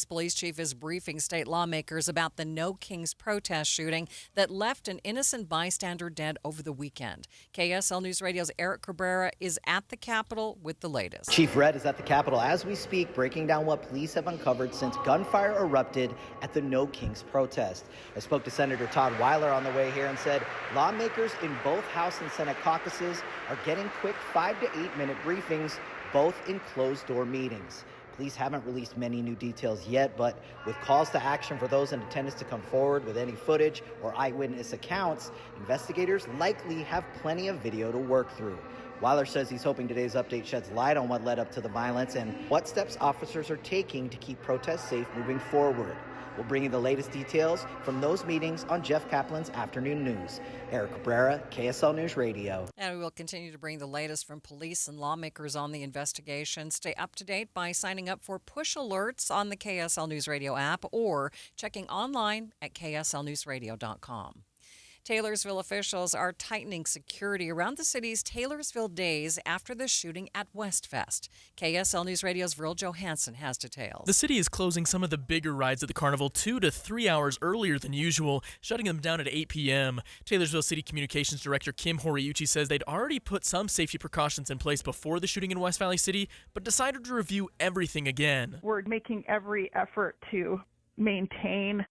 Police chief is briefing state lawmakers about the No Kings protest shooting that left an innocent bystander dead over the weekend. KSL News Radio's Eric Cabrera is at the Capitol with the latest. Chief Red is at the Capitol as we speak, breaking down what police have uncovered since gunfire erupted at the No Kings protest. I spoke to Senator Todd Weiler on the way here and said lawmakers in both House and Senate caucuses are getting quick 5 to 8 minute briefings, both in closed-door meetings. Police haven't released many new details yet, but with calls to action for those in attendance to come forward with any footage or eyewitness accounts, investigators likely have plenty of video to work through. Weiler says he's hoping today's update sheds light on what led up to the violence and what steps officers are taking to keep protests safe moving forward. We'll bring you the latest details from those meetings on Jeff Kaplan's Afternoon News. Eric Cabrera, KSL News Radio. And we will continue to bring the latest from police and lawmakers on the investigation. Stay up to date by signing up for push alerts on the KSL News Radio app or checking online at kslnewsradio.com. Taylorsville officials are tightening security around the city's Taylorsville Days after the shooting at Westfest. KSL News Radio's Vril Johansson has details. The city is closing some of the bigger rides at the carnival 2 to 3 hours earlier than usual, shutting them down at 8 p.m. Taylorsville City Communications Director Kim Horiuchi says they'd already put some safety precautions in place before the shooting in West Valley City, but decided to review everything again. We're making every effort to maintain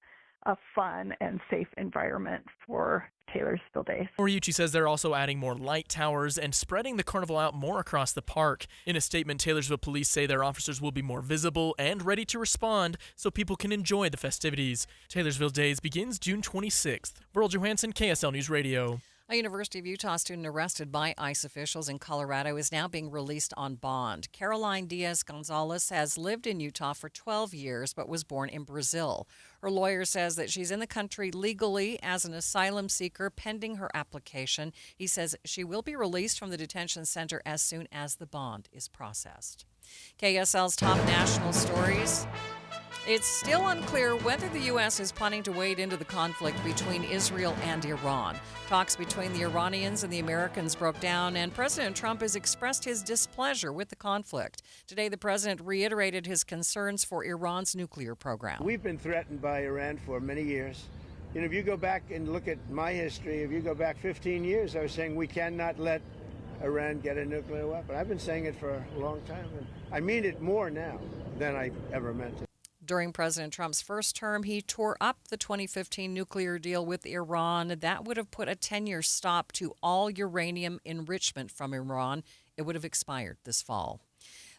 a fun and safe environment for Taylorsville Days. Horiuchi says they're also adding more light towers and spreading the carnival out more across the park. In a statement, Taylorsville police say their officers will be more visible and ready to respond so people can enjoy the festivities. Taylorsville Days begins June 26th. Vril Johansson, KSL News Radio. A University of Utah student arrested by ICE officials in Colorado is now being released on bond. Caroline Diaz-Gonzalez has lived in Utah for 12 years but was born in Brazil. Her lawyer says that she's in the country legally as an asylum seeker pending her application. He says she will be released from the detention center as soon as the bond is processed. KSL's top national stories. It's still unclear whether the U.S. is planning to wade into the conflict between Israel and Iran. Talks between the Iranians and the Americans broke down, and President Trump has expressed his displeasure with the conflict. Today, the president reiterated his concerns for Iran's nuclear program. We've been threatened by Iran for many years. You know, if you go back and look at my history, if you go back 15 years, I was saying we cannot let Iran get a nuclear weapon. I've been saying it for a long time, and I mean it more now than I ever meant it. During President Trump's first term, he tore up the 2015 nuclear deal with Iran. That would have put a 10-year stop to all uranium enrichment from Iran. It would have expired this fall.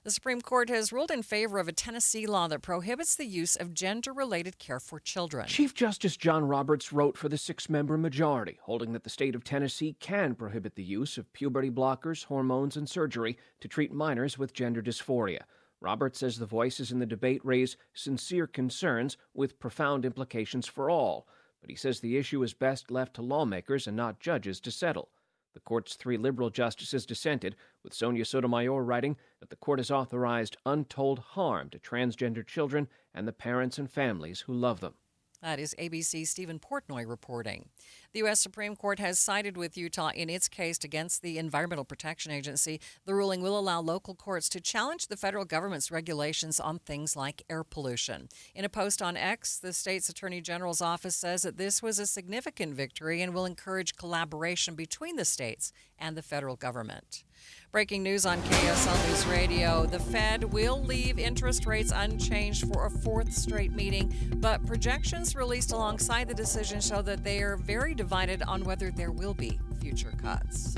The Supreme Court has ruled in favor of a Tennessee law that prohibits the use of gender-related care for children. Chief Justice John Roberts wrote for the 6-member majority, holding that the state of Tennessee can prohibit the use of puberty blockers, hormones, and surgery to treat minors with gender dysphoria. Roberts says the voices in the debate raise sincere concerns with profound implications for all, but he says the issue is best left to lawmakers and not judges to settle. The court's 3 liberal justices dissented, with Sonia Sotomayor writing that the court has authorized untold harm to transgender children and the parents and families who love them. That is ABC's Stephen Portnoy reporting. The U.S. Supreme Court has sided with Utah in its case against the Environmental Protection Agency. The ruling will allow local courts to challenge the federal government's regulations on things like air pollution. In a post on X, the state's Attorney General's office says that this was a significant victory and will encourage collaboration between the states and the federal government. Breaking news on KSL News Radio. The Fed will leave interest rates unchanged for a 4th straight meeting, but projections released alongside the decision show that they are very divided on whether there will be future cuts.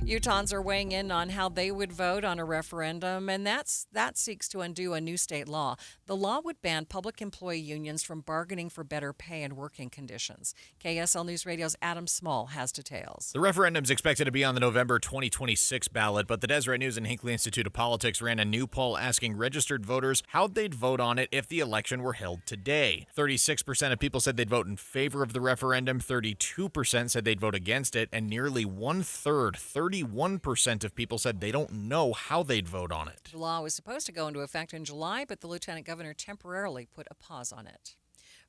Utahns are weighing in on how they would vote on a referendum, and that seeks to undo a new state law. The law would ban public employee unions from bargaining for better pay and working conditions. KSL News Radio's Adam Small has details. The referendum is expected to be on the November 2026 ballot, but the Deseret News and Hinckley Institute of Politics ran a new poll asking registered voters how they'd vote on it if the election were held today. 36% of people said they'd vote in favor of the referendum, 32% said they'd vote against it, and nearly one-third, 31% of people said they don't know how they'd vote on it. The law was supposed to go into effect in July, but the lieutenant governor temporarily put a pause on it.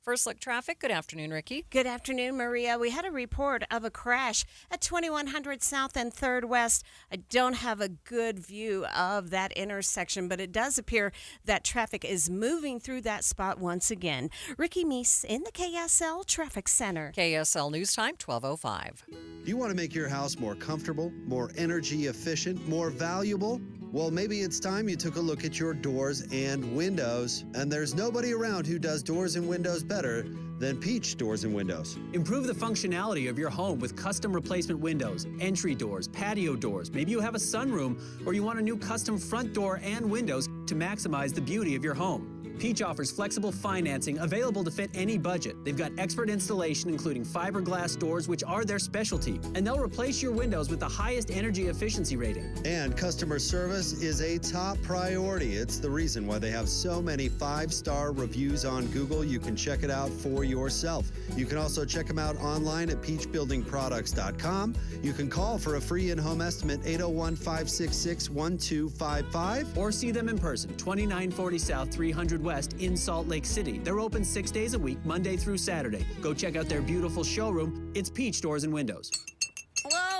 First look traffic. Good afternoon, Ricky. Good afternoon, Maria. We had a report of a crash at 2100 South and 3rd West. I don't have a good view of that intersection, but it does appear that traffic is moving through that spot once again. Ricky Meese in the KSL Traffic Center. KSL News Time, 12:05. Do you want to make your house more comfortable, more energy efficient, more valuable? Well, maybe it's time you took a look at your doors and windows. And there's nobody around who does doors and windows better than Peach Doors and Windows. Improve the functionality of your home with custom replacement windows, entry doors, patio doors. Maybe you have a sunroom or you want a new custom front door and windows to maximize the beauty of your home. Peach offers flexible financing available to fit any budget. They've got expert installation, including fiberglass doors, which are their specialty. And they'll replace your windows with the highest energy efficiency rating. And customer service is a top priority. It's the reason why they have so many 5-star reviews on Google. You can check it out for yourself. You can also check them out online at peachbuildingproducts.com. You can call for a free in-home estimate, 801-566-1255. Or see them in person, 2940 South, 300 West in Salt Lake City. They're open 6 days a week, Monday through Saturday. Go check out their beautiful showroom. It's Peach Doors and Windows.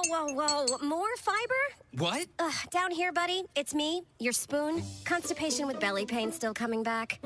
Whoa. More fiber? What? Down here, buddy. It's me, your spoon. Constipation with belly pain still coming back?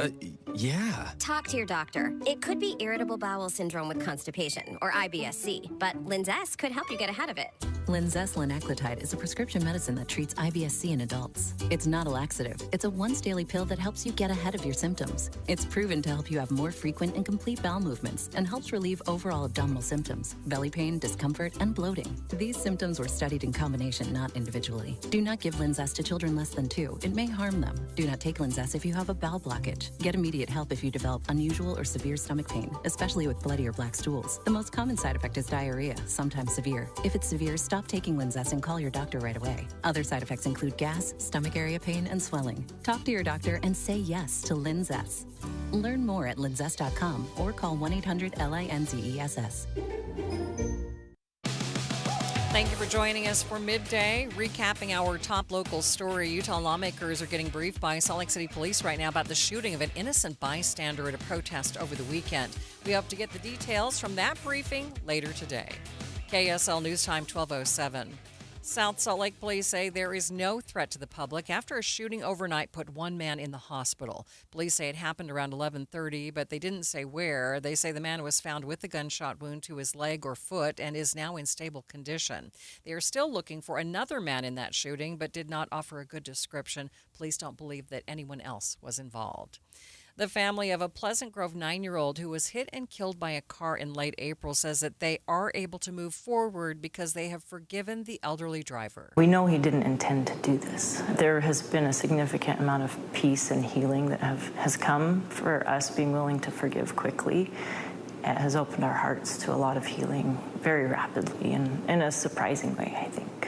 Yeah. Talk to your doctor. It could be irritable bowel syndrome with constipation, or IBS-C, but Linzess could help you get ahead of it. Linzess linaclotide is a prescription medicine that treats IBS-C in adults. It's not a laxative. It's a once-daily pill that helps you get ahead of your symptoms. It's proven to help you have more frequent and complete bowel movements and helps relieve overall abdominal symptoms, belly pain, discomfort, and bloating. These symptoms were studied in combination, not individually. Do not give Linzess to children less than 2. It may harm them. Do not take Linzess if you have a bowel blockage. Get immediate help if you develop unusual or severe stomach pain, especially with bloody or black stools. The most common side effect is diarrhea, sometimes severe. If it's severe, stop taking Linzess and call your doctor right away. Other side effects include gas, stomach area pain, and swelling. Talk to your doctor and say yes to Linzess. Learn more at linzess.com or call 1-800-LINZESS. Thank you for joining us for Midday. Recapping our top local story, Utah lawmakers are getting briefed by Salt Lake City Police right now about the shooting of an innocent bystander at a protest over the weekend. We hope to get the details from that briefing later today. KSL News Time, 12:07. South Salt Lake police say there is no threat to the public after a shooting overnight put one man in the hospital. Police say it happened around 11:30, but they didn't say where. They say the man was found with a gunshot wound to his leg or foot and is now in stable condition. They are still looking for another man in that shooting, but did not offer a good description. Police don't believe that anyone else was involved. The family of a Pleasant Grove 9-year-old who was hit and killed by a car in late April says that they are able to move forward because they have forgiven the elderly driver. We know he didn't intend to do this. There has been a significant amount of peace and healing that has come for us being willing to forgive quickly. It has opened our hearts to a lot of healing very rapidly and in a surprising way, I think.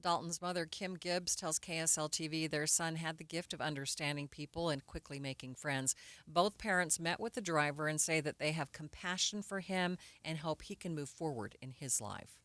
Dalton's mother, Kim Gibbs, tells KSL TV their son had the gift of understanding people and quickly making friends. Both parents met with the driver and say that they have compassion for him and hope he can move forward in his life.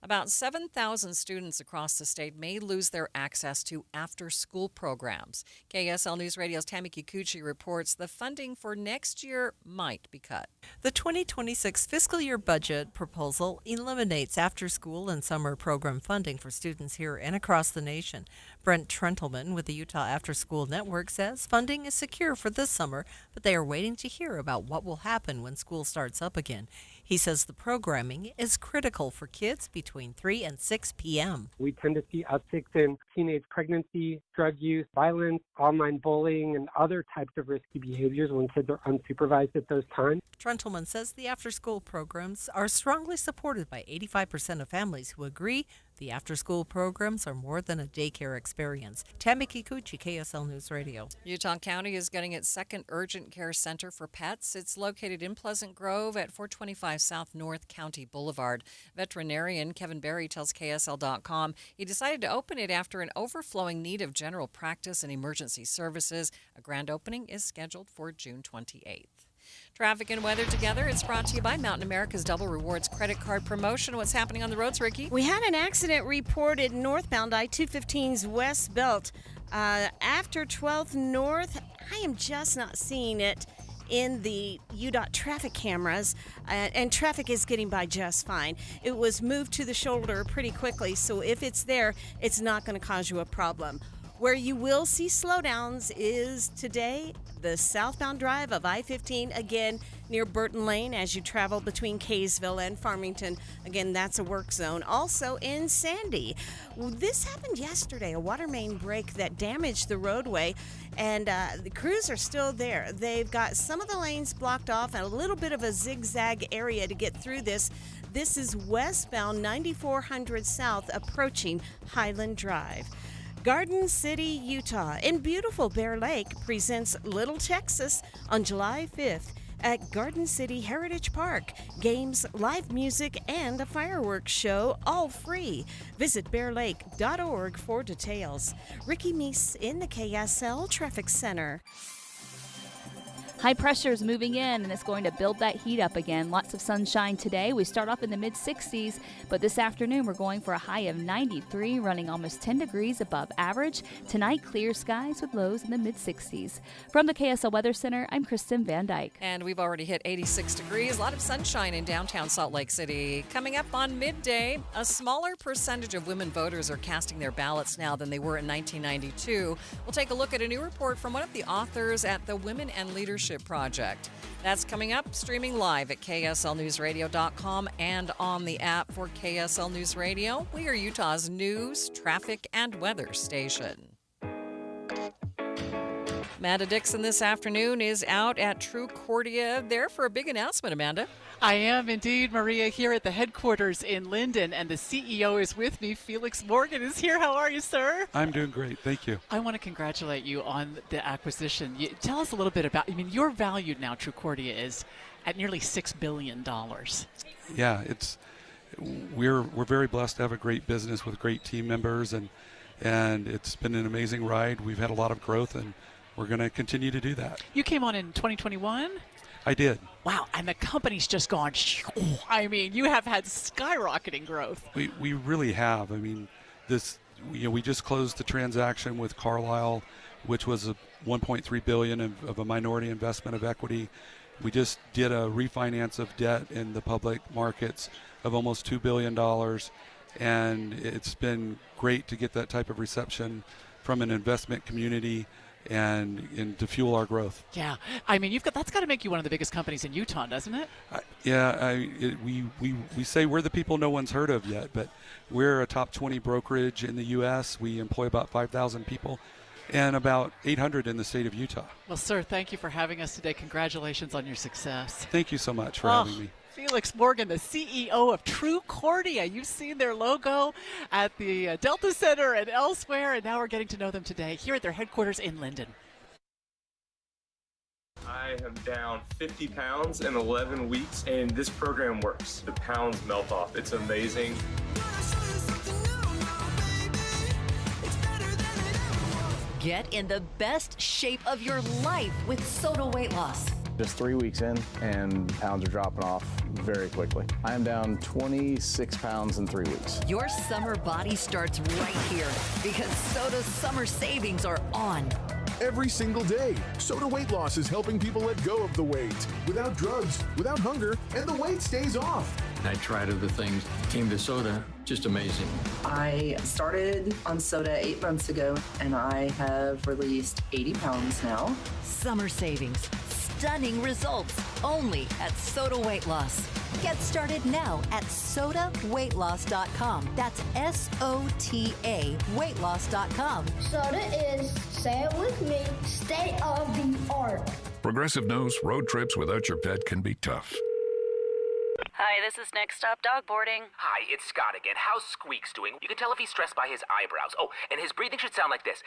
About 7,000 students across the state may lose their access to after-school programs. KSL News Radio's Tammy Kikuchi reports the funding for next year might be cut. The 2026 fiscal year budget proposal eliminates after-school and summer program funding for students here and across the nation. Brent Trentleman with the Utah After School Network says funding is secure for this summer, but they are waiting to hear about what will happen when school starts up again. He says the programming is critical for kids between 3 and 6 p.m. We tend to see upticks in teenage pregnancy, drug use, violence, online bullying, and other types of risky behaviors when kids are unsupervised at those times. Trentleman says the after-school programs are strongly supported by 85% of families who agree the after-school programs are more than a daycare experience. Tammy Kikuchi, KSL News Radio. Utah County is getting its second urgent care center for pets. It's located in Pleasant Grove at 425 South North County Boulevard. Veterinarian Kevin Berry tells KSL.com he decided to open it after an overflowing need of general practice and emergency services. A grand opening is scheduled for June 28th. Traffic and weather together. It's brought to you by Mountain America's Double Rewards credit card promotion. What's happening on the roads, Ricky? We had an accident reported northbound I-215's West Belt after 12th North. I am just not seeing it in the UDOT traffic cameras, and traffic is getting by just fine. It was moved to the shoulder pretty quickly, so if it's there, it's not going to cause you a problem. Where you will see slowdowns is today, the southbound drive of I-15, again, near Burton Lane as you travel between Kaysville and Farmington. Again, that's a work zone. Also in Sandy. This happened yesterday, a water main break that damaged the roadway, and the crews are still there. They've got some of the lanes blocked off and a little bit of a zigzag area to get through this. This is westbound 9400 South approaching Highland Drive. Garden City, Utah, in beautiful Bear Lake presents Little Texas on July 5th at Garden City Heritage Park. Games, live music, and a fireworks show, all free. Visit bearlake.org for details. Ricky Meese in the KSL Traffic Center. High pressure is moving in, and it's going to build that heat up again. Lots of sunshine today. We start off in the mid-60s, but this afternoon we're going for a high of 93, running almost 10 degrees above average. Tonight, clear skies with lows in the mid-60s. From the KSL Weather Center, I'm Kristen Van Dyke. And we've already hit 86 degrees. A lot of sunshine in downtown Salt Lake City. Coming up on midday, a smaller percentage of women voters are casting their ballots now than they were in 1992. We'll take a look at a new report from one of the authors at the Women and Leadership Project. That's coming up, streaming live at KSLNewsRadio.com and on the app for KSL News Radio. We are Utah's news, traffic, and weather station. Amanda Dixon this afternoon is out at Trucordia there for a big announcement, Amanda. I am indeed, Maria, here at the headquarters in Linden, and the CEO is with me. Felix Morgan is here. How are you, sir? I'm doing great. Thank you. I want to congratulate you on the acquisition. Tell us a little bit about, you're valued now, Trucordia is, at nearly $6 billion. Yeah, we're very blessed to have a great business with great team members, and it's been an amazing ride. We've had a lot of growth, and we're going to continue to do that. You came on in 2021? I did. Wow, and the company's just gone, you have had skyrocketing growth. We really have. We just closed the transaction with Carlyle, which was a $1.3 billion of a minority investment of equity. We just did a refinance of debt in the public markets of almost $2 billion, and it's been great to get that type of reception from an investment community and to fuel our growth. Yeah, that's got to make you one of the biggest companies in Utah, doesn't it? We say we're the people no one's heard of yet, but we're a top 20 brokerage in the U.S. We employ about 5,000 people and about 800 in the state of Utah. Well, sir, thank you for having us today. Congratulations on your success. Thank you so much for having me. Felix Morgan, the CEO of Trucordia. You've seen their logo at the Delta Center and elsewhere, and now we're getting to know them today here at their headquarters in Linden. I am down 50 pounds in 11 weeks, and this program works. The pounds melt off. It's amazing. Get in the best shape of your life with Soda Weight Loss. Just 3 weeks in, and pounds are dropping off very quickly. I am down 26 pounds in 3 weeks. Your summer body starts right here because Soda's summer savings are on. Every single day, Soda Weight Loss is helping people let go of the weight without drugs, without hunger, and the weight stays off. I tried other things, came to soda, just amazing. I started on soda 8 months ago, and I have released 80 pounds now. Summer savings. Stunning results only at Soda Weight Loss. Get started now at sodaweightloss.com. That's SOTA weightloss.com. Soda is, say it with me, state of the art. Progressive knows road trips without your pet can be tough. Hi, this is Next Stop Dog Boarding. Hi, it's Scott again. How's Squeaks doing? You can tell if he's stressed by his eyebrows. Oh, and his breathing should sound like this.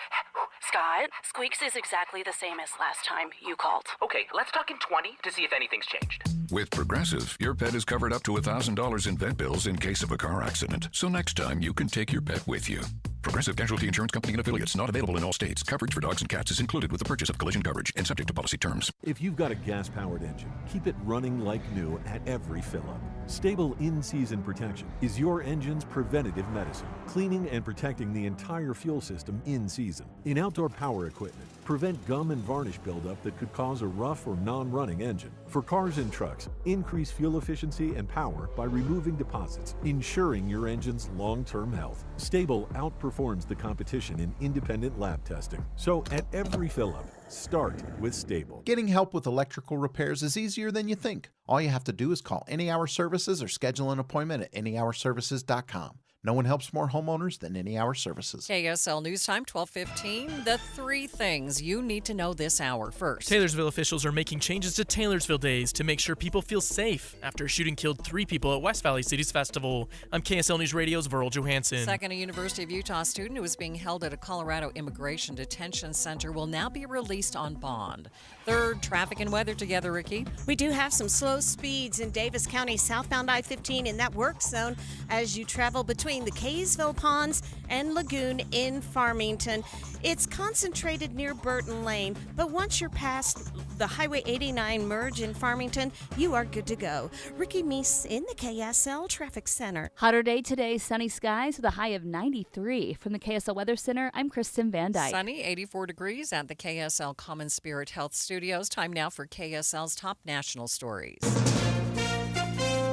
Scott, Squeaks is exactly the same as last time you called. Okay, let's talk in 20 to see if anything's changed. With Progressive, your pet is covered up to $1,000 in vet bills in case of a car accident. So next time, you can take your pet with you. Progressive Casualty Insurance Company and affiliates. Not available in all states. Coverage for dogs and cats is included with the purchase of collision coverage and subject to policy terms. If you've got a gas-powered engine, keep it running like new at every fill-up. Stable in-season protection is your engine's preventative medicine, cleaning and protecting the entire fuel system in season. In outdoor power equipment, prevent gum and varnish buildup that could cause a rough or non-running engine. For cars and trucks, increase fuel efficiency and power by removing deposits, ensuring your engine's long-term health. Stable outperforms the competition in independent lab testing. So at every fill-up, start with Stable. Getting help with electrical repairs is easier than you think. All you have to do is call Any Hour Services or schedule an appointment at anyhourservices.com. No one helps more homeowners than Any Hour Services. KSL News Time, 12:15. The 3 things you need to know this hour. First, Taylorsville officials are making changes to Taylorsville Days to make sure people feel safe after a shooting killed 3 people at West Valley Cities Festival. I'm KSL News Radio's Verl Johansson. Second, a University of Utah student who was being held at a Colorado immigration detention center will now be released on bond. Third, traffic and weather together, Ricky. We do have some slow speeds in Davis County, southbound I-15 in that work zone as you travel between the Kaysville Ponds and Lagoon in Farmington. It's concentrated near Burton Lane, but once you're past the Highway 89 merge in Farmington, you are good to go. Ricky Meese in the KSL Traffic Center. Hotter day today, sunny skies with a high of 93. From the KSL Weather Center, I'm Kristen Van Dyke. Sunny, 84 degrees at the KSL Common Spirit Health Studios. Time now for KSL's top national stories.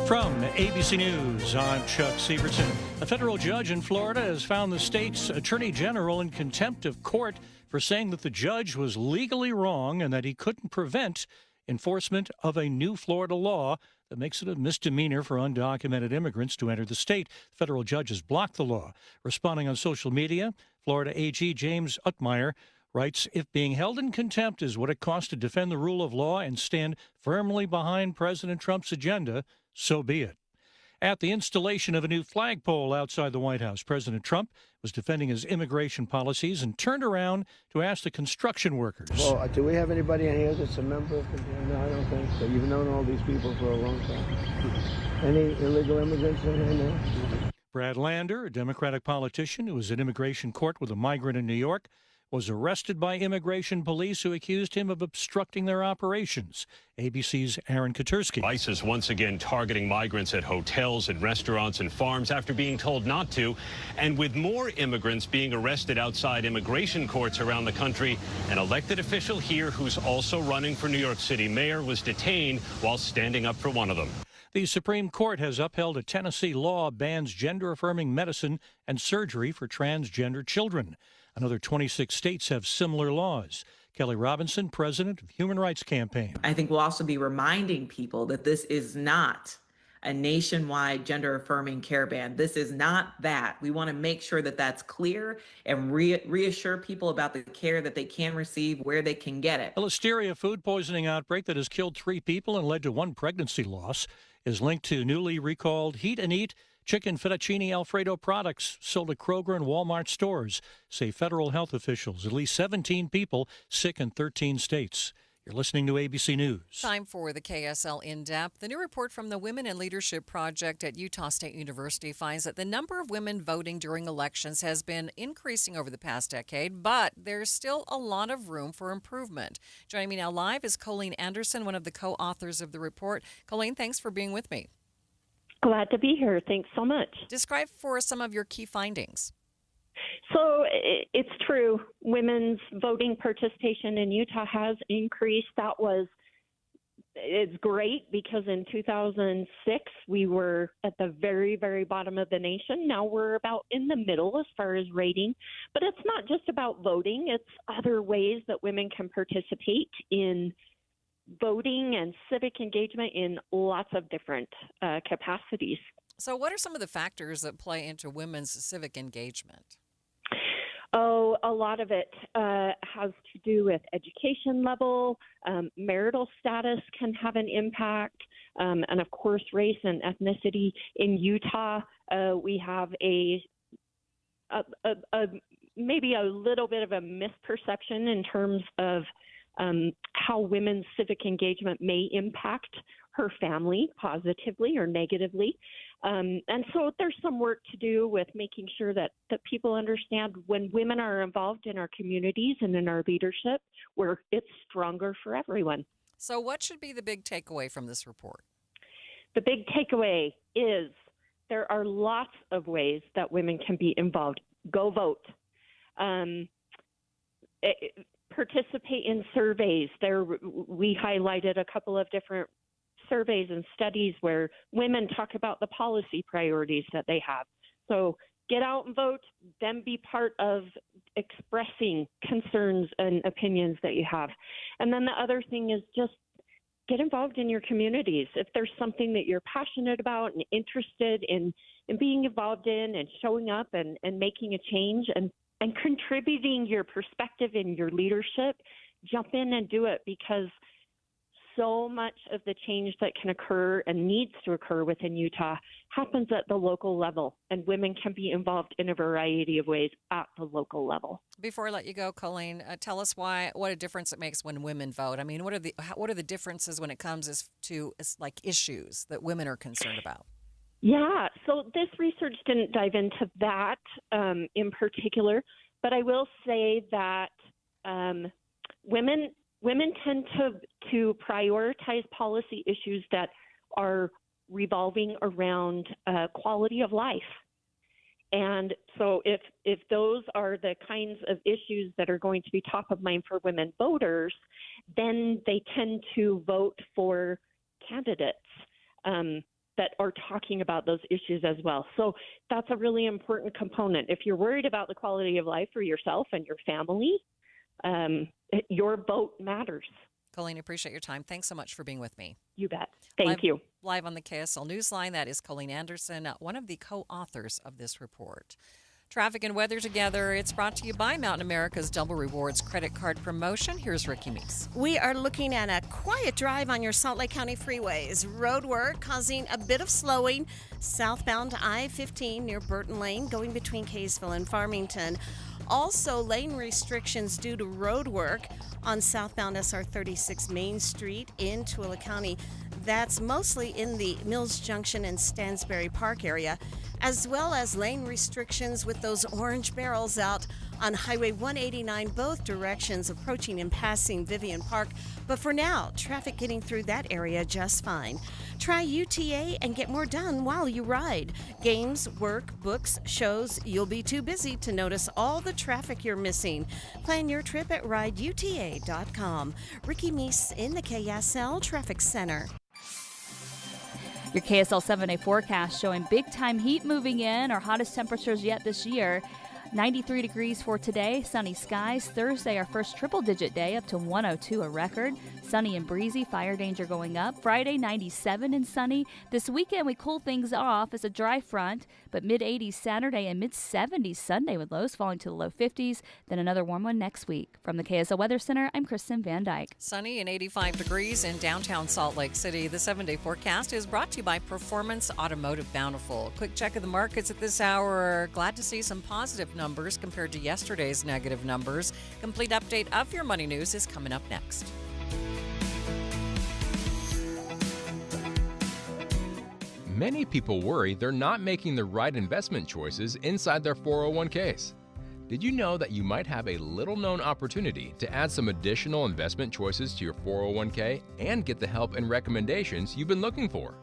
From ABC News, I'm Chuck Severson. A federal judge in Florida has found the state's attorney general in contempt of court for saying that the judge was legally wrong and that he couldn't prevent enforcement of a new Florida law that makes it a misdemeanor for undocumented immigrants to enter the state. Federal judges blocked the law. Responding on social media, Florida AG James Utmeyer writes, if being held in contempt is what it costs to defend the rule of law and stand firmly behind President Trump's agenda, so be it. At the installation of a new flagpole outside the White House, President Trump was defending his immigration policies and turned around to ask the construction workers. Well, do we have anybody in here that's a member of the... No, I don't think so. You've known all these people for a long time. Any illegal immigrants in here now? Brad Lander, a Democratic politician who was in immigration court with a migrant in New York, was arrested by immigration police who accused him of obstructing their operations. ABC's Aaron Katursky. ISIS once again targeting migrants at hotels and restaurants and farms after being told not to. And with more immigrants being arrested outside immigration courts around the country, an elected official here who's also running for New York City mayor was detained while standing up for one of them. The Supreme Court has upheld a Tennessee law bans gender-affirming medicine and surgery for transgender children. Another 26 states have similar laws. Kelly Robinson, president of Human Rights Campaign. I think we'll also be reminding people that this is not a nationwide gender-affirming care ban. This is not that. We want to make sure that that's clear and reassure people about the care that they can receive, where they can get it. A listeria food poisoning outbreak that has killed 3 people and led to 1 pregnancy loss is linked to newly recalled Heat and Eat chicken fettuccine Alfredo products sold at Kroger and Walmart stores, say federal health officials. At least 17 people sick in 13 states. You're listening to ABC News. Time for the KSL In-Depth. The new report from the Women in Leadership Project at Utah State University finds that the number of women voting during elections has been increasing over the past decade, but there's still a lot of room for improvement. Joining me now live is Colleen Anderson, one of the co-authors of the report. Colleen, thanks for being with me. Glad to be here. Thanks so much. Describe for us some of your key findings. So it's true. Women's voting participation in Utah has increased. It's great because in 2006 we were at the very, very bottom of the nation. Now we're about in the middle as far as rating. But it's not just about voting. It's other ways that women can participate in voting and civic engagement in lots of different capacities. So what are some of the factors that play into women's civic engagement? Oh, a lot of it has to do with education level, marital status can have an impact, and of course race and ethnicity. In Utah, we have maybe a little bit of a misperception in terms of how women's civic engagement may impact her family positively or negatively. And so there's some work to do with making sure that people understand when women are involved in our communities and in our leadership, where it's stronger for everyone. So what should be the big takeaway from this report? The big takeaway is there are lots of ways that women can be involved. Go vote. Participate in surveys. We highlighted a couple of different surveys and studies where women talk about the policy priorities that they have. So get out and vote, then be part of expressing concerns and opinions that you have. And then the other thing is just get involved in your communities. If there's something that you're passionate about and interested in being involved in and showing up and making a change and contributing your perspective and your leadership, jump in and do it, because so much of the change that can occur and needs to occur within Utah happens at the local level, and women can be involved in a variety of ways at the local level. Before I let you go, Colleen, tell us what a difference it makes when women vote. I mean, what are the differences when it comes to like issues that women are concerned about? Yeah, so this research didn't dive into that in particular, but I will say that women tend to prioritize policy issues that are revolving around quality of life. And so if those are the kinds of issues that are going to be top of mind for women voters, then they tend to vote for candidates that are talking about those issues as well. So that's a really important component. If you're worried about the quality of life for yourself and your family, your vote matters. Colleen, appreciate your time. Thanks so much for being with me. You bet. Thank you. Live on the KSL Newsline, that is Colleen Anderson, one of the co-authors of this report. Traffic and weather together. It's brought to you by Mountain America's Double Rewards credit card promotion. Here's Ricky Meese. We are looking at a quiet drive on your Salt Lake County freeways. Road work causing a bit of slowing southbound I-15 near Burton Lane, going between Kaysville and Farmington. Also, lane restrictions due to road work on southbound SR 36 Main Street in Tooele County. That's mostly in the Mills Junction and Stansbury Park area, as well as lane restrictions with those orange barrels out on Highway 189, both directions, approaching and passing Vivian Park. But for now, traffic getting through that area just fine. Try UTA and get more done while you ride. Games, work, books, shows. You'll be too busy to notice all the traffic you're missing. Plan your trip at rideuta.com. Ricky Meese in the KSL Traffic Center. Your KSL 7-day forecast showing big-time heat moving in, our hottest temperatures yet this year. 93 degrees for today, sunny skies. Thursday, our first triple-digit day, up to 102, a record. Sunny and breezy, fire danger going up. Friday, 97 and sunny. This weekend, we cool things off as a dry front, but mid-80s Saturday and mid-70s Sunday with lows falling to the low 50s. Then another warm one next week. From the KSL Weather Center, I'm Kristen Van Dyke. Sunny and 85 degrees in downtown Salt Lake City. The 7-day forecast is brought to you by Performance Automotive Bountiful. Quick check of the markets at this hour. Glad to see some positive numbers compared to yesterday's negative numbers. Complete update of your money news is coming up next. Many people worry they're not making the right investment choices inside their 401ks. Did you know that you might have a little-known opportunity to add some additional investment choices to your 401k and get the help and recommendations you've been looking for?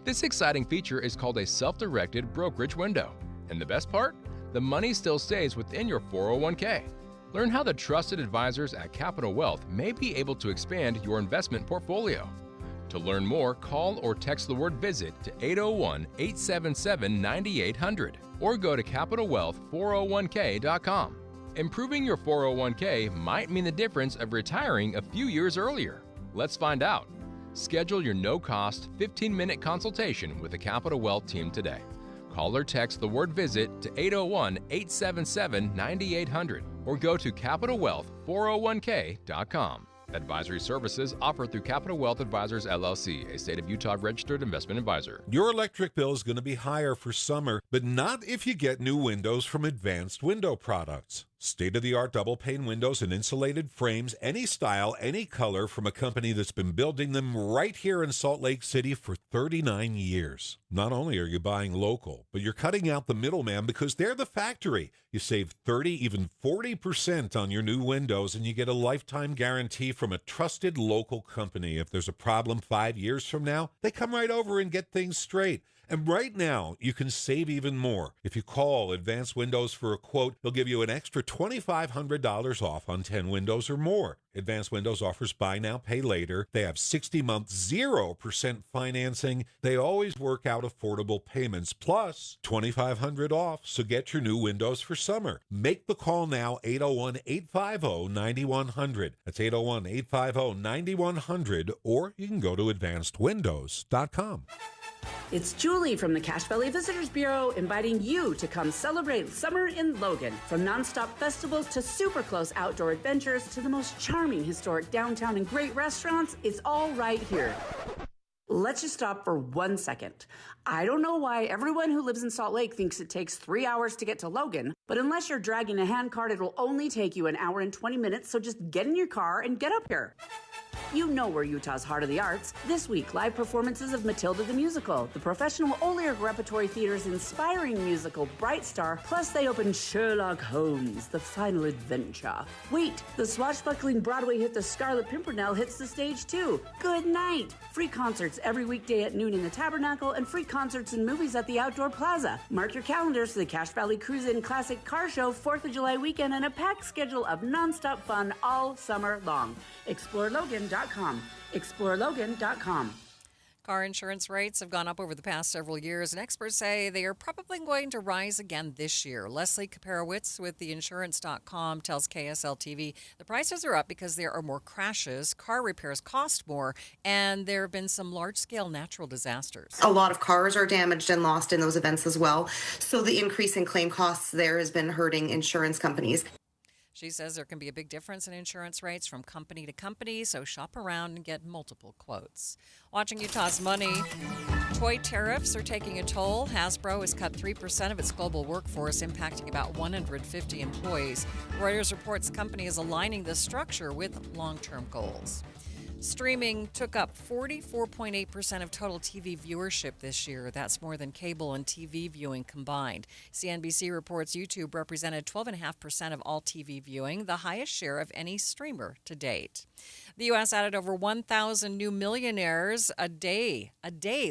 This exciting feature is called a self-directed brokerage window. And the best part? The money still stays within your 401k. Learn how the trusted advisors at Capital Wealth may be able to expand your investment portfolio. To learn more, call or text the word VISIT to 801-877-9800 or go to CapitalWealth401k.com. Improving your 401k might mean the difference of retiring a few years earlier. Let's find out. Schedule your no-cost 15-minute consultation with the Capital Wealth team today. Call or text the word VISIT to 801-877-9800 or go to CapitalWealth401k.com. Advisory services offered through Capital Wealth Advisors, LLC, a state of Utah registered investment advisor. Your electric bill is going to be higher for summer, but not if you get new windows from Advanced Window Products. State-of-the-art double-pane windows and insulated frames, any style, any color, from a company that's been building them right here in Salt Lake City for 39 years. Not only are you buying local, but you're cutting out the middleman because they're the factory. You save 30, even 40% on your new windows, and you get a lifetime guarantee from a trusted local company. If there's a problem 5 years from now, they come right over and get things straight. And right now, you can save even more. If you call Advanced Windows for a quote, they'll give you an extra $2,500 off on 10 windows or more. Advanced Windows offers buy now, pay later. They have 60-month 0% financing. They always work out affordable payments, plus $2,500 off. So get your new windows for summer. Make the call now, 801-850-9100. That's 801-850-9100, or you can go to advancedwindows.com. It's Julie from the Cache Valley Visitors Bureau inviting you to come celebrate summer in Logan. From nonstop festivals to super close outdoor adventures to the most charming historic downtown and great restaurants, it's all right here. Let's just stop for 1 second. I don't know why everyone who lives in Salt Lake thinks it takes 3 hours to get to Logan, but unless you're dragging a handcart, it'll only take you 1 hour and 20 minutes, so just get in your car and get up here. You know we're Utah's heart of the arts. This week, live performances of Matilda the Musical, the professional Olyark Repertory Theater's inspiring musical Bright Star, plus they open Sherlock Holmes, the final adventure. Wait, the swashbuckling Broadway hit The Scarlet Pimpernel hits the stage too. Good night! Free concerts every weekday at noon in the Tabernacle and free concerts and movies at the Outdoor Plaza. Mark your calendars for the Cache Valley Cruise-In Classic Car Show 4th of July weekend and a packed schedule of nonstop fun all summer long. ExploreLogan.com. ExploreLogan.com. Car insurance rates have gone up over the past several years, and experts say they are probably going to rise again this year. Leslie Kaperowitz with theinsurance.com tells KSL-TV the prices are up because there are more crashes, car repairs cost more, and there have been some large-scale natural disasters. A lot of cars are damaged and lost in those events as well, so the increase in claim costs there has been hurting insurance companies. She says there can be a big difference in insurance rates from company to company, so shop around and get multiple quotes. Watching Utah's money, toy tariffs are taking a toll. Hasbro has cut 3% of its global workforce, impacting about 150 employees. Reuters reports the company is aligning the structure with long-term goals. Streaming took up 44.8% of total TV viewership this year. That's more than cable and TV viewing combined. CNBC reports YouTube represented 12.5% of all TV viewing, the highest share of any streamer to date. The U.S. added over 1,000 new millionaires a day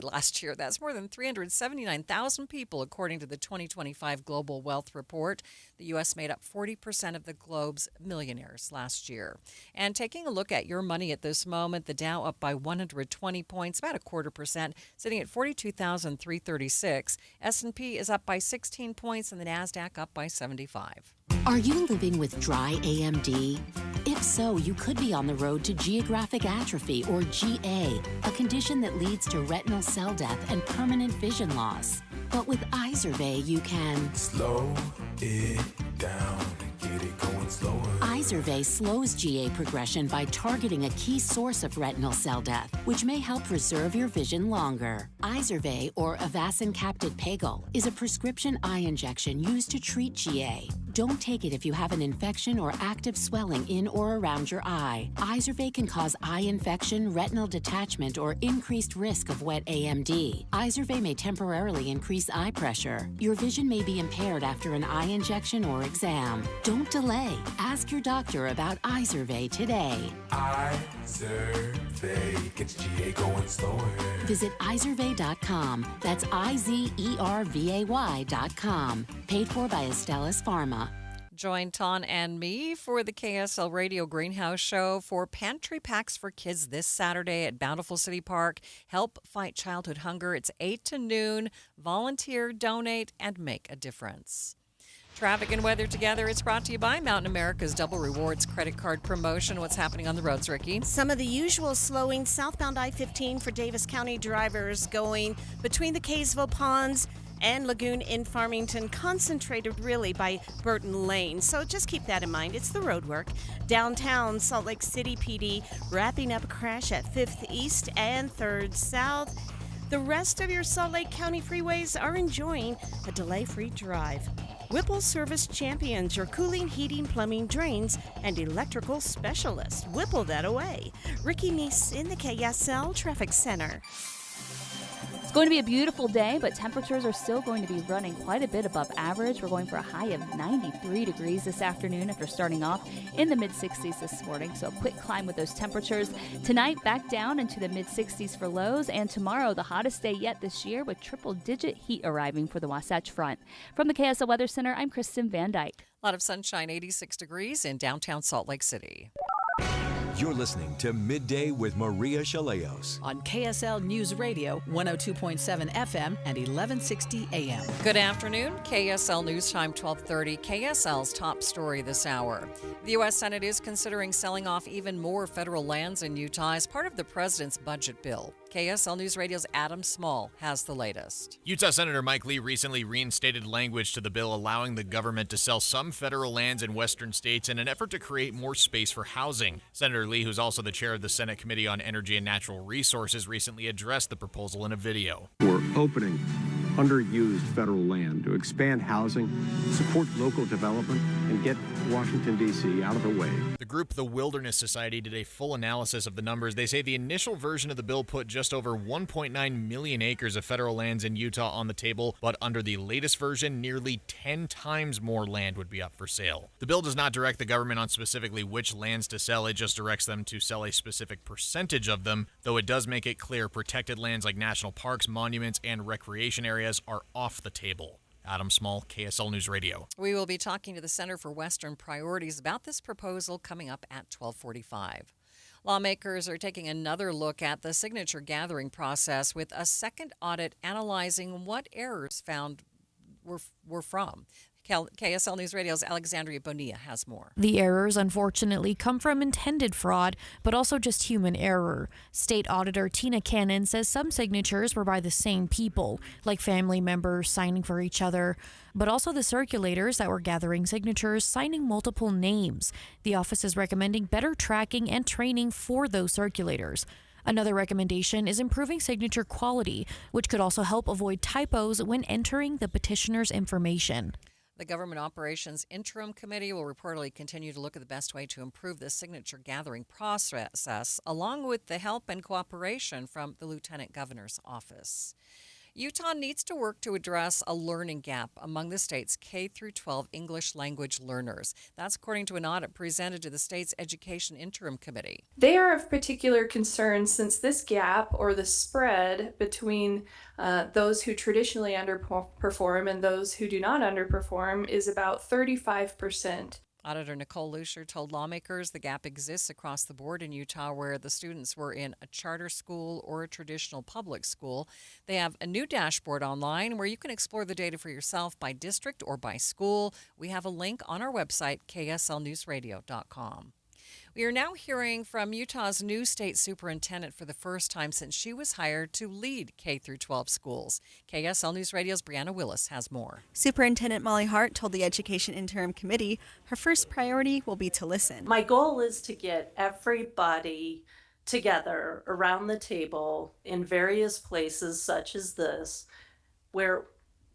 last year. That's more than 379,000 people, according to the 2025 Global Wealth Report. The U.S. made up 40% of the globe's millionaires last year. And taking a look at your money at this moment, the Dow up by 120 points, about 0.25%, sitting at 42,336. S&P is up by 16 points, and the NASDAQ up by 75. Are you living with dry AMD? If so, you could be on the road to geographic atrophy, or GA, a condition that leads to retinal cell death and permanent vision loss. But with Izervay, you can slow it down and get it going slower. Izervay slows GA progression by targeting a key source of retinal cell death, which may help preserve your vision longer. Izervay, or Avastin Captid Pagel, is a prescription eye injection used to treat GA. Don't take it if you have an infection or active swelling in or around your eye. Izervay can cause eye infection, retinal detachment, or increased risk of wet AMD. Izervay may temporarily increase eye pressure. Your vision may be impaired after an eye injection or exam. Don't delay. Ask your doctor about Izervay today. Izervay gets GA going slower. Visit Izervay.com. That's IZERVAY.com. Paid for by Astellas Pharma. Join Ton and me for the KSL Radio Greenhouse Show for Pantry Packs for Kids this Saturday at Bountiful City Park. Help fight childhood hunger. It's 8 to noon. Volunteer, donate, and make a difference. Traffic and weather together. It's brought to you by Mountain America's Double Rewards credit card promotion. What's happening on the roads, Ricky? Some of the usual slowing southbound I-15 for Davis County drivers going between the Kaysville Ponds and Lagoon in Farmington, concentrated really by Burton Lane. So just keep that in mind. It's the road work. Downtown Salt Lake City PD wrapping up a crash at 5th East and 3rd South. The rest of your Salt Lake County freeways are enjoying a delay-free drive. Whipple Service champions your cooling, heating, plumbing, drains, and electrical specialist. Whipple that away. Ricky Neese in the KSL Traffic Center. It's going to be a beautiful day, but temperatures are still going to be running quite a bit above average. We're going for a high of 93 degrees this afternoon after starting off in the mid-60s this morning. So a quick climb with those temperatures. Tonight, back down into the mid-60s for lows. And tomorrow, the hottest day yet this year with triple-digit heat arriving for the Wasatch Front. From the KSL Weather Center, I'm Kristen Van Dyke. A lot of sunshine, 86 degrees in downtown Salt Lake City. You're listening to Midday with Maria Shilaos on KSL News Radio, 102.7 FM and 1160 AM. Good afternoon. KSL News Time, 12:30. KSL's top story this hour. The U.S. Senate is considering selling off even more federal lands in Utah as part of the president's budget bill. KSL News Radio's Adam Small has the latest. Utah Senator Mike Lee recently reinstated language to the bill allowing the government to sell some federal lands in western states in an effort to create more space for housing. Senator Lee, who's also the chair of the Senate Committee on Energy and Natural Resources, recently addressed the proposal in a video. We're opening underused federal land to expand housing, support local development, and get Washington, D.C. out of the way. The group, the Wilderness Society, did a full analysis of the numbers. They say the initial version of the bill put just over 1.9 million acres of federal lands in Utah on the table, but under the latest version, nearly 10 times more land would be up for sale. The bill does not direct the government on specifically which lands to sell. It just directs them to sell a specific percentage of them, though it does make it clear protected lands like national parks, monuments, and recreation areas are off the table. Adam Small, KSL News Radio. We will be talking to the Center for Western Priorities about this proposal coming up at 12:45. Lawmakers are taking another look at the signature gathering process with a second audit analyzing what errors found were from. KSL News Radio's Alexandria Bonilla has more. The errors, unfortunately, come from intended fraud, but also just human error. State Auditor Tina Cannon says some signatures were by the same people, like family members signing for each other, but also the circulators that were gathering signatures signing multiple names. The office is recommending better tracking and training for those circulators. Another recommendation is improving signature quality, which could also help avoid typos when entering the petitioner's information. The Government Operations Interim Committee will reportedly continue to look at the best way to improve the signature gathering process, along with the help and cooperation from the Lieutenant Governor's office. Utah needs to work to address a learning gap among the state's K-12 English language learners. That's according to an audit presented to the state's Education Interim Committee. They are of particular concern since this gap, or the spread between those who traditionally underperform and those who do not underperform, is about 35%. Auditor Nicole Lucier told lawmakers the gap exists across the board in Utah where the students were in a charter school or a traditional public school. They have a new dashboard online where you can explore the data for yourself by district or by school. We have a link on our website, kslnewsradio.com. We are now hearing from Utah's new state superintendent for the first time since she was hired to lead K-12 schools. KSL News Radio's Brianna Willis has more. Superintendent Molly Hart told the Education Interim Committee her first priority will be to listen. My goal is to get everybody together around the table in various places such as this, where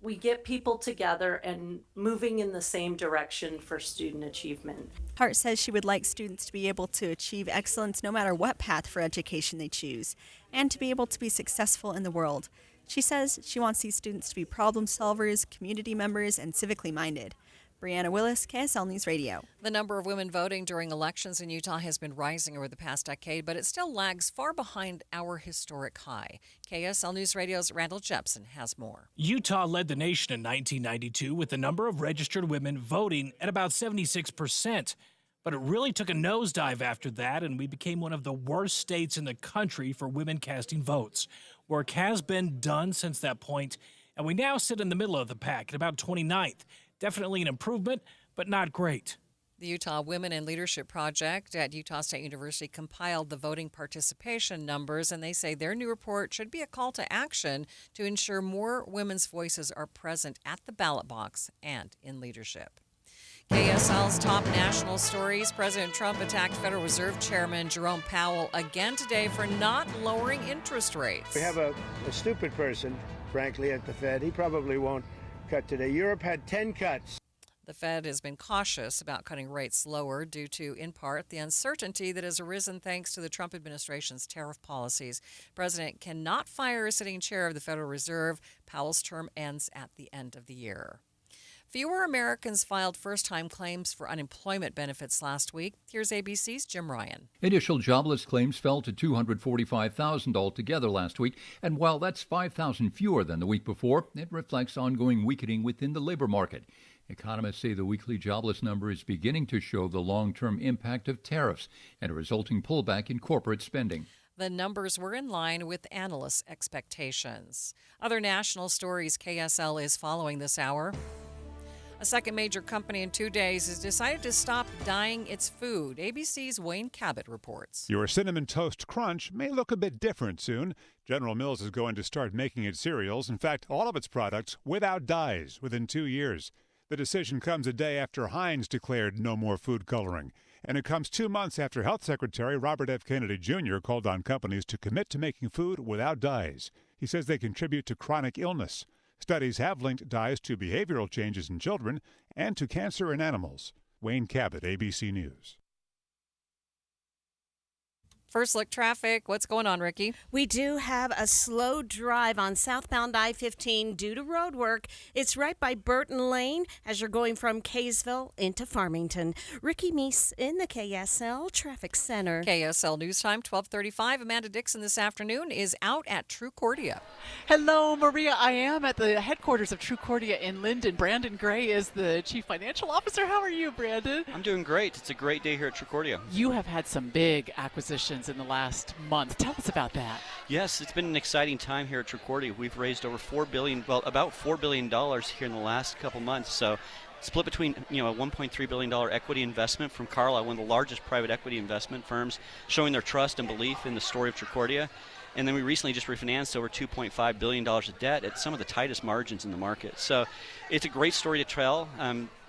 we get people together and moving in the same direction for student achievement. Hart says she would like students to be able to achieve excellence no matter what path for education they choose, and to be able to be successful in the world. She says she wants these students to be problem solvers, community members, and civically minded. Brianna Willis, KSL News Radio. The number of women voting during elections in Utah has been rising over the past decade, but it still lags far behind our historic high. KSL News Radio's Randall Jepson has more. Utah led the nation in 1992 with the number of registered women voting at about 76%. But it really took a nosedive after that, and we became one of the worst states in the country for women casting votes. Work has been done since that point, and we now sit in the middle of the pack at about 29th. Definitely an improvement, but not great. The Utah Women in Leadership Project at Utah State University compiled the voting participation numbers, and they say their new report should be a call to action to ensure more women's voices are present at the ballot box and in leadership. KSL's top national stories. President Trump attacked Federal Reserve Chairman Jerome Powell again today for not lowering interest rates. We have a stupid person, frankly, at the Fed. He probably won't cut today. Europe had 10 cuts. The Fed has been cautious about cutting rates lower due to, in part, the uncertainty that has arisen thanks to the Trump administration's tariff policies. The president cannot fire a sitting chair of the Federal Reserve. Powell's term ends at the end of the year. Fewer Americans filed first-time claims for unemployment benefits last week. Here's ABC's Jim Ryan. Initial jobless claims fell to 245,000 altogether last week, and while that's 5,000 fewer than the week before, it reflects ongoing weakening within the labor market. Economists say the weekly jobless number is beginning to show the long-term impact of tariffs and a resulting pullback in corporate spending. The numbers were in line with analysts' expectations. Other national stories KSL is following this hour. A second major company in 2 days has decided to stop dyeing its food. ABC's Wayne Cabot reports. Your Cinnamon Toast Crunch may look a bit different soon. General Mills is going to start making its cereals, in fact, all of its products, without dyes within 2 years. The decision comes a day after Heinz declared no more food coloring. And it comes 2 months after Health Secretary Robert F. Kennedy Jr. called on companies to commit to making food without dyes. He says they contribute to chronic illness. Studies have linked dyes to behavioral changes in children and to cancer in animals. Wayne Cabot, ABC News. First look traffic. What's going on, Ricky? We do have a slow drive on southbound I-15 due to road work. It's right by Burton Lane as you're going from Kaysville into Farmington. Ricky Meese in the KSL Traffic Center. KSL News Time, 12:35. Amanda Dixon this afternoon is out at Trucordia. Hello, Maria. I am at the headquarters of Trucordia in Linden. Brandon Gray is the Chief Financial Officer. How are you, Brandon? I'm doing great. It's a great day here at Trucordia. You have had some big acquisitions in the last month. Tell us about that. Yes, it's been an exciting time here at Trucordia. We've raised over about $4 billion here in the last couple months. So split between a $1.3 billion equity investment from Carlyle, one of the largest private equity investment firms, showing their trust and belief in the story of Trucordia. And then we recently just refinanced over $2.5 billion of debt at some of the tightest margins in the market. So it's a great story to tell.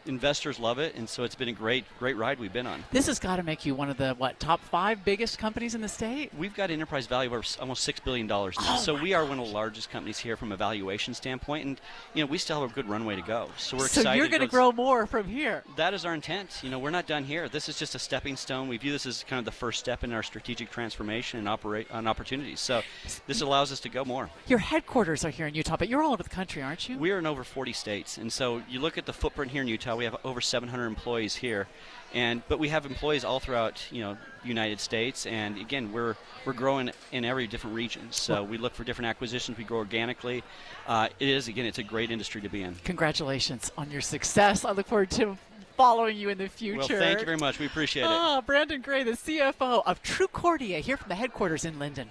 Investors love it, and so it's been a great ride we've been on. This has got to make you one of the, top 5 biggest companies in the state? We've got enterprise value of almost $6 billion now. So we are one of the largest companies here from a valuation standpoint, and we still have a good runway to go. So we're excited. So you're going to grow more from here. That is our intent. We're not done here. This is just a stepping stone. We view this as kind of the first step in our strategic transformation and opportunities. So this allows us to go more. Your headquarters are here in Utah, but you're all over the country, aren't you? We are in over 40 states, and so you look at the footprint here in Utah. We have over 700 employees here, but we have employees all throughout the United States, and again we're growing in every different region. So we look for different acquisitions. We grow organically. It's a great industry to be in. Congratulations on your success. I look forward to following you in the future. Well, thank you very much. We appreciate it. Brandon Gray, the CFO of Trucordia, here from the headquarters in Linden.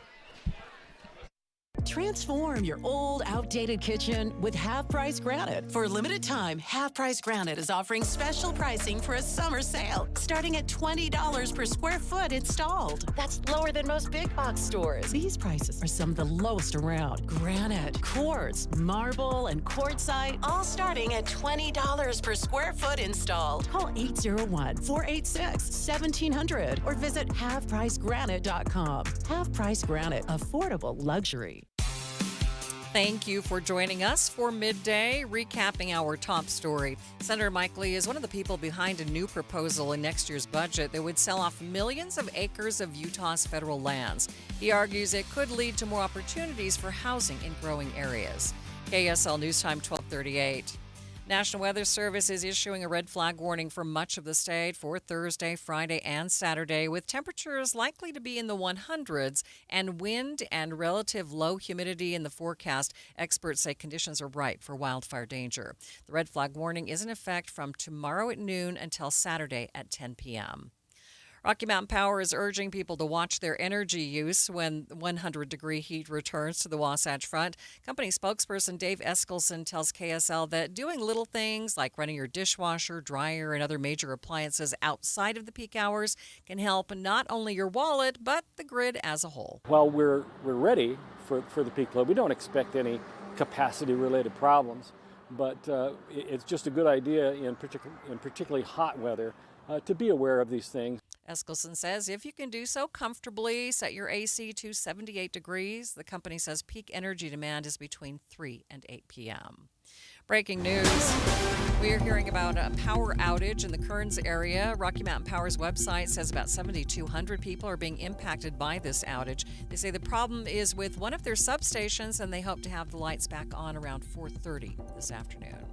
Transform your old, outdated kitchen with Half Price Granite. For a limited time, Half Price Granite is offering special pricing for a summer sale, starting at $20 per square foot installed. That's lower than most big box stores. These prices are some of the lowest around. Granite, quartz, marble, and quartzite, all starting at $20 per square foot installed. Call 801-486-1700 or visit halfpricegranite.com. Half Price Granite, affordable luxury. Thank you for joining us for Midday, recapping our top story. Senator Mike Lee is one of the people behind a new proposal in next year's budget that would sell off millions of acres of Utah's federal lands. He argues it could lead to more opportunities for housing in growing areas. KSL News Time, 12:38. National Weather Service is issuing a red flag warning for much of the state for Thursday, Friday, and Saturday, with temperatures likely to be in the 100s and wind and relative low humidity in the forecast. Experts say conditions are ripe for wildfire danger. The red flag warning is in effect from tomorrow at noon until Saturday at 10 p.m. Rocky Mountain Power is urging people to watch their energy use when 100-degree heat returns to the Wasatch Front. Company spokesperson Dave Eskelson tells KSL that doing little things like running your dishwasher, dryer, and other major appliances outside of the peak hours can help not only your wallet, but the grid as a whole. While we're ready for the peak load, we don't expect any capacity-related problems, but it's just a good idea in particularly hot weather to be aware of these things. Eskelson says if you can do so comfortably, set your AC to 78 degrees. The company says peak energy demand is between 3 and 8 p.m. Breaking news. We are hearing about a power outage in the Kearns area. Rocky Mountain Power's website says about 7,200 people are being impacted by this outage. They say the problem is with one of their substations, and they hope to have the lights back on around 4:30 this afternoon.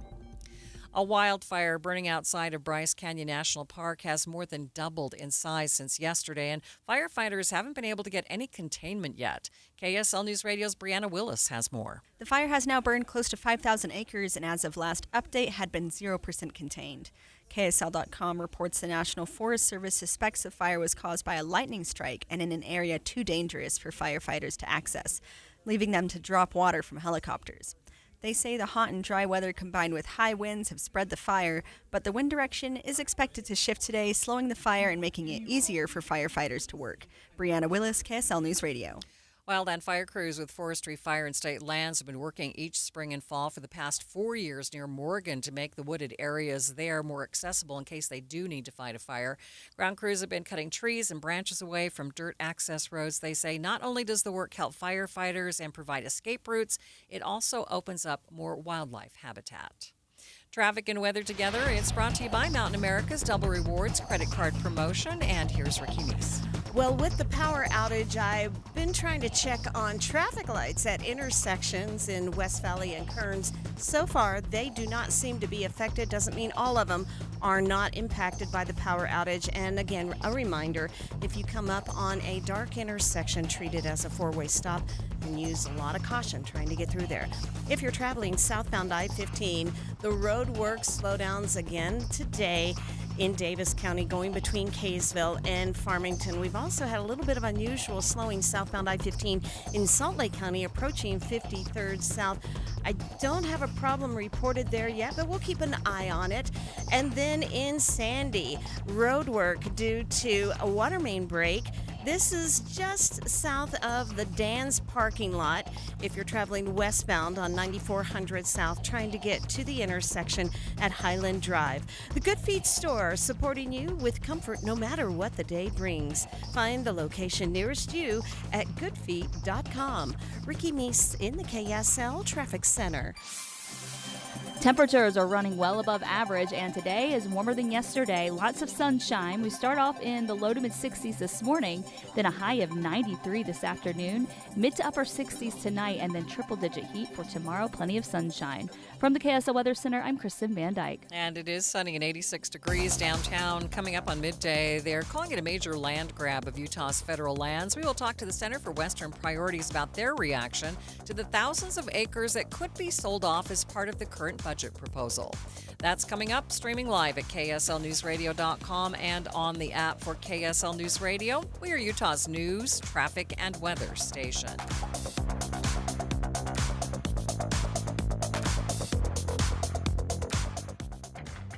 A wildfire burning outside of Bryce Canyon National Park has more than doubled in size since yesterday, and firefighters haven't been able to get any containment yet. KSL News Radio's Brianna Willis has more. The fire has now burned close to 5,000 acres and as of last update had been 0% contained. KSL.com reports the National Forest Service suspects the fire was caused by a lightning strike and in an area too dangerous for firefighters to access, leaving them to drop water from helicopters. They say the hot and dry weather combined with high winds have spread the fire, but the wind direction is expected to shift today, slowing the fire and making it easier for firefighters to work. Brianna Willis, KSL News Radio. Wildland fire crews with forestry, fire, and state lands have been working each spring and fall for the past 4 years near Morgan to make the wooded areas there more accessible in case they do need to fight a fire. Ground crews have been cutting trees and branches away from dirt access roads. They say not only does the work help firefighters and provide escape routes, it also opens up more wildlife habitat. Traffic and weather together. It's brought to you by Mountain America's Double Rewards credit card promotion. And here's Ricky Meese. Well, with the power outage, I've been trying to check on traffic lights at intersections in West Valley and Kearns. So far, they do not seem to be affected. Doesn't mean all of them are not impacted by the power outage. And again, a reminder, if you come up on a dark intersection, treat it as a four-way stop and use a lot of caution trying to get through there. If you're traveling southbound I-15, the road work slowdowns again today in Davis County going between Kaysville and Farmington. We've also had a little bit of unusual slowing southbound I-15 in Salt Lake County approaching 53rd South. I don't have a problem reported there yet, but we'll keep an eye on it. And then in Sandy, road work due to a water main break. This is just south of the Dan's parking lot if you're traveling westbound on 9400 South trying to get to the intersection at Highland Drive. The Good Feet store supporting you with comfort no matter what the day brings. Find the location nearest you at goodfeet.com. Ricky Meese in the KSL Traffic Center. Temperatures are running well above average, and today is warmer than yesterday. Lots of sunshine. We start off in the low to mid 60s this morning, then a high of 93 this afternoon, mid to upper 60s tonight, and then triple-digit heat for tomorrow. Plenty of sunshine. From the KSL Weather Center, I'm Kristen Van Dyke. And it is sunny and 86 degrees downtown. Coming up on midday, they're calling it a major land grab of Utah's federal lands. We will talk to the Center for Western Priorities about their reaction to the thousands of acres that could be sold off as part of the current budget proposal. That's coming up, streaming live at KSLNewsRadio.com and on the app for KSL News Radio. We are Utah's news, traffic, and weather station.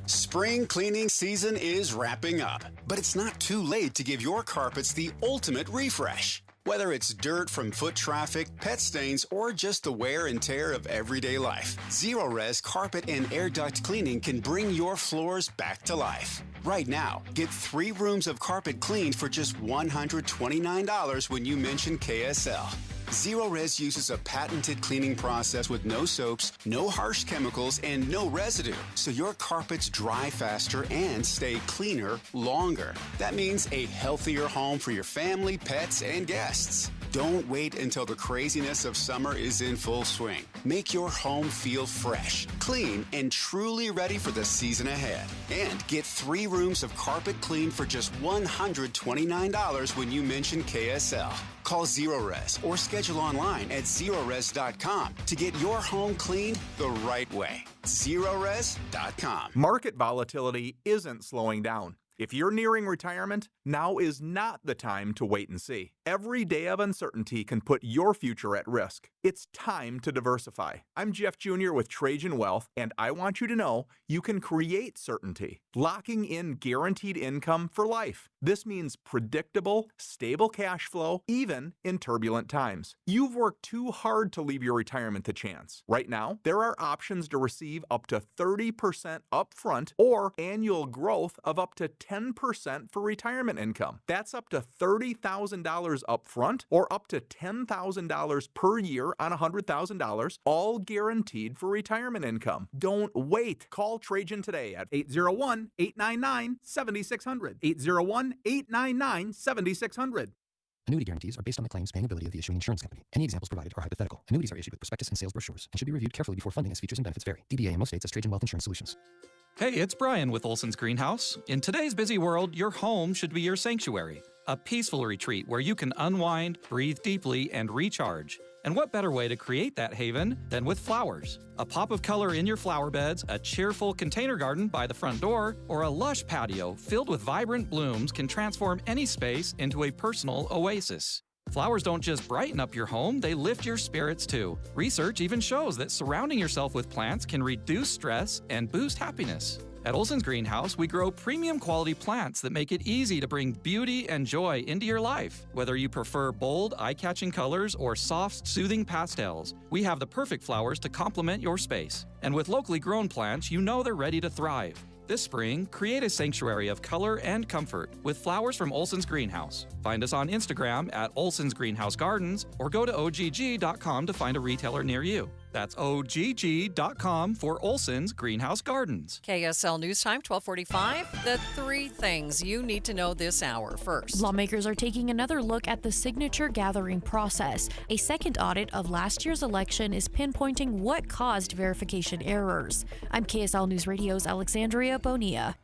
Spring cleaning season is wrapping up, but it's not too late to give your carpets the ultimate refresh. Whether it's dirt from foot traffic, pet stains, or just the wear and tear of everyday life, Zero-Res carpet and air duct cleaning can bring your floors back to life. Right now, get 3 rooms of carpet cleaned for just $129 when you mention KSL. Zero-Res uses a patented cleaning process with no soaps, no harsh chemicals, and no residue, so your carpets dry faster and stay cleaner longer. That means a healthier home for your family, pets, and guests. Don't wait until the craziness of summer is in full swing. Make your home feel fresh, clean, and truly ready for the season ahead. And get 3 rooms of carpet cleaned for just $129 when you mention KSL. Call Zero-Res or schedule online at Zerores.com to get your home cleaned the right way. Zerores.com. Market volatility isn't slowing down. If you're nearing retirement, now is not the time to wait and see. Every day of uncertainty can put your future at risk. It's time to diversify. I'm Jeff Jr. with Trajan Wealth, and I want you to know you can create certainty, locking in guaranteed income for life. This means predictable, stable cash flow, even in turbulent times. You've worked too hard to leave your retirement to chance. Right now, there are options to receive up to 30% upfront or annual growth of up to 10% for retirement income. That's up to $30,000 up front or up to $10,000 per year on $100,000, all guaranteed for retirement income. Don't wait. Call Trajan today at 801-899-7600. 801-899-7600. Annuity guarantees are based on the claims paying ability of the issuing insurance company. Any examples provided are hypothetical. Annuities are issued with prospectus and sales brochures and should be reviewed carefully before funding as features and benefits vary. DBA in most states as Trajan Wealth Insurance Solutions. Hey, it's Brian with Olson's Greenhouse. In today's busy world, your home should be your sanctuary. A peaceful retreat where you can unwind, breathe deeply, and recharge. And what better way to create that haven than with flowers? A pop of color in your flower beds, a cheerful container garden by the front door, or a lush patio filled with vibrant blooms can transform any space into a personal oasis. Flowers don't just brighten up your home, they lift your spirits too. Research even shows that surrounding yourself with plants can reduce stress and boost happiness. At Olson's Greenhouse, we grow premium quality plants that make it easy to bring beauty and joy into your life. Whether you prefer bold, eye-catching colors or soft, soothing pastels, we have the perfect flowers to complement your space. And with locally grown plants, you know they're ready to thrive. This spring, create a sanctuary of color and comfort with flowers from Olson's Greenhouse. Find us on Instagram at Olson's Greenhouse Gardens or go to OGG.com to find a retailer near you. That's OGG.com for Olson's Greenhouse Gardens. KSL News Time, 1245. The three things you need to know this hour. First, lawmakers are taking another look at the signature gathering process. A second audit of last year's election is pinpointing what caused verification errors. I'm KSL News Radio's Alexandria Bonilla.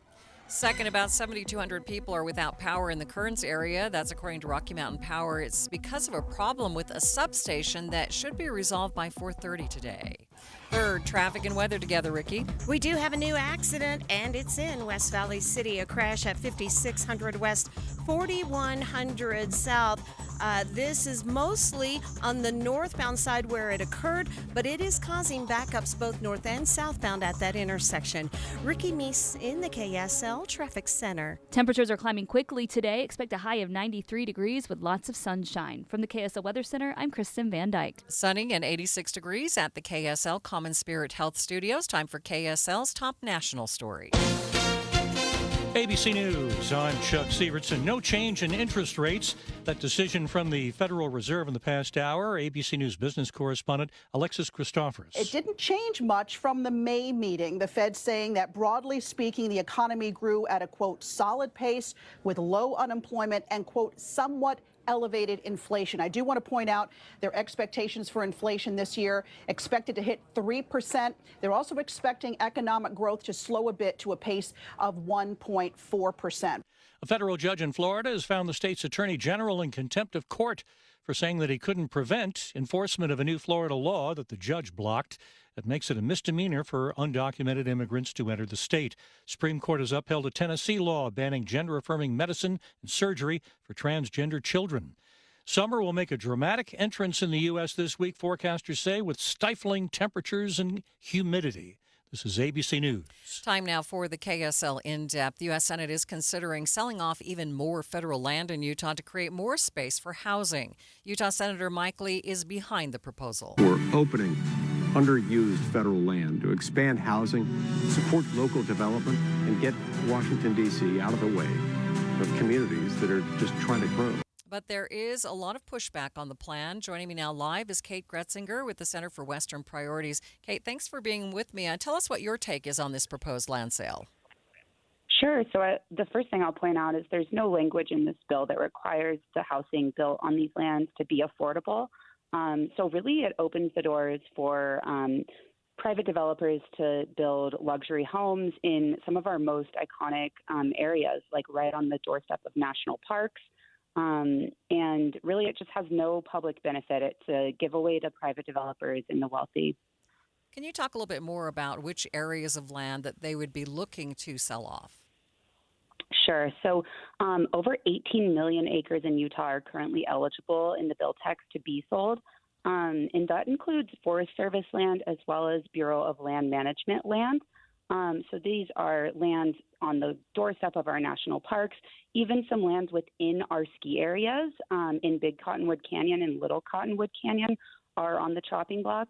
Second, about 7,200 people are without power in the Kearns area. That's according to Rocky Mountain Power. It's because of a problem with a substation that should be resolved by 4:30 today. Third, traffic and weather together, Ricky. We do have a new accident, and it's in West Valley City. A crash at 5600 West, 4100 South. This is mostly on the northbound side where it occurred, but it is causing backups both north and southbound at that intersection. Ricky Meese in the KSL Traffic Center. Temperatures are climbing quickly today. Expect a high of 93 degrees with lots of sunshine. From the KSL Weather Center, I'm Kristen Van Dyke. Sunny and 86 degrees at the KSL Common Spirit Health Studios. Time for KSL's top national story. ABC News, I'm Chuck Sievertson. No change in interest rates. That decision from the Federal Reserve in the past hour. ABC News business correspondent Alexis Christophorous. It didn't change much from the May meeting. The Fed saying that broadly speaking, the economy grew at a, quote, solid pace with low unemployment and, quote, somewhat elevated inflation. I do want to point out their expectations for inflation this year expected to hit 3%. They're also expecting economic growth to slow a bit to a pace of 1.4%. A federal judge in Florida has found the state's attorney general in contempt of court for saying that he couldn't prevent enforcement of a new Florida law that the judge blocked that makes it a misdemeanor for undocumented immigrants to enter the state. Supreme Court has upheld a Tennessee law banning gender-affirming medicine and surgery for transgender children. Summer will make a dramatic entrance in the U.S. this week, forecasters say, with stifling temperatures and humidity. This is ABC News. Time now for the KSL In-Depth. The U.S. Senate is considering selling off even more federal land in Utah to create more space for housing. Utah Senator Mike Lee is behind the proposal. We're opening underused federal land to expand housing, support local development, and get Washington, D.C. out of the way of communities that are just trying to grow. But there is a lot of pushback on the plan. Joining me now live is Kate Gretzinger with the Center for Western Priorities. Kate, thanks for being with me. Tell us what your take is on this proposed land sale. Sure. So the first thing I'll point out is there's no language in this bill that requires the housing built on these lands to be affordable. So really it opens the doors for private developers to build luxury homes in some of our most iconic areas, like right on the doorstep of national parks. And really it just has no public benefit. It's a giveaway to private developers and the wealthy. Can you talk a little bit more about which areas of land that they would be looking to sell off? Sure. So over 18 million acres in Utah are currently eligible in the bill text to be sold. And that includes Forest Service land as well as Bureau of Land Management land. So these are lands on the doorstep of our national parks, even some lands within our ski areas in Big Cottonwood Canyon and Little Cottonwood Canyon are on the chopping block.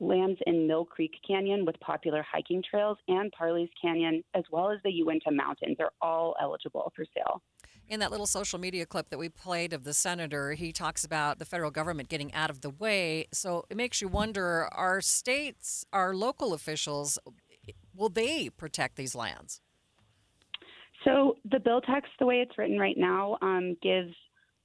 lands in Mill Creek Canyon with popular hiking trails and Parley's Canyon, as well as the Uinta Mountains, are all eligible for sale. In that little social media clip that we played of the senator, he talks about the federal government getting out of the way. So it makes you wonder, our states, our local officials, will they protect these lands? So the bill text, the way it's written right now, gives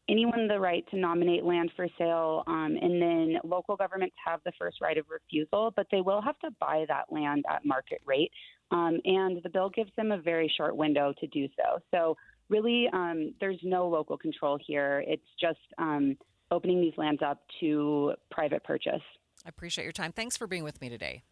anyone the right to nominate land for sale, and then local governments have the first right of refusal, but they will have to buy that land at market rate. And the bill gives them a very short window to do so. So really, there's no local control here. It's just opening these lands up to private purchase. I appreciate your time. Thanks for being with me today.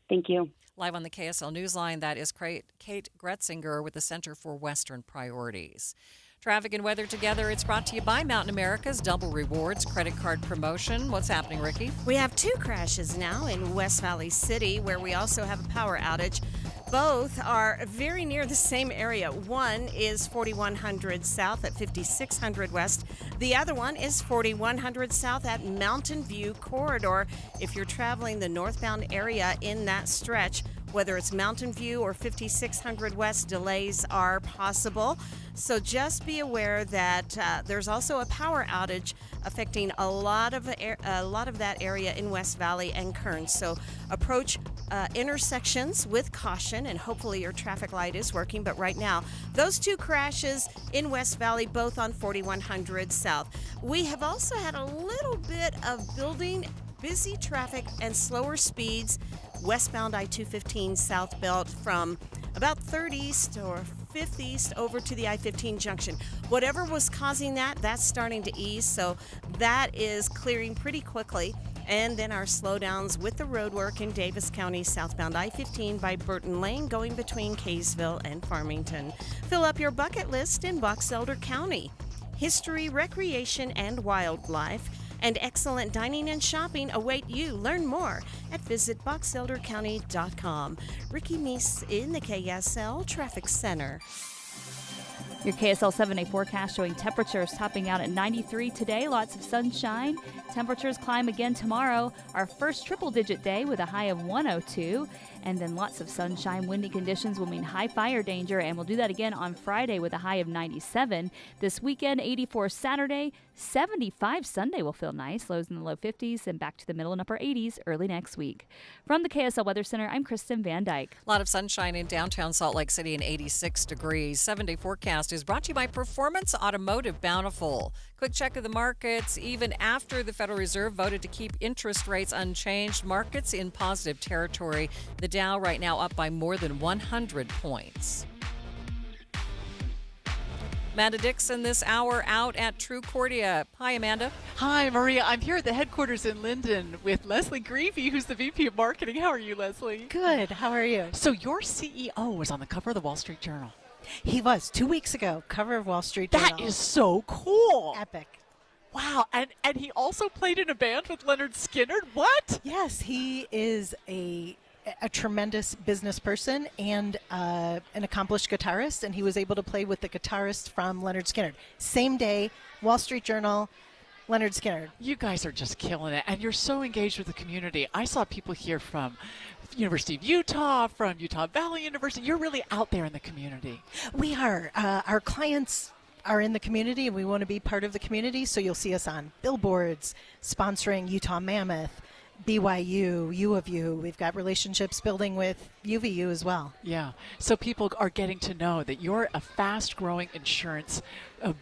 Thank you. Live on the KSL Newsline, that is Kate Gretzinger with the Center for Western Priorities. Traffic and weather together. It's brought to you by Mountain America's Double Rewards credit card promotion. What's happening, Ricky? We have 2 crashes now in West Valley City, where we also have a power outage. Both are very near the same area. One is 4100 South at 5600 West. The other one is 4100 South at Mountain View Corridor. If you're traveling the northbound area in that stretch, whether it's Mountain View or 5600 West, delays are possible. So just be aware that there's also a power outage affecting a lot of that area in West Valley and Kern. So approach intersections with caution, and hopefully your traffic light is working. But right now, those 2 crashes in West Valley, both on 4100 South. We have also had a little bit of busy traffic and slower speeds westbound I-215 South Belt from about 3rd East or 5th East over to the I-15 junction. Whatever was causing that, that's starting to ease, so that is clearing pretty quickly. And then our slowdowns with the road work in Davis County, southbound I-15 by Burton Lane, going between Kaysville and Farmington. Fill up your bucket list in Box Elder County. History, recreation, and wildlife, and excellent dining and shopping await you. Learn more at visitboxeldercounty.com. Ricky Meese in the KSL Traffic Center. Your KSL 7-day forecast showing temperatures topping out at 93 today. Lots of sunshine. Temperatures climb again tomorrow. Our first triple-digit day with a high of 102. And then lots of sunshine. Windy conditions will mean high fire danger. And we'll do that again on Friday with a high of 97. This weekend, 84 Saturday. 75 Sunday will feel nice. Lows in the low 50s and back to the middle and upper 80s early next week. From the KSL Weather Center, I'm Kristen Van Dyke. A lot of sunshine in downtown Salt Lake City and 86 degrees. 7-day forecast is brought to you by Performance Automotive Bountiful. Quick check of the markets. Even after the Federal Reserve voted to keep interest rates unchanged, markets in positive territory. The Dow right now up by more than 100 points. Amanda Dixon this hour out at Trucordia. Hi, Amanda. Hi, Maria. I'm here at the headquarters in Linden with Leslie Greevy, who's the VP of Marketing. How are you, Leslie? Good. How are you? So your CEO was on the cover of the Wall Street Journal. He was 2 weeks ago, cover of Wall Street Journal. That is so cool. Epic. Wow. And he also played in a band with Leonard Skinner. What? Yes, he is a tremendous business person and an accomplished guitarist, and he was able to play with the guitarist from Leonard Skinner. Same day, Wall Street Journal, Leonard Skinner. You guys are just killing it, and you're so engaged with the community. I saw people here from University of Utah, from Utah Valley University. You're really out there in the community. We are. Our clients are in the community, and we want to be part of the community, so you'll see us on billboards, sponsoring Utah Mammoth, BYU, U of U. We've got relationships building with UVU as well. Yeah. So people are getting to know that you're a fast-growing insurance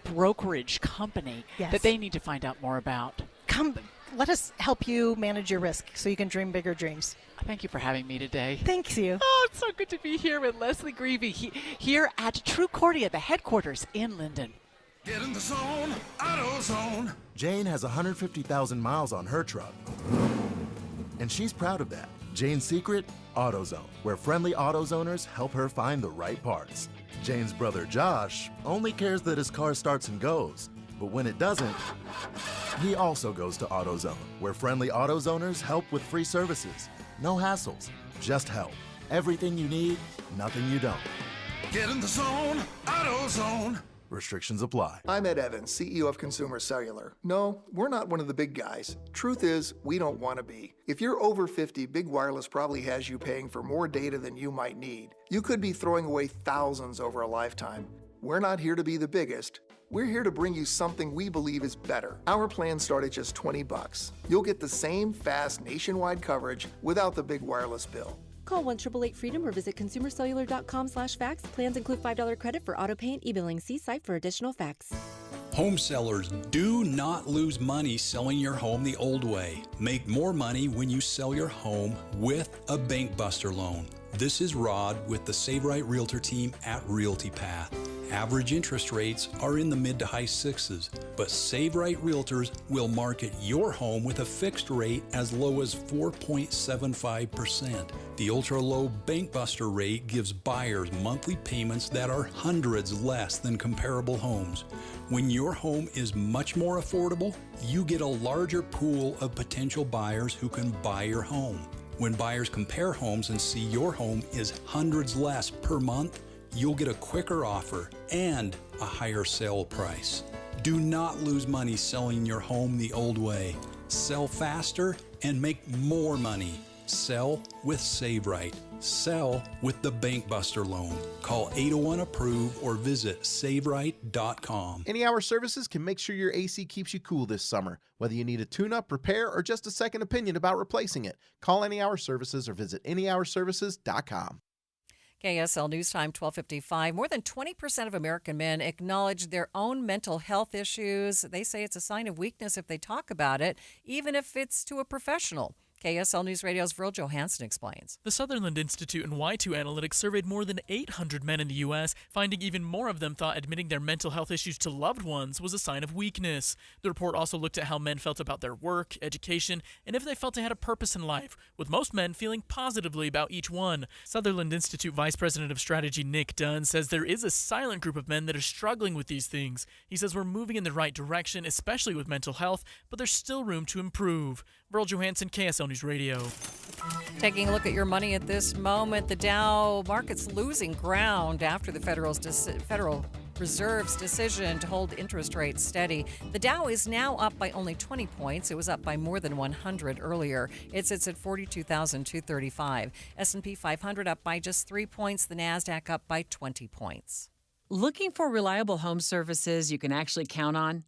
brokerage company that they need to find out more about. Come, let us help you manage your risk so you can dream bigger dreams. Thank you for having me today. Thank you. Oh, it's so good to be here with Leslie Greevy here at Trucordia, the headquarters in Linden. Get in the zone, AutoZone. Jane has 150,000 miles on her truck, and she's proud of that. Jane's secret? AutoZone, where friendly AutoZoners help her find the right parts. Jane's brother Josh only cares that his car starts and goes, but when it doesn't, he also goes to AutoZone, where friendly AutoZoners help with free services. No hassles, just help. Everything you need, nothing you don't. Get in the zone, AutoZone. Restrictions apply. I'm Ed Evans, CEO of Consumer Cellular. No, we're not one of the big guys. Truth is, we don't want to be. If you're over 50, Big Wireless probably has you paying for more data than you might need. You could be throwing away thousands over a lifetime. We're not here to be the biggest. We're here to bring you something we believe is better. Our plans start at just $20. You'll get the same fast nationwide coverage without the big wireless bill. Call 1-888-FREEDOM or visit consumercellular.com/facts. Plans include $5 credit for auto pay and e-billing. See site for additional facts. Home sellers, do not lose money selling your home the old way. Make more money when you sell your home with a Bank Buster loan. This is Rod with the Save Right Realtor team at Realty Path. Average interest rates are in the mid to high sixes, but Save Right Realtors will market your home with a fixed rate as low as 4.75%. The ultra-low Bank Buster rate gives buyers monthly payments that are hundreds less than comparable homes. When your home is much more affordable, you get a larger pool of potential buyers who can buy your home. When buyers compare homes and see your home is hundreds less per month, you'll get a quicker offer and a higher sale price. Do not lose money selling your home the old way. Sell faster and make more money. Sell with Save Right. Sell with the Bank Buster loan. Call 801-APPROVE or visit SaveRight.com. Any Hour Services can make sure your AC keeps you cool this summer. Whether you need a tune-up, repair, or just a second opinion about replacing it, call Any Hour Services or visit AnyHourServices.com. KSL News Time 12:55. More than 20% of American men acknowledge their own mental health issues. They say it's a sign of weakness if they talk about it, even if it's to a professional. KSL News Radio's Vril Johansson explains. The Sutherland Institute and Y2 Analytics surveyed more than 800 men in the U.S., finding even more of them thought admitting their mental health issues to loved ones was a sign of weakness. The report also looked at how men felt about their work, education, and if they felt they had a purpose in life, with most men feeling positively about each one. Sutherland Institute Vice President of Strategy Nick Dunn says there is a silent group of men that are struggling with these things. He says we're moving in the right direction, especially with mental health, but there's still room to improve. Vril Johansson, KSL News Radio. Taking a look at your money at this moment, the Dow market's losing ground after the Federal Reserve's decision to hold interest rates steady. The Dow is now up by only 20 points. It was up by more than 100 earlier. It sits at 42,235. S&P 500 up by just 3 points. The NASDAQ up by 20 points. Looking for reliable home services you can actually count on?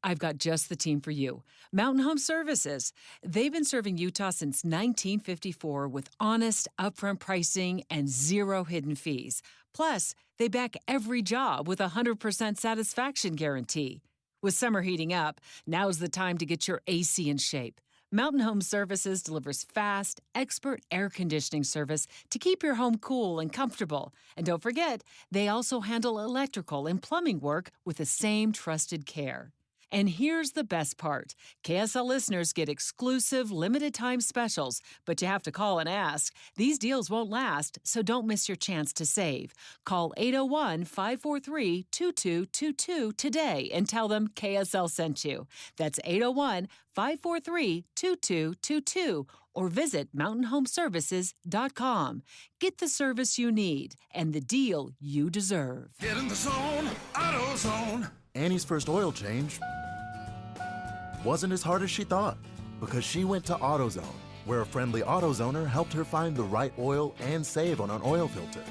I've got just the team for you. Mountain Home Services. They've been serving Utah since 1954 with honest, upfront pricing and zero hidden fees. Plus, they back every job with a 100% satisfaction guarantee. With summer heating up, now's the time to get your AC in shape. Mountain Home Services delivers fast, expert air conditioning service to keep your home cool and comfortable. And don't forget, they also handle electrical and plumbing work with the same trusted care. And here's the best part. KSL listeners get exclusive limited-time specials, but you have to call and ask. These deals won't last, so don't miss your chance to save. Call 801-543-2222 today and tell them KSL sent you. That's 801-543-2222 or visit mountainhomeservices.com. Get the service you need and the deal you deserve. Get in the zone, AutoZone. Annie's first oil change wasn't as hard as she thought because she went to AutoZone, where a friendly AutoZoner helped her find the right oil and save on an oil filter.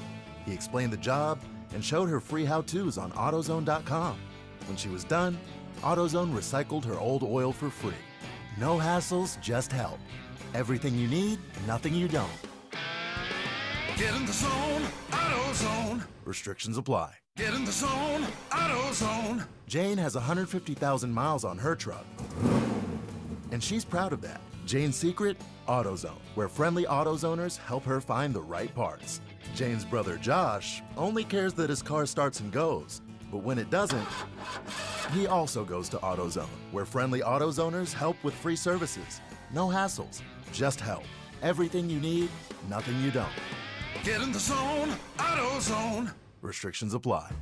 He explained the job and showed her free how-tos on AutoZone.com. When she was done, AutoZone recycled her old oil for free. No hassles, just help. Everything you need, nothing you don't. Get in the zone, AutoZone. Restrictions apply. Get in the zone, AutoZone. Jane has 150,000 miles on her truck, and she's proud of that. Jane's secret? AutoZone, where friendly AutoZoners help her find the right parts. Jane's brother Josh only cares that his car starts and goes, but when it doesn't, he also goes to AutoZone, where friendly AutoZoners help with free services. No hassles, just help. Everything you need, nothing you don't. Get in the zone, AutoZone. Restrictions apply.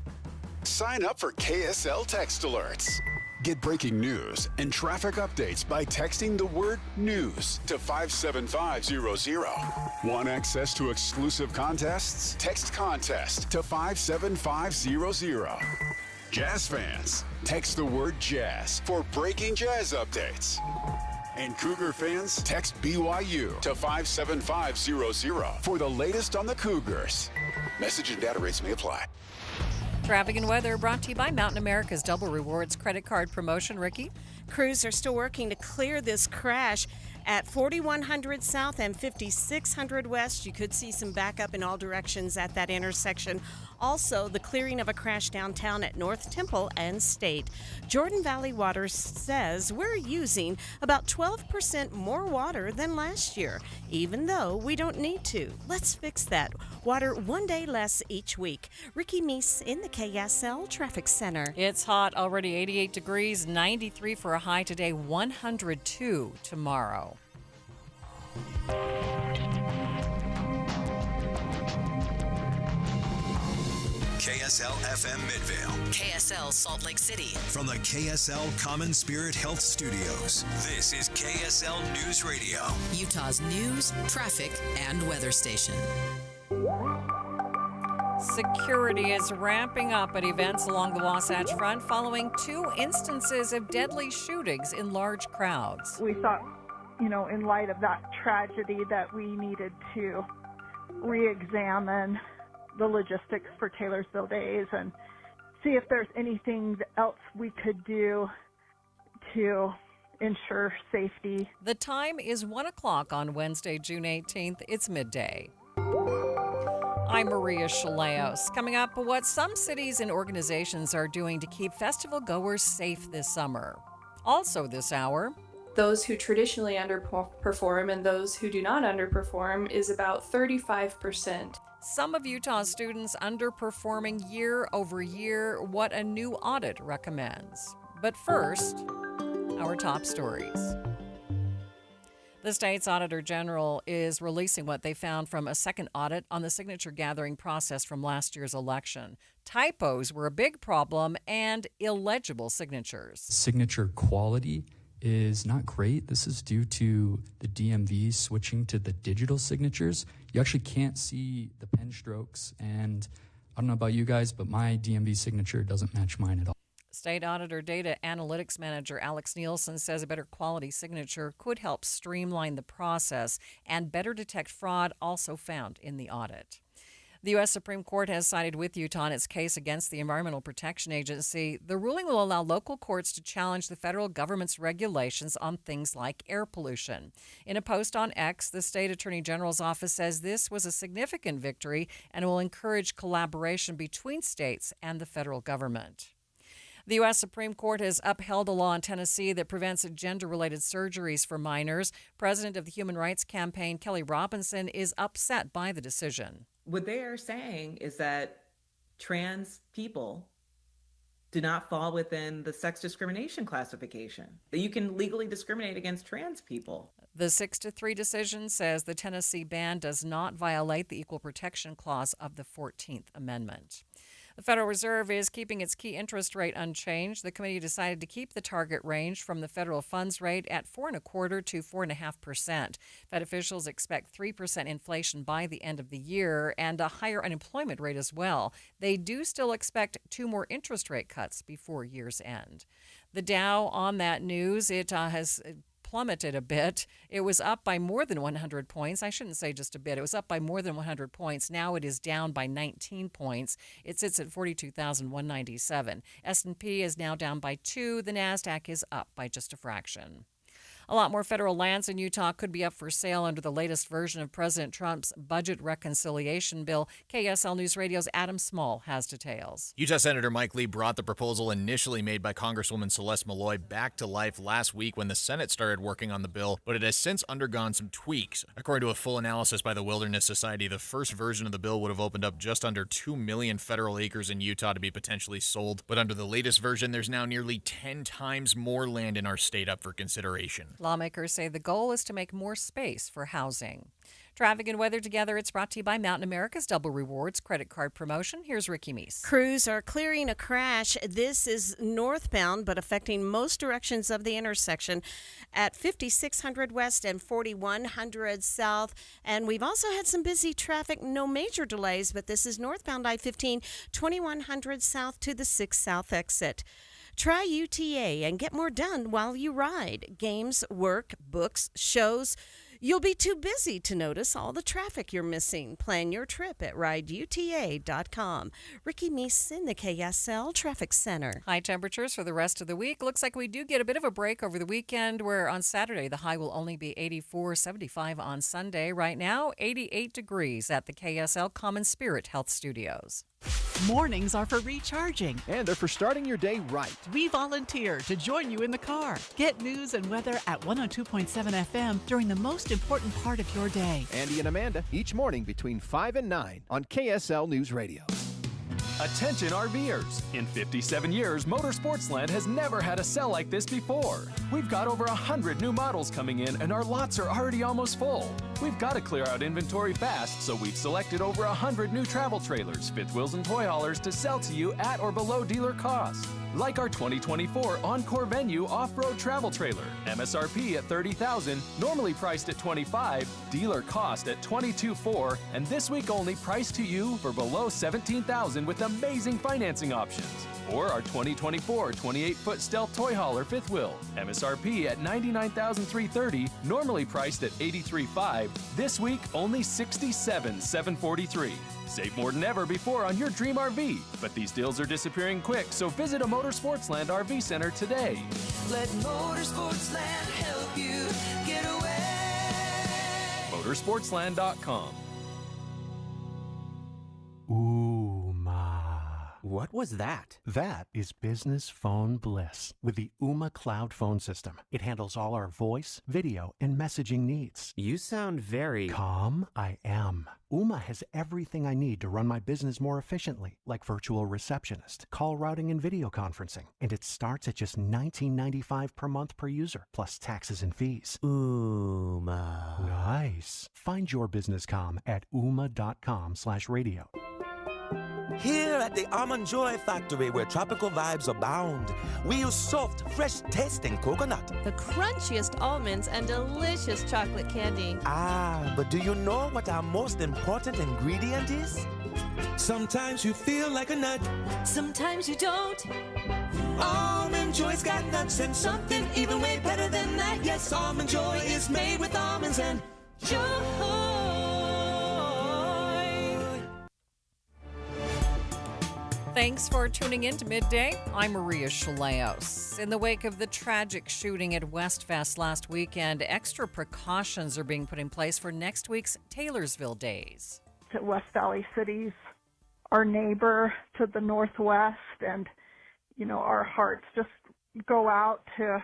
Sign up for KSL Text Alerts. Get breaking news and traffic updates by texting the word news to 57500. Want access to exclusive contests? Text contest to 57500. Jazz fans, text the word jazz for breaking jazz updates. And Cougar fans, text BYU to 57500 for the latest on the Cougars. Message and data rates may apply. Traffic and weather brought to you by Mountain America's Double Rewards credit card promotion. Ricky? Crews are still working to clear this crash at 4100 South and 5600 West. You could see some backup in all directions at that intersection. Also, the clearing of a crash downtown at North Temple and State. Jordan Valley Water says we're using about 12% more water than last year, even though we don't need to. Let's fix that. Water one day less each week. Ricky Meese in the KSL Traffic Center. It's hot already, 88 degrees, 93 for a high today, 102 tomorrow. KSL FM Midvale. KSL Salt Lake City. From the KSL Common Spirit Health Studios, this is KSL News Radio. Utah's news, traffic, and weather station. Security is ramping up at events along the Wasatch Front following 2 instances of deadly shootings in large crowds. We thought, in light of that tragedy, that we needed to re-examine the logistics for Taylorsville Days and see if there's anything else we could do to ensure safety. The time is 1 o'clock on Wednesday, June 18th. It's midday. I'm Maria Shilaos. Coming up, what some cities and organizations are doing to keep festival goers safe this summer. Also this hour, those who traditionally underperform and those who do not underperform is about 35%. Some of Utah's students underperforming year over year, what a new audit recommends. But first, our top stories. The state's Auditor General is releasing what they found from a second audit on the signature gathering process from last year's election. Typos were a big problem and illegible signatures. Signature quality is not great. This is due to the DMV switching to the digital signatures. You actually can't see the pen strokes, and I don't know about you guys, but my DMV signature doesn't match mine at all. State Auditor Data Analytics Manager Alex Nielsen says a better quality signature could help streamline the process and better detect fraud, also found in the audit. The U.S. Supreme Court has sided with Utah in its case against the Environmental Protection Agency. The ruling will allow local courts to challenge the federal government's regulations on things like air pollution. In a post on X, the state attorney general's office says this was a significant victory and will encourage collaboration between states and the federal government. The U.S. Supreme Court has upheld a law in Tennessee that prevents gender-related surgeries for minors. President of the Human Rights Campaign, Kelly Robinson, is upset by the decision. What they are saying is that trans people do not fall within the sex discrimination classification, that you can legally discriminate against trans people. The 6-3 decision says the Tennessee ban does not violate the Equal Protection Clause of the 14th Amendment. The Federal Reserve is keeping its key interest rate unchanged. The committee decided to keep the target range from the federal funds rate at 4.25% to 4.5%. Fed officials expect 3% inflation by the end of the year and a higher unemployment rate as well. They do still expect 2 more interest rate cuts before year's end. The Dow, on that news, it has plummeted a bit. It was up by more than 100 points. I shouldn't say just a bit. It was up by more than 100 points. Now it is down by 19 points. It sits at 42,197. S&P is now down by 2. The NASDAQ is up by just a fraction. A lot more federal lands in Utah could be up for sale under the latest version of President Trump's budget reconciliation bill. KSL News Radio's Adam Small has details. Utah Senator Mike Lee brought the proposal initially made by Congresswoman Celeste Malloy back to life last week when the Senate started working on the bill, but it has since undergone some tweaks. According to a full analysis by the Wilderness Society, the first version of the bill would have opened up just under 2 million federal acres in Utah to be potentially sold, but under the latest version, there's now nearly 10 times more land in our state up for consideration. Lawmakers say the goal is to make more space for housing. Traffic and weather together. It's brought to you by Mountain America's Double Rewards credit card promotion. Here's Ricky Meese. Crews are clearing a crash. This is northbound, but affecting most directions of the intersection at 5600 West and 4100 South. And we've also had some busy traffic, no major delays, but this is northbound I-15, 2100 South to the 6 South exit. Try UTA and get more done while you ride. Games, work, books, shows. You'll be too busy to notice all the traffic you're missing. Plan your trip at rideuta.com. Ricky Meese in the KSL Traffic Center. High temperatures for the rest of the week. Looks like we do get a bit of a break over the weekend, where on Saturday the high will only be 84, 75 on Sunday. Right now, 88 degrees at the KSL Common Spirit Health Studios. Mornings are for recharging. And they're for starting your day right. We volunteer to join you in the car. Get news and weather at 102.7 FM during the most important part of your day. Andy and Amanda, each morning between 5 and 9 on KSL News Radio. Attention RVers! In 57 years, Motorsportsland has never had a sale like this before. We've got over 100 new models coming in and our lots are already almost full. We've got to clear out inventory fast, so we've selected over 100 new travel trailers, fifth wheels, and toy haulers to sell to you at or below dealer cost. Like our 2024 Encore Venue off-road travel trailer, MSRP at $30,000, normally priced at $25,000, dealer cost at $22,400, and this week only priced to you for below $17,000 with amazing financing options. Or our 2024 28-foot Stealth toy hauler fifth wheel, MSRP at $99,330, normally priced at $83,500, this week only $67,743. Save more than ever before on your dream RV. But these deals are disappearing quick, so visit a Motorsportsland RV Center today. Let Motorsportsland help you get away. Motorsportsland.com. What was that? That is business phone bliss with the Ooma Cloud phone system. It handles all our voice, video, and messaging needs. You sound very... Calm? I am. Ooma has everything I need to run my business more efficiently, like virtual receptionist, call routing, and video conferencing. And it starts at just $19.95 per month per user, plus taxes and fees. Ooma. Nice. Find your business calm at ooma.com/radio. Here at the Almond Joy Factory, where tropical vibes abound, we use soft, fresh-tasting coconut. The crunchiest almonds and delicious chocolate candy. Ah, but do you know what our most important ingredient is? Sometimes you feel like a nut. Sometimes you don't. Almond Joy's got nuts and something even way better than that. Yes, Almond Joy is made with almonds and joy. Thanks for tuning in to Midday. I'm Maria Shilaos. In the wake of the tragic shooting at Westfest last weekend, extra precautions are being put in place for next week's Taylorsville Days. West Valley City's our neighbor to the northwest, and, you know, our hearts just go out to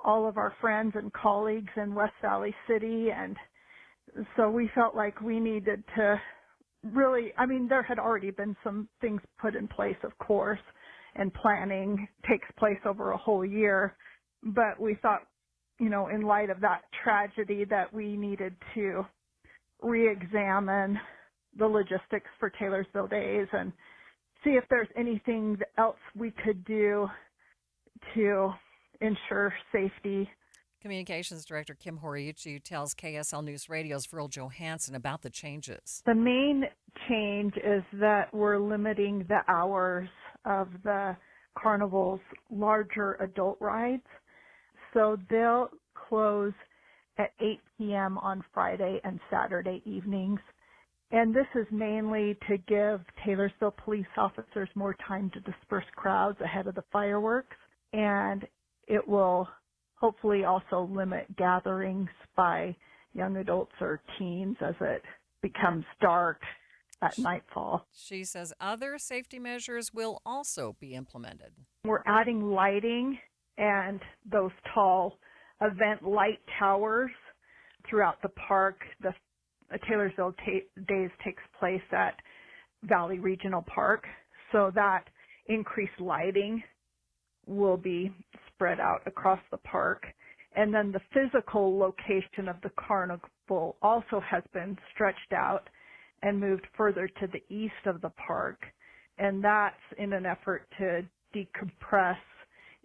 all of our friends and colleagues in West Valley City, and so we felt like we needed to really, I mean, there had already been some things put in place, of course, and planning takes place over a whole year. But we thought, you know, in light of that tragedy, that we needed to re-examine the logistics for Taylorsville Days and see if there's anything else we could do to ensure safety. Communications Director Kim Horiuchi tells KSL News Radio's Virl Johansson about the changes. The main change is that we're limiting the hours of the carnival's larger adult rides. So they'll close at 8 p.m. on Friday and Saturday evenings. And this is mainly to give Taylorsville police officers more time to disperse crowds ahead of the fireworks. And it will hopefully also limit gatherings by young adults or teens as it becomes dark at nightfall. She says other safety measures will also be implemented. We're adding lighting and those tall event light towers throughout the park. The Taylorsville Days takes place at Valley Regional Park, so that increased lighting will be spread out across the park. And then the physical location of the carnival also has been stretched out and moved further to the east of the park. And that's in an effort to decompress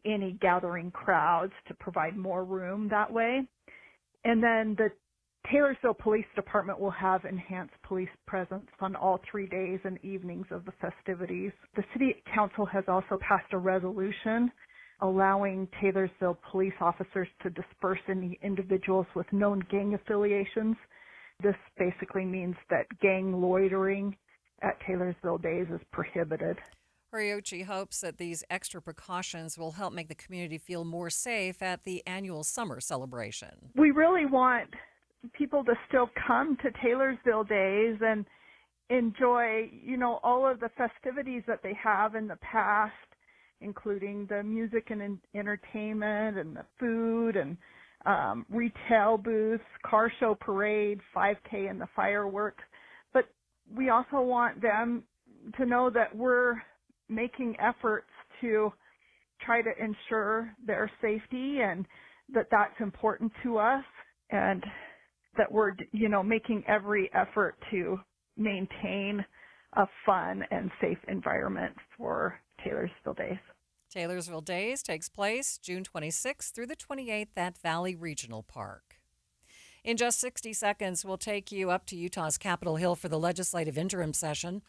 any gathering crowds to provide more room that way. And then the Taylorsville Police Department will have enhanced police presence on all 3 days and evenings of the festivities. The City Council has also passed a resolution allowing Taylorsville police officers to disperse any individuals with known gang affiliations. This basically means that gang loitering at Taylorsville Days is prohibited. Horiochi hopes that these extra precautions will help make the community feel more safe at the annual summer celebration. We really want people to still come to Taylorsville Days and enjoy, all of the festivities that they have in the past, including the music and entertainment and the food and retail booths, car show parade, 5K and the fireworks. But we also want them to know that we're making efforts to try to ensure their safety and that that's important to us, and that we're, making every effort to maintain a fun and safe environment for Taylorsville Days. Taylorsville Days takes place June 26th through the 28th at Valley Regional Park. In just 60 seconds, we'll take you up to Utah's Capitol Hill for the legislative interim session.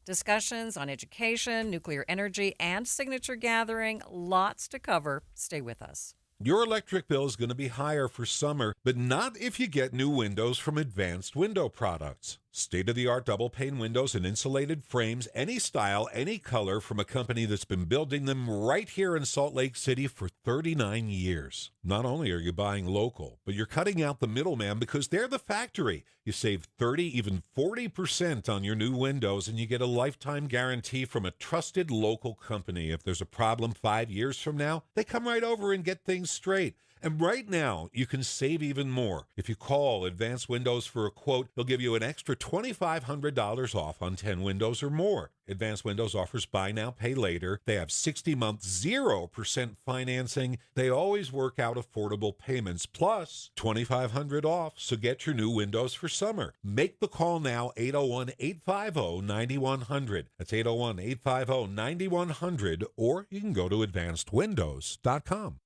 Discussions on education, nuclear energy, and signature gathering. Lots to cover. Stay with us. Your electric bill is going to be higher for summer, but not if you get new windows from Advanced Window Products. State-of-the-art double-pane windows and insulated frames, any style, any color, from a company that's been building them right here in Salt Lake City for 39 years. Not only are you buying local, but you're cutting out the middleman because they're the factory. You save 30, even 40% on your new windows, and you get a lifetime guarantee from a trusted local company. If there's a problem 5 years from now, they come right over and get things straight. And right now, you can save even more. If you call Advanced Windows for a quote, they'll give you an extra $2,500 off on 10 windows or more. Advanced Windows offers buy now, pay later. They have 60-month 0% financing. They always work out affordable payments, plus $2,500 off. So get your new windows for summer. Make the call now, 801-850-9100. That's 801-850-9100, or you can go to advancedwindows.com.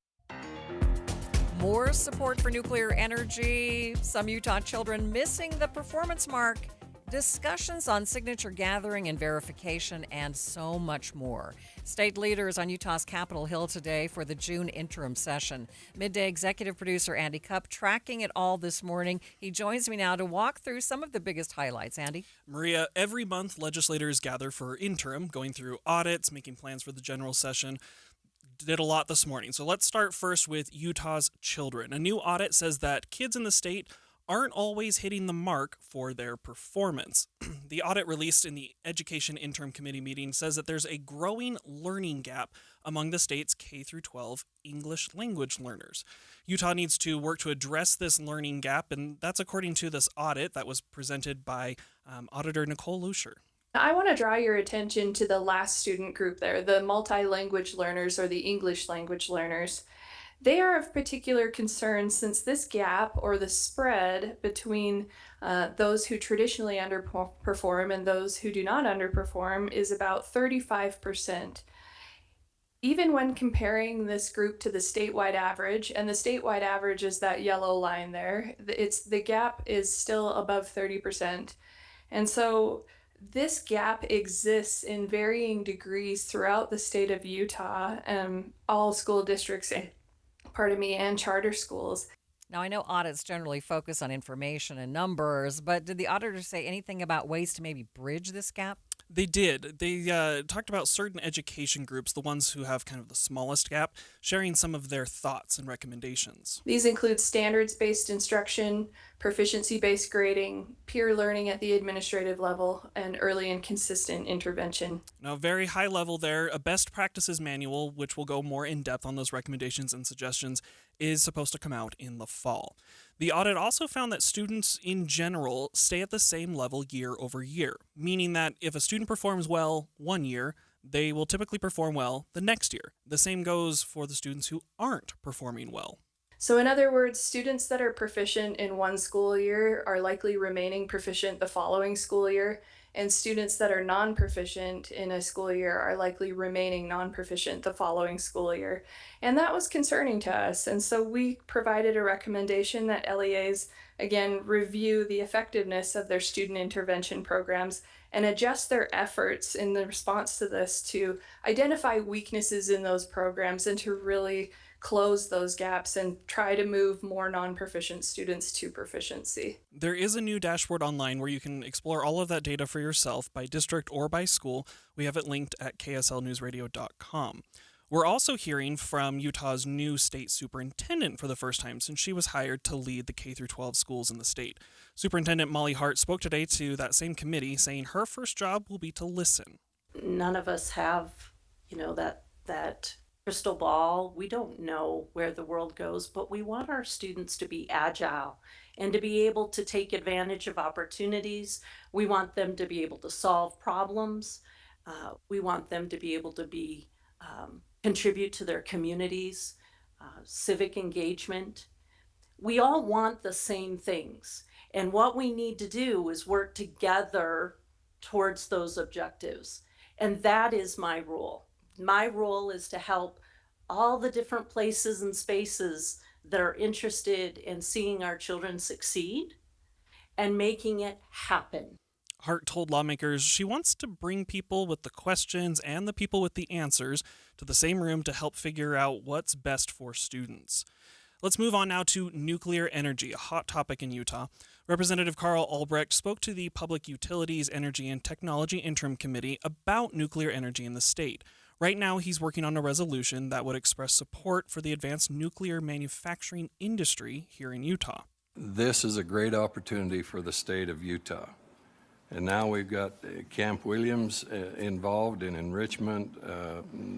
More support for nuclear energy, some Utah children missing the performance mark, discussions on signature gathering and verification, and so much more. State leaders on Utah's Capitol Hill today for the June interim session. Midday executive producer Andy Cupp tracking it all this morning. He joins me now to walk through some of the biggest highlights. Andy? Maria, every month legislators gather for interim, going through audits, making plans for the general session. Did a lot this morning. So let's start first with Utah's children. A new audit says that kids in the state aren't always hitting the mark for their performance. The audit released in the Education Interim Committee meeting says that there's a growing learning gap among the state's K-12 English language learners. Utah needs to work to address this learning gap, and that's according to this audit that was presented by Auditor Nicole Lucier. I want to draw your attention to the last student group there, the multi-language learners or the English language learners. They are of particular concern since this gap or the spread between those who traditionally underperform and those who do not underperform is about 35%. Even when comparing this group to the statewide average, and the statewide average is that yellow line there, the gap is still above 30%. And so this gap exists in varying degrees throughout the state of Utah, all school districts, and charter schools. Now, I know audits generally focus on information and numbers, but did the auditor say anything about ways to maybe bridge this gap? They did. They talked about certain education groups, the ones who have kind of the smallest gap, sharing some of their thoughts and recommendations. These include standards-based instruction, proficiency-based grading, peer learning at the administrative level, and early and consistent intervention. Now, very high level there, a best practices manual, which will go more in depth on those recommendations and suggestions, is supposed to come out in the fall. The audit also found that students in general stay at the same level year over year, meaning that if a student performs well one year, they will typically perform well the next year. The same goes for the students who aren't performing well. So, in other words, students that are proficient in one school year are likely remaining proficient the following school year, and students that are non proficient in a school year are likely remaining non proficient the following school year. And that was concerning to us. And so we provided a recommendation that LEAs, again, review the effectiveness of their student intervention programs and adjust their efforts in the response to this to identify weaknesses in those programs and to really close those gaps and try to move more non-proficient students to proficiency. There is a new dashboard online where you can explore all of that data for yourself by district or by school. We have it linked at kslnewsradio.com. We're also hearing from Utah's new state superintendent for the first time since she was hired to lead the K-12 schools in the state. Superintendent Molly Hart spoke today to that same committee, saying her first job will be to listen. None of us have, that crystal ball. We don't know where the world goes, but we want our students to be agile and to be able to take advantage of opportunities. We want them to be able to solve problems. We want them to be able to contribute to their communities, civic engagement. We all want the same things. And what we need to do is work together towards those objectives. And that is my role. My role is to help all the different places and spaces that are interested in seeing our children succeed and making it happen. Hart told lawmakers she wants to bring people with the questions and the people with the answers to the same room to help figure out what's best for students. Let's move on now to nuclear energy, a hot topic in Utah. Representative Carl Albrecht spoke to the Public Utilities, Energy, and Technology Interim Committee about nuclear energy in the state. Right now, he's working on a resolution that would express support for the advanced nuclear manufacturing industry here in Utah. This is a great opportunity for the state of Utah. And now we've got Camp Williams involved in enrichment.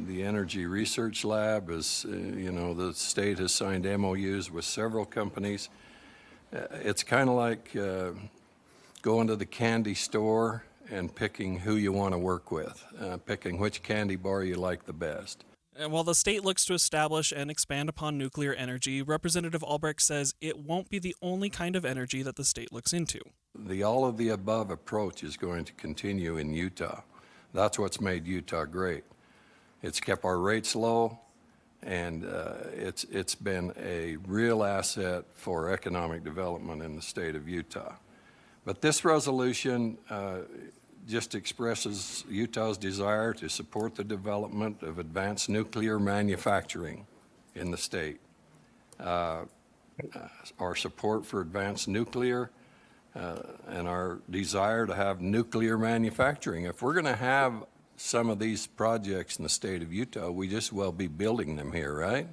The Energy Research Lab is, the state has signed MOUs with several companies. It's kind of like going to the candy store and picking who you want to work with, picking which candy bar you like the best. And while the state looks to establish and expand upon nuclear energy, Representative Albrecht says it won't be the only kind of energy that the state looks into. The all-of-the-above approach is going to continue in Utah. That's what's made Utah great. It's kept our rates low, and it's been a real asset for economic development in the state of Utah. But this resolution just expresses Utah's desire to support the development of advanced nuclear manufacturing in the state. Our support for advanced nuclear and our desire to have nuclear manufacturing. If we're going to have some of these projects in the state of Utah, we just well be building them here, right?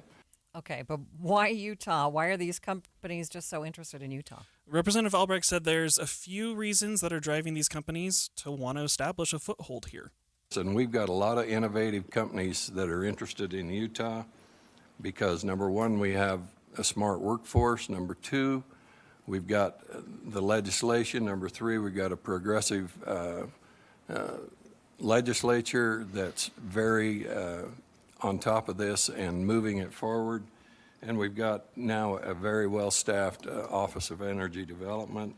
Okay, but why Utah? Why are these companies just so interested in Utah? Representative Albrecht said there's a few reasons that are driving these companies to want to establish a foothold here. And we've got a lot of innovative companies that are interested in Utah because, number one, we have a smart workforce. Number two, we've got the legislation. Number three, we've got a progressive legislature that's very on top of this and moving it forward. And we've got now a very well-staffed Office of Energy Development.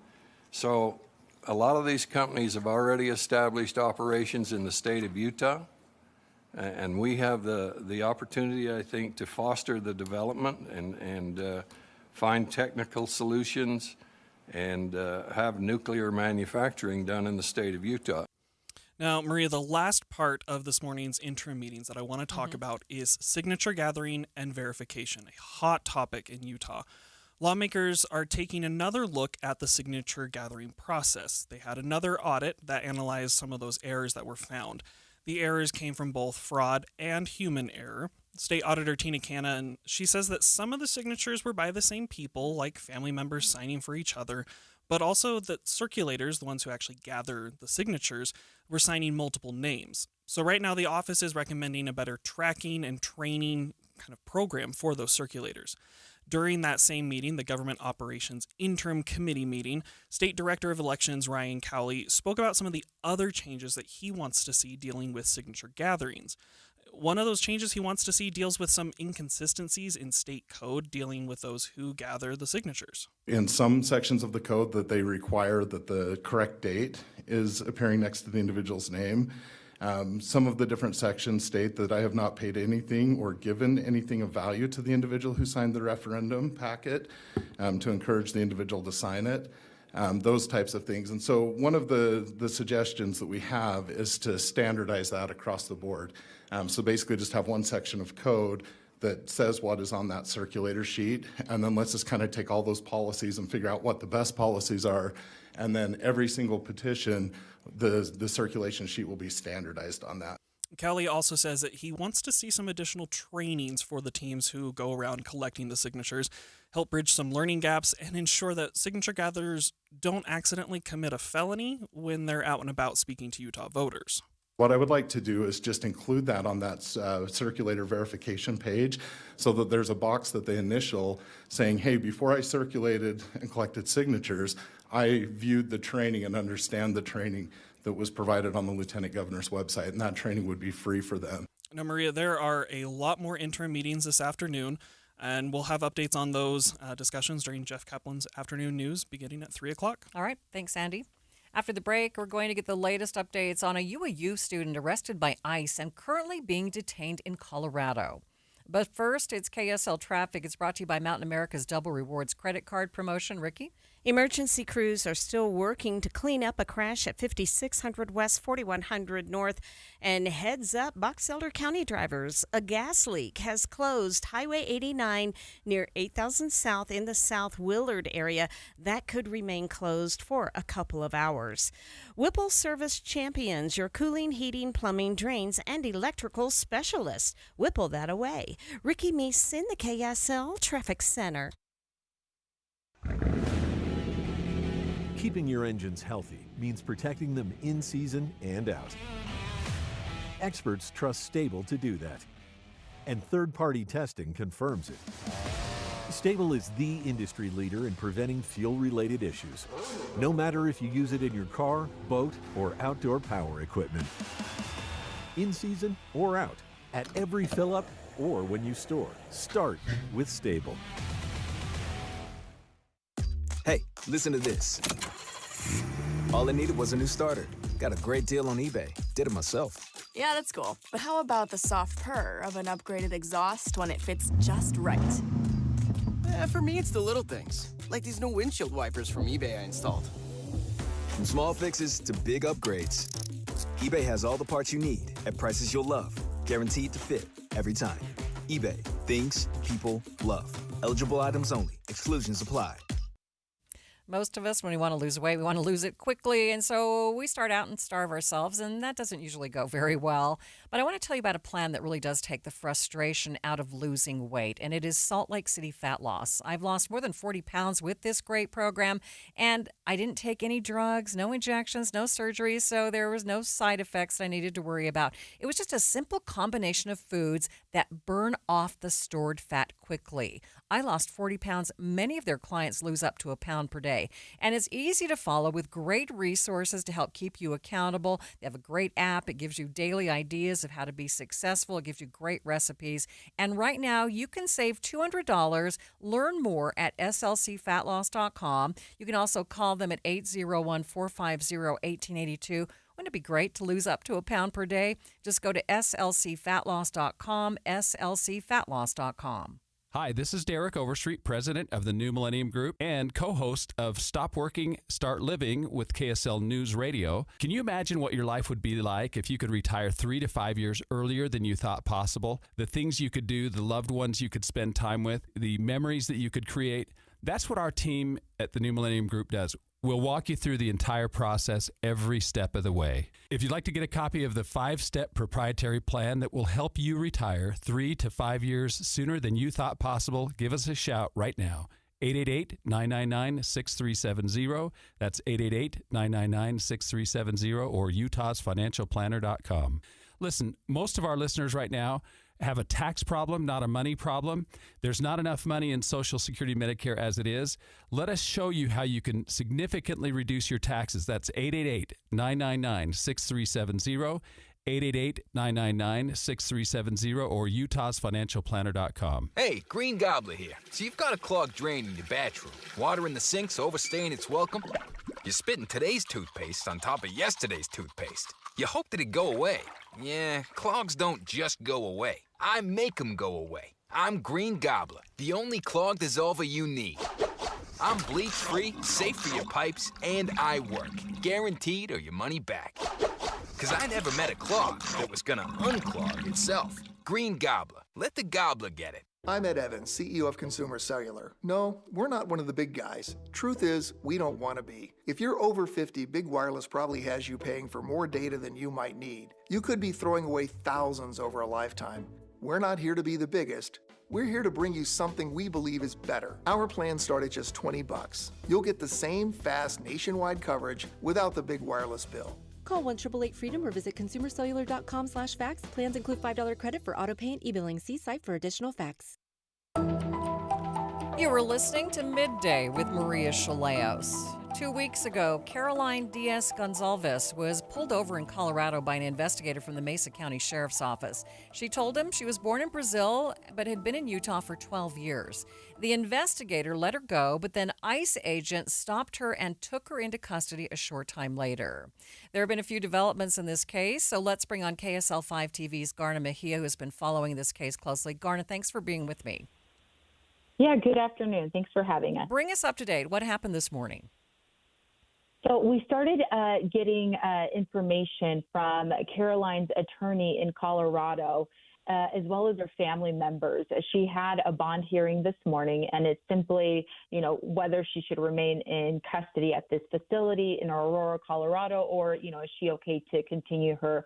So a lot of these companies have already established operations in the state of Utah. And we have the opportunity, I think, to foster the development and find technical solutions and have nuclear manufacturing done in the state of Utah. Now, Maria, the last part of this morning's interim meetings that I want to talk about is signature gathering and verification, a hot topic in Utah. Lawmakers are taking another look at the signature gathering process. They had another audit that analyzed some of those errors that were found. The errors came from both fraud and human error. State Auditor Tina Canna, and she says that some of the signatures were by the same people, like family members signing for each other, but also that circulators, the ones who actually gather the signatures, were signing multiple names. So right now the office is recommending a better tracking and training kind of program for those circulators. During that same meeting, the Government Operations Interim Committee meeting, State Director of Elections Ryan Cowley spoke about some of the other changes that he wants to see dealing with signature gatherings. one of those changes he wants to see deals with some inconsistencies in state code dealing with those who gather the signatures. In some sections of the code that they require that the correct date is appearing next to the individual's name. Some of the different sections state that I have not paid anything or given anything of value to the individual who signed the referendum packet to encourage the individual to sign it. Those types of things. And so one of the suggestions that we have is to standardize that across the board. So basically just have one section of code that says what is on that circulator sheet, and then let's just kind of take all those policies and figure out what the best policies are, and then every single petition, the circulation sheet will be standardized on that. Kelly also says that he wants to see some additional trainings for the teams who go around collecting the signatures, help bridge some learning gaps, and ensure that signature gatherers don't accidentally commit a felony when they're out and about speaking to Utah voters. What I would like to do is just include that on that circulator verification page so that there's a box that they initial saying, hey, before I circulated and collected signatures, I viewed the training and understand the training that was provided on the Lieutenant Governor's website, and that training would be free for them. Now, Maria, there are a lot more interim meetings this afternoon, and we'll have updates on those discussions during Jeff Kaplan's afternoon news beginning at 3 o'clock. All right. Thanks, Andy. After the break, we're going to get the latest updates on a UAU student arrested by ICE and currently being detained in Colorado. But first, it's KSL Traffic. It's brought to you by Mountain America's Double Rewards credit card promotion. Ricky? Emergency crews are still working to clean up a crash at 5600 West, 4100 North. And heads up, Box Elder County drivers, a gas leak has closed Highway 89 near 8000 South in the South Willard area. That could remain closed for a couple of hours. Whipple Service Champions, your cooling, heating, plumbing, drains, and electrical specialist. Whipple that away. Ricky Meese in the KSL Traffic Center. Keeping your engines healthy means protecting them in season and out. Experts trust Stable to do that, and third-party testing confirms it. Stable is the industry leader in preventing fuel-related issues, no matter if you use it in your car, boat, or outdoor power equipment. In season or out, at every fill-up or when you store, start with Stable. Hey, listen to this. All I needed was a new starter. Got a great deal on eBay. Did it myself. Yeah, that's cool. But how about the soft purr of an upgraded exhaust when it fits just right? For me, it's the little things, like these new windshield wipers from eBay I installed. From small fixes to big upgrades, eBay has all the parts you need at prices you'll love. Guaranteed to fit every time. eBay. Things people love. Eligible items only. Exclusions apply. Most of us, when we want to lose weight, we want to lose it quickly, and so we start out and starve ourselves, and that doesn't usually go very well. But I want to tell you about a plan that really does take the frustration out of losing weight, and it is Salt Lake City Fat Loss. I've lost more than 40 pounds with this great program, and I didn't take any drugs, no injections, no surgeries, so there was no side effects I needed to worry about. It was just a simple combination of foods that burn off the stored fat quickly. I lost 40 pounds. Many of their clients lose up to a pound per day. And it's easy to follow with great resources to help keep you accountable. They have a great app. It gives you daily ideas of how to be successful. It gives you great recipes. And right now, you can save $200. Learn more at slcfatloss.com. You can also call them at 801-450-1882. Wouldn't it be great to lose up to a pound per day? Just go to slcfatloss.com, slcfatloss.com. Hi, this is Derek Overstreet, president of the New Millennium Group and co-host of Stop Working, Start Living with KSL News Radio. Can you imagine what your life would be like if you could retire 3 to 5 years earlier than you thought possible? The things you could do, the loved ones you could spend time with, the memories that you could create. That's what our team at the New Millennium Group does. We'll walk you through the entire process every step of the way. If you'd like to get a copy of the 5-step proprietary plan that will help you retire 3 to 5 years sooner than you thought possible, give us a shout right now. 888-999-6370. That's 888-999-6370 or utahsfinancialplanner.com. Listen, most of our listeners right now have a tax problem, not a money problem. There's not enough money in Social Security Medicare as it is. Let us show you how you can significantly reduce your taxes. That's 888-999-6370, 888-999-6370 or utahsfinancialplanner.com. Hey, Green Gobbler here. So you've got a clogged drain in your bathroom. Water in the sink's overstaying its welcome. You're spitting today's toothpaste on top of yesterday's toothpaste. You hope that it go away. Yeah, clogs don't just go away. I make them go away. I'm Green Gobbler, the only clog dissolver you need. I'm bleach-free, safe for your pipes, and I work. Guaranteed or your money back. Because I never met a clog that was gonna unclog itself. Green Gobbler. Let the gobbler get it. I'm Ed Evans, CEO of Consumer Cellular. No, we're not one of the big guys. Truth is, we don't want to be. If you're over 50, Big Wireless probably has you paying for more data than you might need. You could be throwing away thousands over a lifetime. We're not here to be the biggest. We're here to bring you something we believe is better. Our plans start at just $20. You'll get the same fast nationwide coverage without the big wireless bill. Call 1-888-FREEDOM or visit consumercellular.com/facts. Plans include $5 credit for auto pay and e-billing. See site for additional facts. You were listening to Midday with Maria Shilaos. 2 weeks ago, Caroline Diaz-Gonzalez was pulled over in Colorado by an investigator from the Mesa County Sheriff's Office. She told him she was born in Brazil but had been in Utah for 12 years. The investigator let her go, but then ICE agents stopped her and took her into custody a short time later. There have been a few developments in this case, so let's bring on KSL5 TV's Garna Mejia, who has been following this case closely. Garna, thanks for being with me. Yeah, good afternoon. Thanks for having us. Bring us up to date. What happened this morning? So we started getting information from Caroline's attorney in Colorado, as well as her family members. She had a bond hearing this morning, and it's simply, whether she should remain in custody at this facility in Aurora, Colorado, or, is she okay to continue her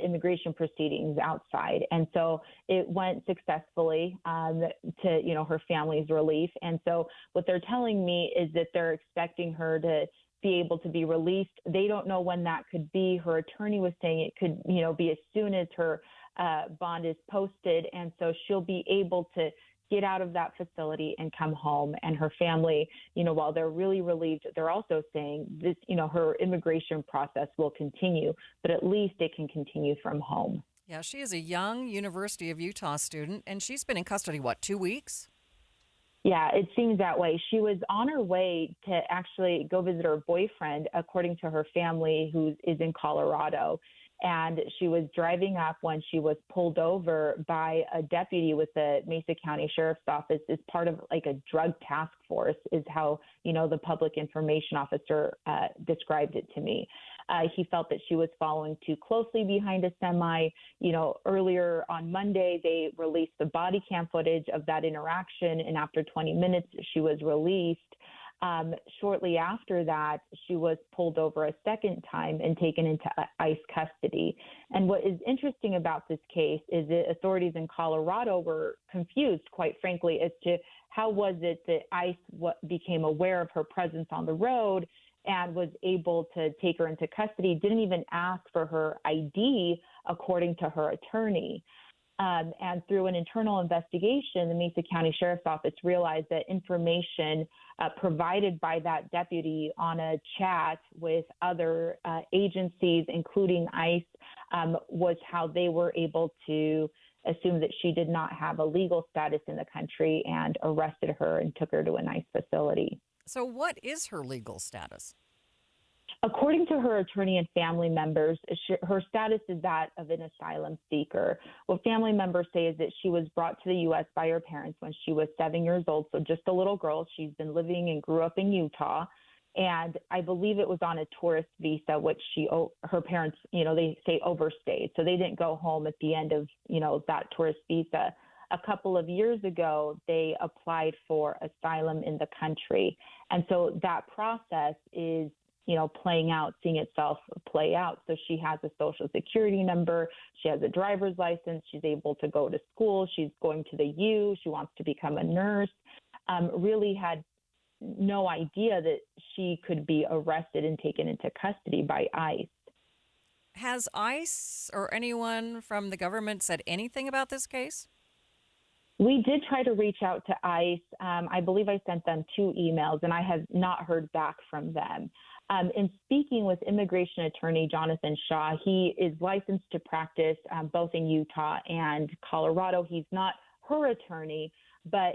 immigration proceedings outside? And so it went successfully to, her family's relief. And so what they're telling me is that they're expecting her to be able to be released. They don't know when that could be. Her attorney was saying it could, be as soon as her bond is posted. And so she'll be able to get out of that facility and come home. And her family, while they're really relieved, they're also saying this, her immigration process will continue, but at least it can continue from home. Yeah, she is a young University of Utah student, and she's been in custody, 2 weeks? Yeah, it seems that way. She was on her way to actually go visit her boyfriend, according to her family, who is in Colorado. And she was driving up when she was pulled over by a deputy with the Mesa County Sheriff's Office as part of like a drug task force, is how, the public information officer described it to me. He felt that she was following too closely behind a semi. Earlier on Monday, they released the body cam footage of that interaction, and after 20 minutes, she was released. Shortly after that, she was pulled over a second time and taken into ICE custody. And what is interesting about this case is that authorities in Colorado were confused, quite frankly, as to how was it that ICE became aware of her presence on the road and was able to take her into custody, didn't even ask for her ID, according to her attorney. And through an internal investigation, the Mesa County Sheriff's Office realized that information provided by that deputy on a chat with other agencies, including ICE, was how they were able to assume that she did not have a legal status in the country and arrested her and took her to a ICE facility. So what is her legal status? According to her attorney and family members, her status is that of an asylum seeker. What family members say is that she was brought to the U.S. by her parents when she was 7 years old, so just a little girl. She's been living and grew up in Utah, and I believe it was on a tourist visa, which her parents, they say overstayed, so they didn't go home at the end of, that tourist visa. A couple of years ago, they applied for asylum in the country, and so that process is playing out, seeing itself play out. So she has a social security number. She has a driver's license. She's able to go to school. She's going to the U. She wants to become a nurse. Really had no idea that she could be arrested and taken into custody by ICE. Has ICE or anyone from the government said anything about this case? We did try to reach out to ICE. I believe I sent them 2 emails, and I have not heard back from them. In speaking with immigration attorney Jonathan Shaw, he is licensed to practice both in Utah and Colorado. He's not her attorney, but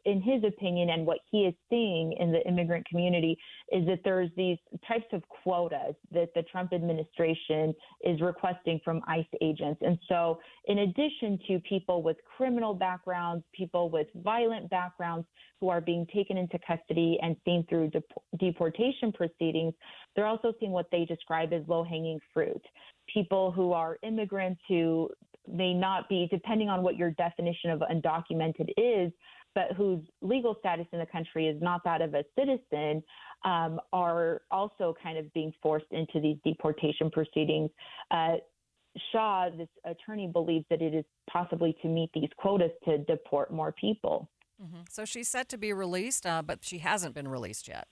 in his opinion and what he is seeing in the immigrant community is that there's these types of quotas that the Trump administration is requesting from ICE agents. And so in addition to people with criminal backgrounds, people with violent backgrounds who are being taken into custody and seen through deportation proceedings, they're also seeing what they describe as low-hanging fruit. People who are immigrants who may not be, depending on what your definition of undocumented is, but whose legal status in the country is not that of a citizen, are also kind of being forced into these deportation proceedings. Shaw, this attorney, believes that it is possibly to meet these quotas to deport more people. Mm-hmm. So she's set to be released, but she hasn't been released yet.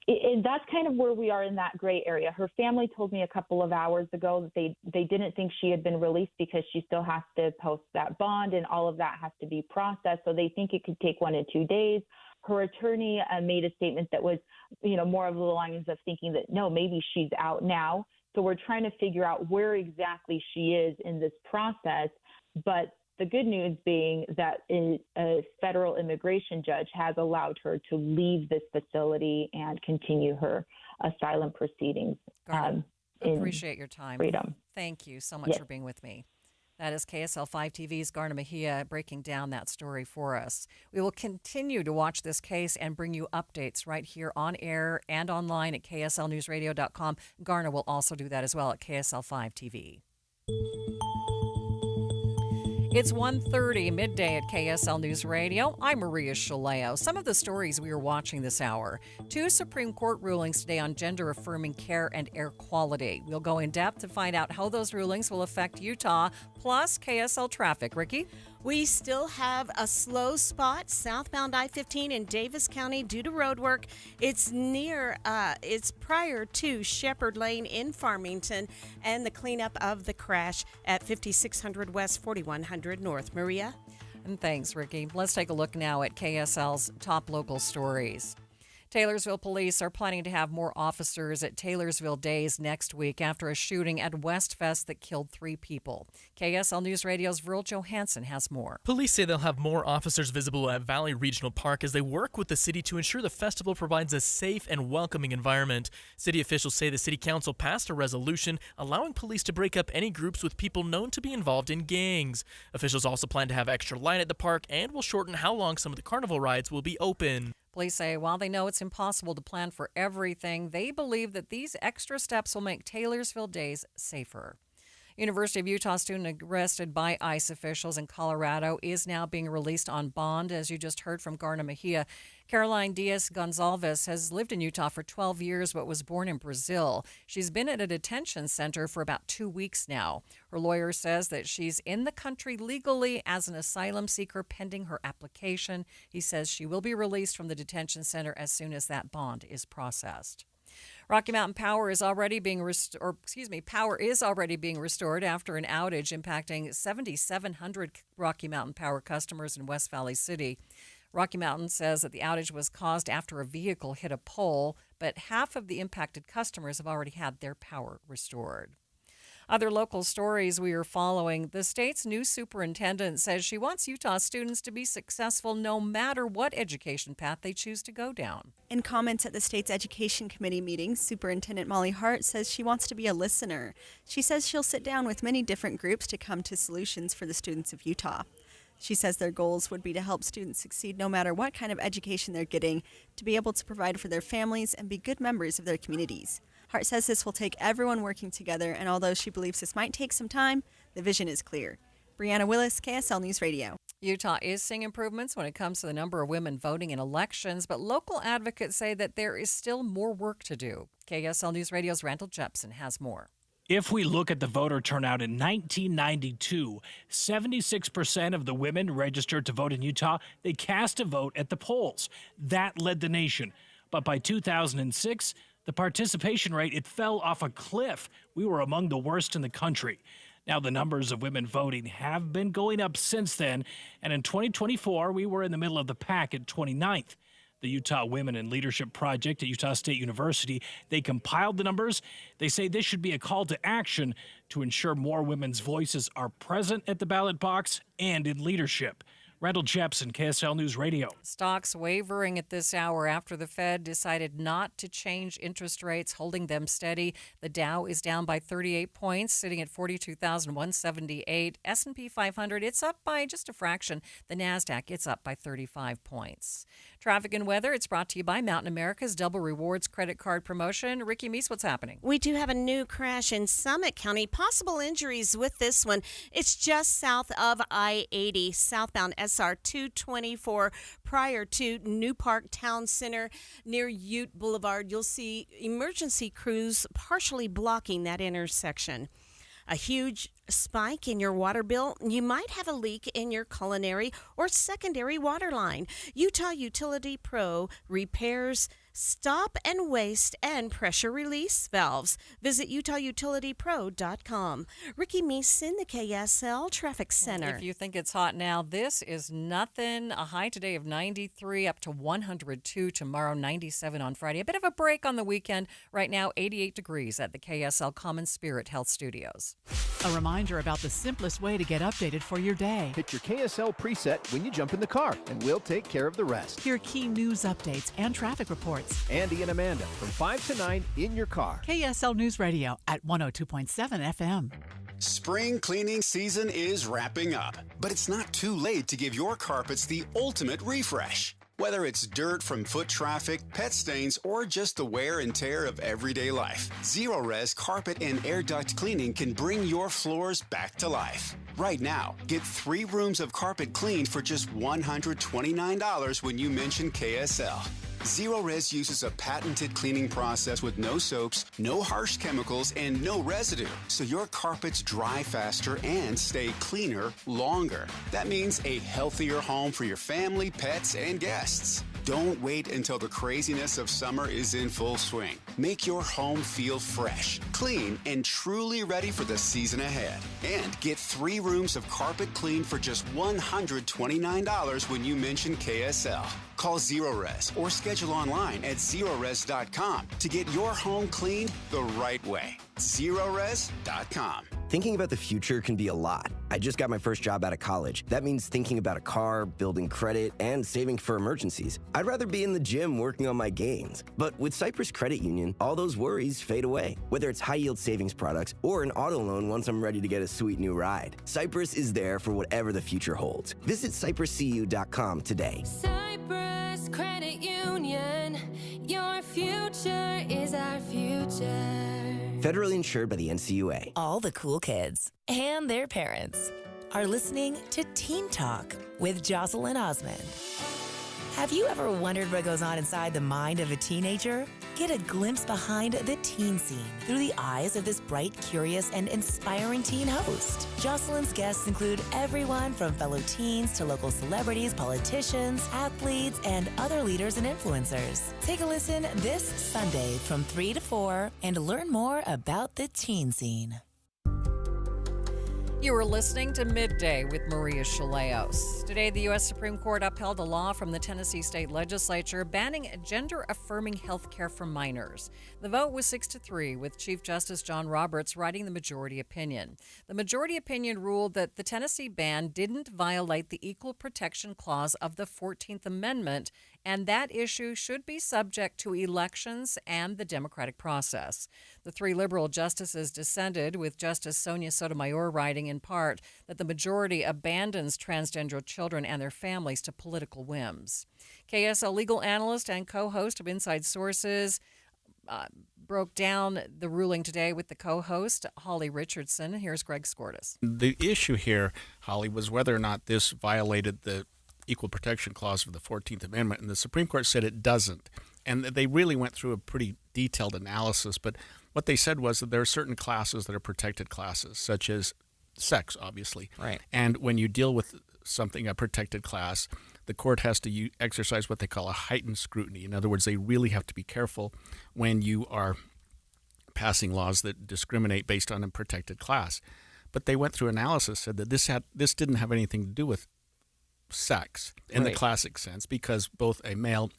And that's kind of where we are in that gray area. Her family told me a couple of hours ago that they didn't think she had been released because she still has to post that bond and all of that has to be processed. So they think it could take 1 to 2 days. Her attorney made a statement that was, more of the lines of thinking that, no, maybe she's out now. So we're trying to figure out where exactly she is in this process. But the good news being that a federal immigration judge has allowed her to leave this facility and continue her asylum proceedings. Appreciate your time. Freedom. Thank you so much Yes. for being with me. That is KSL 5 TV's Garna Mejia breaking down that story for us. We will continue to watch this case and bring you updates right here on air and online at kslnewsradio.com. Garna will also do that as well at KSL 5 TV. It's 1:30 midday at KSL News Radio. I'm Maria Shilaos. Some of the stories we are watching this hour. 2 Supreme Court rulings today on gender-affirming care and air quality. We'll go in depth to find out how those rulings will affect Utah, plus KSL traffic. Ricky? We still have a slow spot southbound I-15 in Davis County due to road work. It's prior to Shepherd Lane in Farmington and the cleanup of the crash at 5600 West, 4100 North. Maria? And thanks, Ricky. Let's take a look now at KSL's top local stories. Taylorsville police are planning to have more officers at Taylorsville Days next week after a shooting at Westfest that killed 3 people. KSL News Radio's Virl Johansson has more. Police say they'll have more officers visible at Valley Regional Park as they work with the city to ensure the festival provides a safe and welcoming environment. City officials say the city council passed a resolution allowing police to break up any groups with people known to be involved in gangs. Officials also plan to have extra light at the park and will shorten how long some of the carnival rides will be open. Police say while they know it's impossible to plan for everything, they believe that these extra steps will make Taylorsville Days safer. University of Utah student arrested by ICE officials in Colorado is now being released on bond, as you just heard from Garna Mejia. Caroline Diaz-Gonzalez has lived in Utah for 12 years but was born in Brazil. She's been at a detention center for about 2 weeks now. Her lawyer says that she's in the country legally as an asylum seeker pending her application. He says she will be released from the detention center as soon as that bond is processed. Rocky Mountain Power is already being restored after an outage impacting 7,700 Rocky Mountain Power customers in West Valley City. Rocky Mountain says that the outage was caused after a vehicle hit a pole, but half of the impacted customers have already had their power restored. Other local stories we are following. The state's new superintendent says she wants Utah students to be successful no matter what education path they choose to go down. In comments at the state's education committee meeting, Superintendent Molly Hart says she wants to be a listener. She says she'll sit down with many different groups to come to solutions for the students of Utah. She says their goals would be to help students succeed no matter what kind of education they're getting, to be able to provide for their families and be good members of their communities. Hart says this will take everyone working together, and although she believes this might take some time, the vision is clear. Brianna Willis, KSL News Radio. Utah is seeing improvements when it comes to the number of women voting in elections, but local advocates say that there is still more work to do. KSL News Radio's Randall Jepson has more. If we look at the voter turnout in 1992, 76% of the women registered to vote in Utah, they cast a vote at the polls. That led the nation. But by 2006, the participation rate, it fell off a cliff. We were among the worst in the country. Now, the numbers of women voting have been going up since then, and in 2024, we were in the middle of the pack at 29th. The Utah Women in Leadership Project at Utah State University, they compiled the numbers. They say this should be a call to action to ensure more women's voices are present at the ballot box and in leadership. Randall Jepson, KSL News Radio. Stocks wavering at this hour after the Fed decided not to change interest rates, holding them steady. The Dow is down by 38 points, sitting at 42,178. S&P 500, it's up by just a fraction. The NASDAQ, it's up by 35 points. Traffic and weather, it's brought to you by Mountain America's Double Rewards credit card promotion. Ricky Meese, what's happening? We do have a new crash in Summit County. Possible injuries with this one. It's just south of I-80, southbound SR 224, prior to New Park Town Center near Ute Boulevard. You'll see emergency crews partially blocking that intersection. A huge spike in your water bill. You might have a leak in your culinary or secondary water line. Utah Utility Pro repairs stop and waste and pressure release valves. Visit UtahUtilityPro.com. Ricky Meese in the KSL Traffic Center. If you think it's hot now, this is nothing. A high today of 93, up to 102 tomorrow, 97 on Friday. A bit of a break on the weekend. Right now, 88 degrees at the KSL Common Spirit Health Studios. A reminder about the simplest way to get updated for your day. Hit your KSL preset when you jump in the car, and we'll take care of the rest. Hear key news updates and traffic reports. Andy and Amanda from 5 to 9 in your car. KSL News Radio at 102.7 FM. Spring cleaning season is wrapping up, but it's not too late to give your carpets the ultimate refresh. Whether it's dirt from foot traffic, pet stains, or just the wear and tear of everyday life, Zero-Res Carpet and Air Duct Cleaning can bring your floors back to life. Right now, get 3 rooms of carpet cleaned for just $129 when you mention KSL. Zero-Res uses a patented cleaning process with no soaps, no harsh chemicals, and no residue, so your carpets dry faster and stay cleaner longer. That means a healthier home for your family, pets, and guests. Don't wait until the craziness of summer is in full swing. Make your home feel fresh, clean, and truly ready for the season ahead. And get 3 rooms of carpet cleaned for just $129 when you mention KSL. Call Zero-Res or schedule online at Zerores.com to get your home cleaned the right way. Zerores.com. Thinking about the future can be a lot. I just got my first job out of college. That means thinking about a car, building credit, and saving for emergencies. I'd rather be in the gym working on my gains. But with Cyprus Credit Union, all those worries fade away. Whether it's high-yield savings products or an auto loan once I'm ready to get a sweet new ride. Cyprus is there for whatever the future holds. Visit CyprusCU.com today. Cyprus Credit Union, your future is our future. Federally insured by the NCUA. All the cool kids and their parents are listening to Teen Talk with Jocelyn Osmond. Have you ever wondered what goes on inside the mind of a teenager? Get a glimpse behind the teen scene through the eyes of this bright, curious, and inspiring teen host. Jocelyn's guests include everyone from fellow teens to local celebrities, politicians, athletes, and other leaders and influencers. Take a listen this Sunday from 3 to 4 and learn more about the teen scene. You are listening to Midday with Maria Shilaos. Today, the U.S. Supreme Court upheld a law from the Tennessee State Legislature banning gender-affirming health care for minors. The vote was 6-3, with Chief Justice John Roberts writing the majority opinion. The majority opinion ruled that the Tennessee ban didn't violate the Equal Protection Clause of the 14th Amendment, and that issue should be subject to elections and the democratic process. The 3 liberal justices dissented, with Justice Sonia Sotomayor writing in part that the majority abandons transgender children and their families to political whims. KSL legal analyst and co-host of Inside Sources broke down the ruling today with the co-host, Holly Richardson. Here's Greg Skordas. The issue here, Holly, was whether or not this violated the Equal Protection Clause of the 14th Amendment, and the Supreme Court said it doesn't. And they really went through a pretty detailed analysis, but what they said was that there are certain classes that are protected classes, such as sex, obviously. Right. And when you deal with something, a protected class, the court has to exercise what they call a heightened scrutiny. In other words, they really have to be careful when you are passing laws that discriminate based on a protected class. But they went through analysis, said that this didn't have anything to do with sex in the classic sense, because both a male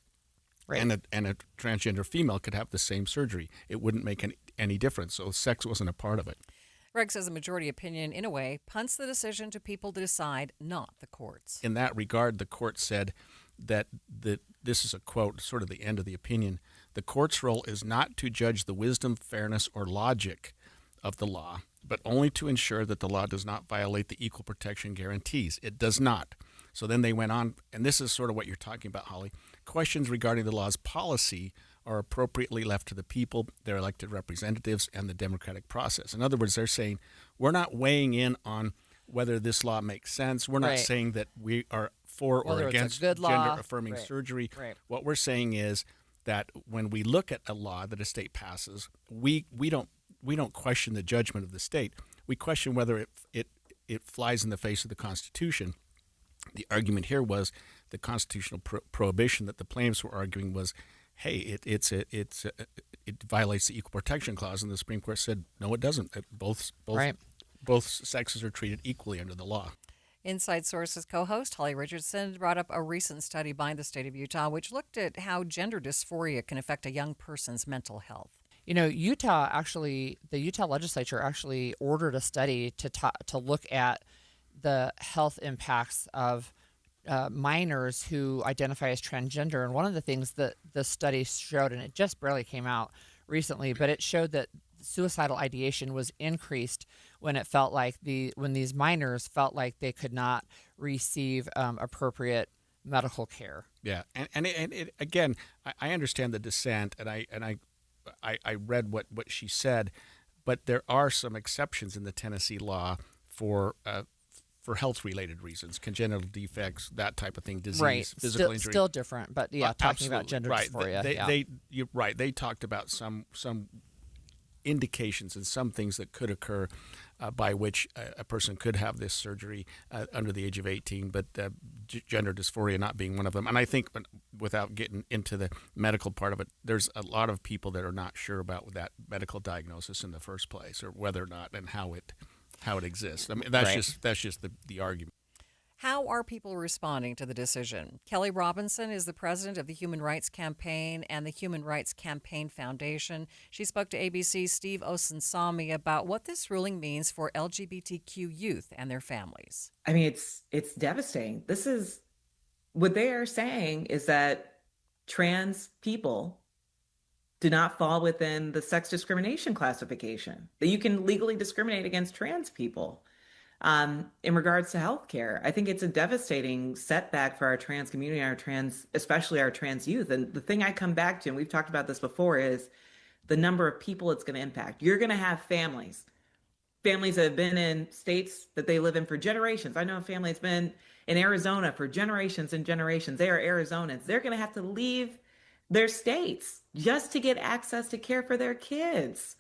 and a transgender female could have the same surgery. It wouldn't make any difference. So sex wasn't a part of it. Greg says the majority opinion, in a way, punts the decision to people to decide, not the courts. In that regard, the court said that this is a quote, sort of the end of the opinion. The court's role is not to judge the wisdom, fairness, or logic of the law, but only to ensure that the law does not violate the equal protection guarantees. It does not. So then they went on, and this is sort of what you're talking about, Holly. Questions regarding the law's policy are appropriately left to the people, their elected representatives, and the democratic process. In other words, they're saying, we're not weighing in on whether this law makes sense. We're not saying that we are for or against gender-affirming surgery. What we're saying is that when we look at a law that a state passes, we don't question the judgment of the state. We question whether it flies in the face of the Constitution. The argument here was the constitutional prohibition that the plaintiffs were arguing was, hey, it violates the Equal Protection Clause, and the Supreme Court said, no, it doesn't. Both sexes are treated equally under the law. Inside Sources co-host Holly Richardson brought up a recent study by the state of Utah, which looked at how gender dysphoria can affect a young person's mental health. You know, the Utah legislature actually ordered a study to look at the health impacts of minors who identify as transgender. And one of the things that the study showed, and it just barely came out recently, but it showed that suicidal ideation was increased when these minors felt like they could not receive appropriate medical care. Yeah, and again, I understand the dissent, and I read what she said, but there are some exceptions in the Tennessee law for health-related reasons, congenital defects, that type of thing, disease, physical injury. Still different, but talking about gender dysphoria. You're right. They talked about some indications and some things that could occur by which a person could have this surgery under the age of 18, but gender dysphoria not being one of them. And I think, without getting into the medical part of it, there's a lot of people that are not sure about that medical diagnosis in the first place, or whether or not and how it exists. I mean, that's just the argument. How are people responding to the decision? Kelly Robinson is the president of the Human Rights Campaign and the Human Rights Campaign Foundation. She spoke to ABC's Steve Osunsami about what this ruling means for LGBTQ youth and their families. I mean, it's devastating. This is what they are saying, is that trans people do not fall within the sex discrimination classification, that you can legally discriminate against trans people. In regards to healthcare, I think it's a devastating setback for our trans community, especially our trans youth. And the thing I come back to, and we've talked about this before, is the number of people it's going to impact. You're going to have families that have been in states that they live in for generations. I know a family that's been in Arizona for generations and generations. They are Arizonans. They're going to have to leave their states just to get access to care for their kids.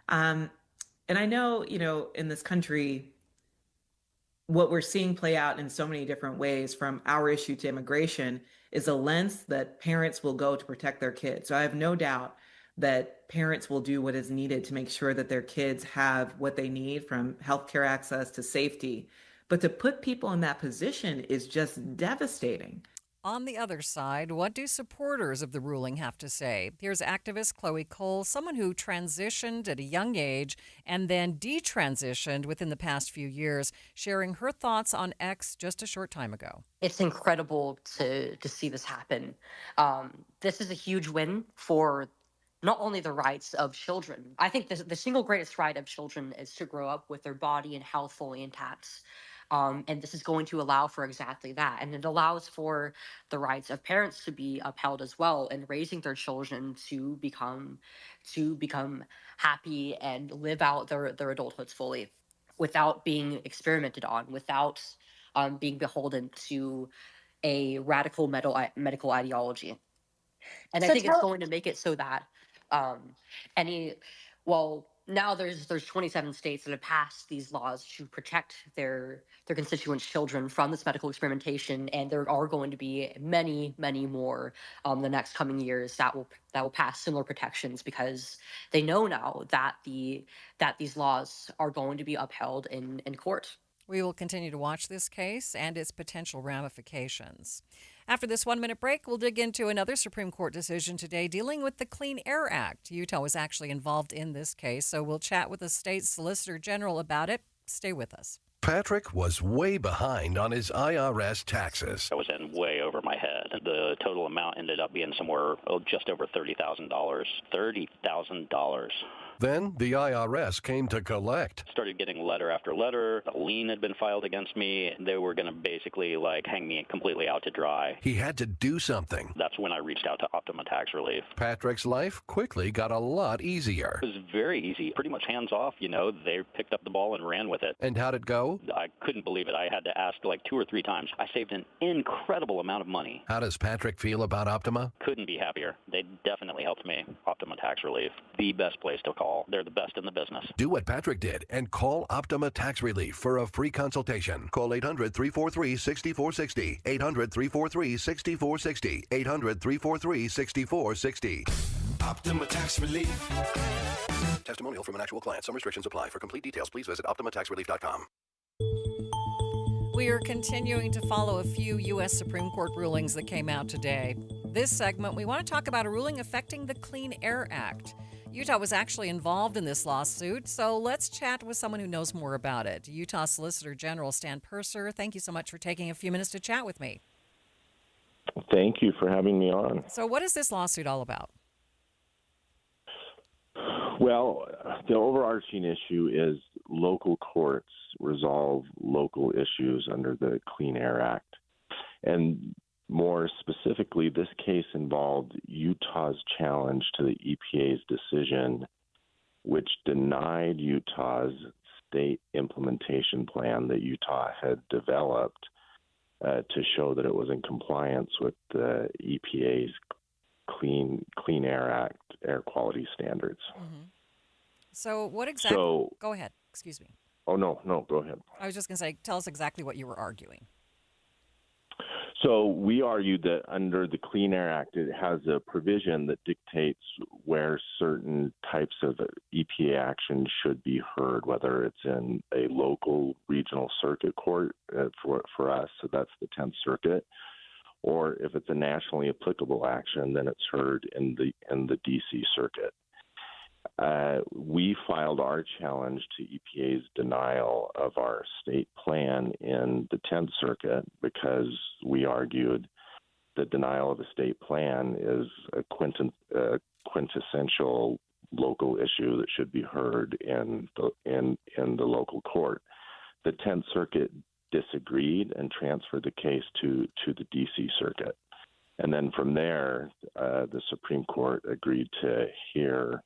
And I know, in this country, what we're seeing play out in so many different ways, from our issue to immigration, is a lens that parents will go to protect their kids. So I have no doubt that parents will do what is needed to make sure that their kids have what they need, from healthcare access to safety. But to put people in that position is just devastating. On the other side, what do supporters of the ruling have to say? Here's activist Chloe Cole, someone who transitioned at a young age and then detransitioned within the past few years, sharing her thoughts on X just a short time ago. It's incredible to see this happen. This is a huge win for not only the rights of children. I think the single greatest right of children is to grow up with their body and health fully intact. And this is going to allow for exactly that. And it allows for the rights of parents to be upheld as well, in raising their children to become happy and live out their adulthoods fully, without being experimented on, without being beholden to a radical medical ideology. And I think it's going to make it so that now there's 27 states that have passed these laws to protect their constituents' children from this medical experimentation, and there are going to be many more the next coming years that will pass similar protections because they know now that these laws are going to be upheld in court. We will continue to watch this case and its potential ramifications. After this 1-minute break, we'll dig into another Supreme Court decision today dealing with the Clean Air Act. Utah was actually involved in this case, so we'll chat with the state's Solicitor General about it. Stay with us. Patrick was way behind on his IRS taxes. I was in way over my head. The total amount ended up being somewhere just over $30,000. $30,000. Then the IRS came to collect. Started getting letter after letter. A lien had been filed against me. They were going to basically hang me completely out to dry. He had to do something. That's when I reached out to Optima Tax Relief. Patrick's life quickly got a lot easier. It was very easy, pretty much hands off. They picked up the ball and ran with it. And how'd it go? I couldn't believe it. I had to ask 2 or 3 times. I saved an incredible amount of money. How does Patrick feel about Optima? Couldn't be happier. They definitely helped me. Optima Tax Relief, the best place to call. They're the best in the business. Do what Patrick did and call Optima Tax Relief for a free consultation. Call 800-343-6460. 800-343-6460. 800-343-6460. Optima Tax Relief. Testimonial from an actual client. Some restrictions apply. For complete details, please visit OptimaTaxRelief.com. We are continuing to follow a few U.S. Supreme Court rulings that came out today. This segment, we want to talk about a ruling affecting the Clean Air Act. Utah was actually involved in this lawsuit, so let's chat with someone who knows more about it. Utah Solicitor General Stan Purser, thank you so much for taking a few minutes to chat with me. Thank you for having me on. So what is this lawsuit all about? Well, the overarching issue is local courts resolve local issues under the Clean Air Act. And more specifically, this case involved Utah's challenge to the EPA's decision, which denied Utah's state implementation plan that Utah had developed to show that it was in compliance with the EPA's Clean Air Act air quality standards. Mm-hmm. So what exactly? Go ahead. Excuse me. Oh, no, go ahead. I was just going to say, tell us exactly what you were arguing. So we argued that under the Clean Air Act, it has a provision that dictates where certain types of EPA action should be heard, whether it's in a local regional circuit court for us, so that's the 10th Circuit, or if it's a nationally applicable action, then it's heard in the D.C. Circuit. We filed our challenge to EPA's denial of our state plan in the 10th Circuit because we argued the denial of a state plan is a quintessential local issue that should be heard in the local court. The 10th Circuit disagreed and transferred the case to the D.C. Circuit. And then from there, the Supreme Court agreed to hear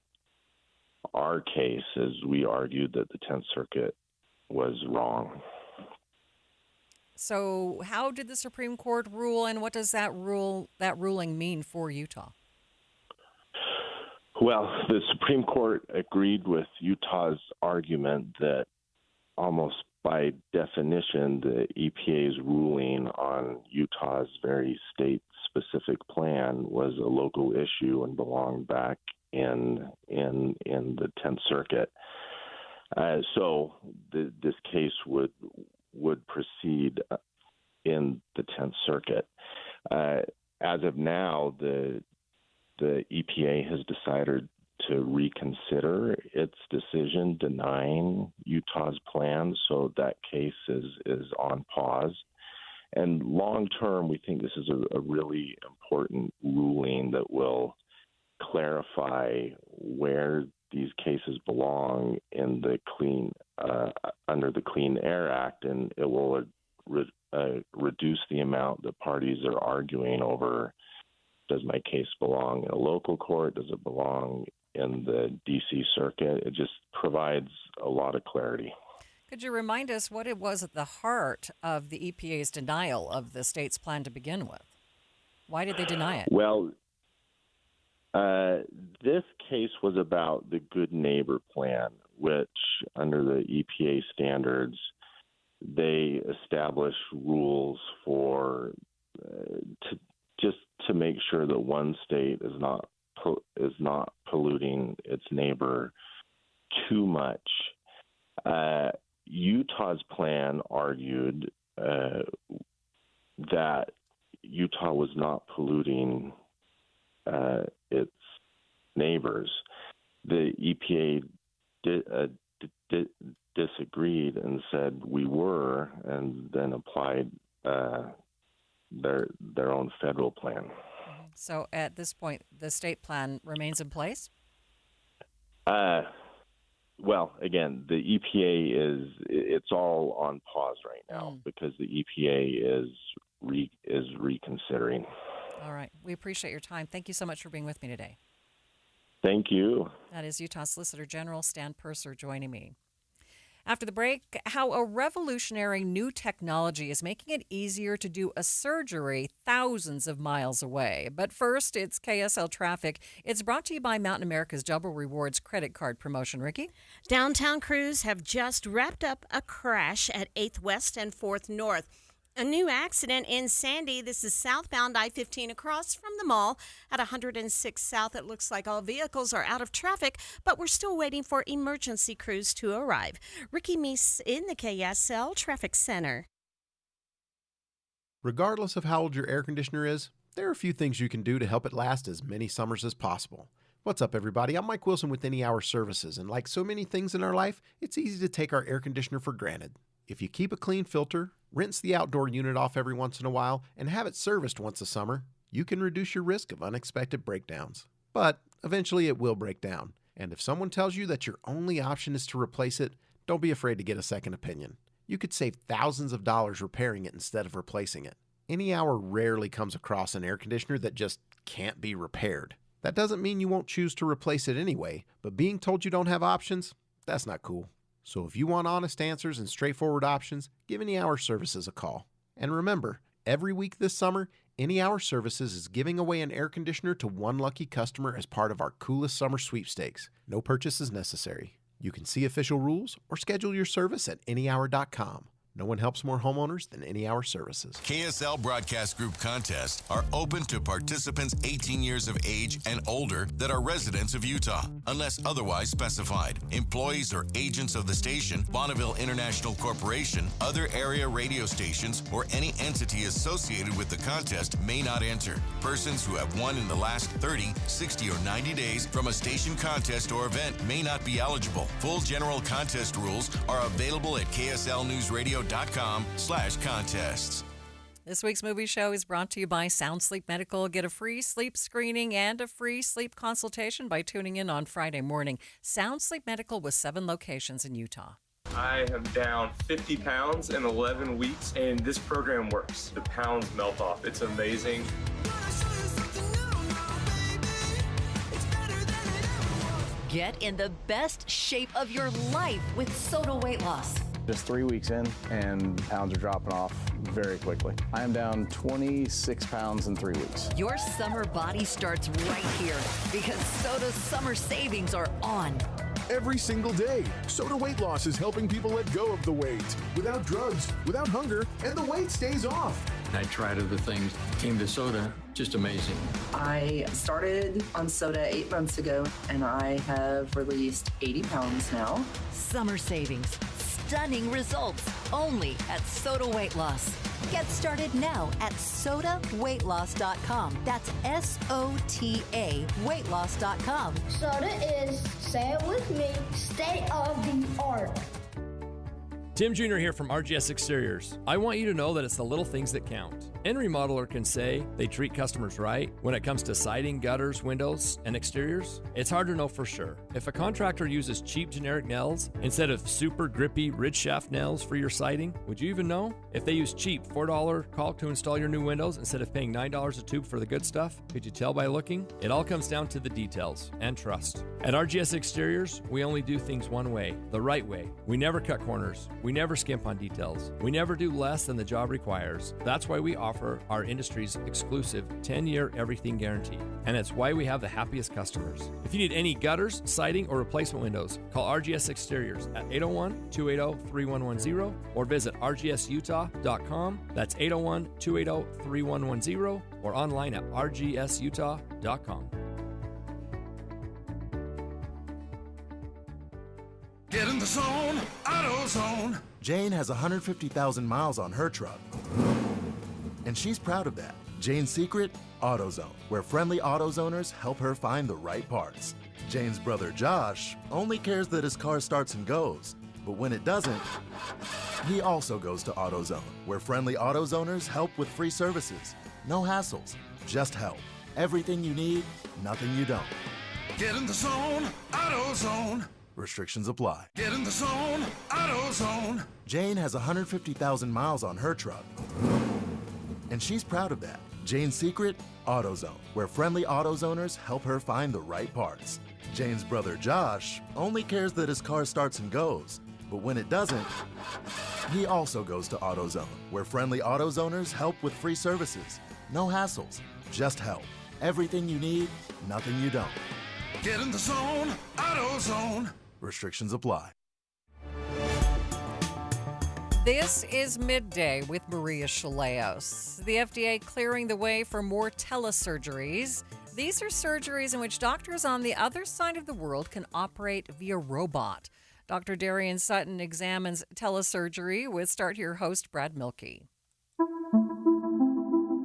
our case as we argued that the 10th Circuit was wrong. So how did the Supreme Court rule, and what does that ruling mean for Utah? Well, the Supreme Court agreed with Utah's argument that almost by definition, the EPA's ruling on Utah's very state-specific plan was a local issue and belonged back in the 10th Circuit. So this case would proceed in the 10th Circuit. As of now, the EPA has decided to reconsider its decision denying Utah's plan, so that case is on pause. And long term, we think this is a really important ruling that will clarify where these cases belong in the under the Clean Air Act, and it will reduce the amount that parties are arguing over. Does my case belong in a local court? Does it belong in the D.C. Circuit? It just provides a lot of clarity. Could you remind us what it was at the heart of the EPA's denial of the state's plan to begin with? Why did they deny it? Well, This case was about the Good Neighbor Plan, which under the EPA standards, they establish rules for to make sure that one state is not polluting its neighbor too much. Utah's plan argued that Utah was not polluting its neighbors. The EPA disagreed and said we were, and then applied their own federal plan. So at this point, the state plan remains in place? Well, again, the EPA it's all on pause right now because the EPA is reconsidering. All right. We appreciate your time. Thank you so much for being with me today. Thank you. That is Utah Solicitor General Stan Purser joining me. After the break, how a revolutionary new technology is making it easier to do a surgery thousands of miles away. But first, it's KSL Traffic. It's brought to you by Mountain America's Double Rewards credit card promotion. Ricky? Downtown crews have just wrapped up a crash at 8th West and 4th North. A new accident in Sandy. This is southbound I-15 across from the mall at 106 South. It looks like all vehicles are out of traffic, but we're still waiting for emergency crews to arrive. Ricky Meese in the KSL Traffic Center. Regardless of how old your air conditioner is, there are a few things you can do to help it last as many summers as possible. What's up, everybody? I'm Mike Wilson with Any Hour Services, and like so many things in our life, it's easy to take our air conditioner for granted. If you keep a clean filter, rinse the outdoor unit off every once in a while, and have it serviced once a summer, you can reduce your risk of unexpected breakdowns. But eventually it will break down. And if someone tells you that your only option is to replace it, don't be afraid to get a second opinion. You could save thousands of dollars repairing it instead of replacing it. Any Hour rarely comes across an air conditioner that just can't be repaired. That doesn't mean you won't choose to replace it anyway, but being told you don't have options, that's not cool. So if you want honest answers and straightforward options, give Any Hour Services a call. And remember, every week this summer, Any Hour Services is giving away an air conditioner to one lucky customer as part of our Coolest Summer Sweepstakes. No purchase is necessary. You can see official rules or schedule your service at anyhour.com. No one helps more homeowners than Any Hour Services. KSL Broadcast Group contests are open to participants 18 years of age and older that are residents of Utah, unless otherwise specified. Employees or agents of the station, Bonneville International Corporation, other area radio stations, or any entity associated with the contest may not enter. Persons who have won in the last 30, 60, or 90 days from a station contest or event may not be eligible. Full general contest rules are available at KSLNewsRadio.com/contests. This week's movie show is brought to you by Sound Sleep Medical. Get a free sleep screening and a free sleep consultation by tuning in on Friday morning. Sound Sleep Medical with 7 locations in Utah. I am down 50 pounds in 11 weeks, and this program works. The pounds melt off. It's amazing. Get in the best shape of your life with Soda Weight Loss. Just 3 weeks in, and pounds are dropping off very quickly. I am down 26 pounds in 3 weeks. Your summer body starts right here because Soda's summer savings are on. Every single day, Soda Weight Loss is helping people let go of the weight without drugs, without hunger, and the weight stays off. I tried other things, came to soda, just amazing. I started on soda 8 months ago, and I have released 80 pounds now. Summer savings, stunning results, only at Soda Weight Loss. Get started now at sodaweightloss.com. That's SOTA weightloss.com. Soda is, say it with me, state of the art. Tim Jr. here from RGS Exteriors. I want you to know that it's the little things that count. Any remodeler can say they treat customers right when it comes to siding, gutters, windows, and exteriors. It's hard to know for sure. If a contractor uses cheap generic nails instead of super grippy ridge shaft nails for your siding, would you even know? If they use cheap $4 caulk to install your new windows instead of paying $9 a tube for the good stuff, could you tell by looking? It all comes down to the details and trust. At RGS Exteriors, we only do things one way, the right way. We never cut corners. We We never skimp on details. We never do less than the job requires. That's why we offer our industry's exclusive 10-year everything guarantee. And it's why we have the happiest customers. If you need any gutters, siding, or replacement windows, call RGS Exteriors at 801-280-3110 or visit rgsutah.com. That's 801-280-3110 or online at rgsutah.com. Get in the zone, AutoZone. Jane has 150,000 miles on her truck, and she's proud of that. Jane's secret? AutoZone, where friendly AutoZoners help her find the right parts. Jane's brother Josh only cares that his car starts and goes, but when it doesn't, he also goes to AutoZone, where friendly AutoZoners help with free services. No hassles, just help. Everything you need, nothing you don't. Get in the zone, AutoZone. Restrictions apply. Get in the zone, AutoZone. Jane has 150,000 miles on her truck, and she's proud of that. Jane's secret? AutoZone, where friendly AutoZoners help her find the right parts. Jane's brother Josh only cares that his car starts and goes, but when it doesn't, he also goes to AutoZone, where friendly AutoZoners help with free services. No hassles, just help. Everything you need, nothing you don't. Get in the zone, AutoZone. Restrictions apply. This is Midday with Maria Shilaos. The FDA clearing the way for more telesurgeries. These are surgeries in which doctors on the other side of the world can operate via robot. Dr. Darian Sutton examines telesurgery with Start Here host Brad Milkey.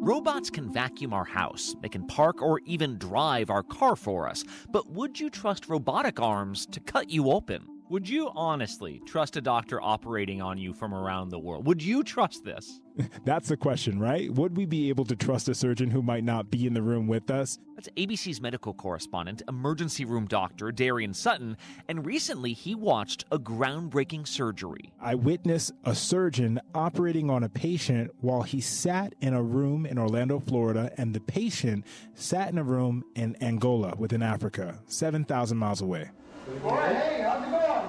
Robots can vacuum our house, they can park or even drive our car for us. But would you trust robotic arms to cut you open? Would you honestly trust a doctor operating on you from around the world? Would you trust this? That's the question, right? Would we be able to trust a surgeon who might not be in the room with us? That's ABC's medical correspondent, emergency room doctor Darian Sutton, and recently he watched a groundbreaking surgery. I witnessed a surgeon operating on a patient while he sat in a room in Orlando, Florida, and the patient sat in a room in Angola within Africa, 7,000 miles away. Hey, how's it going?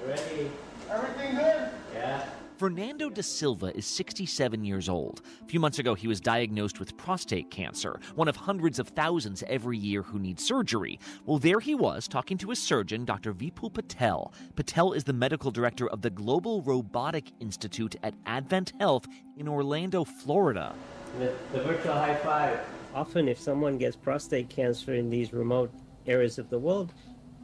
Ready. Everything good? Yeah. Fernando da Silva is 67 years old. A few months ago, he was diagnosed with prostate cancer, one of hundreds of thousands every year who need surgery. Well, there he was, talking to his surgeon, Dr. Vipul Patel. Patel is the medical director of the Global Robotic Institute at Advent Health in Orlando, Florida. The virtual high five. Often, if someone gets prostate cancer in these remote areas of the world,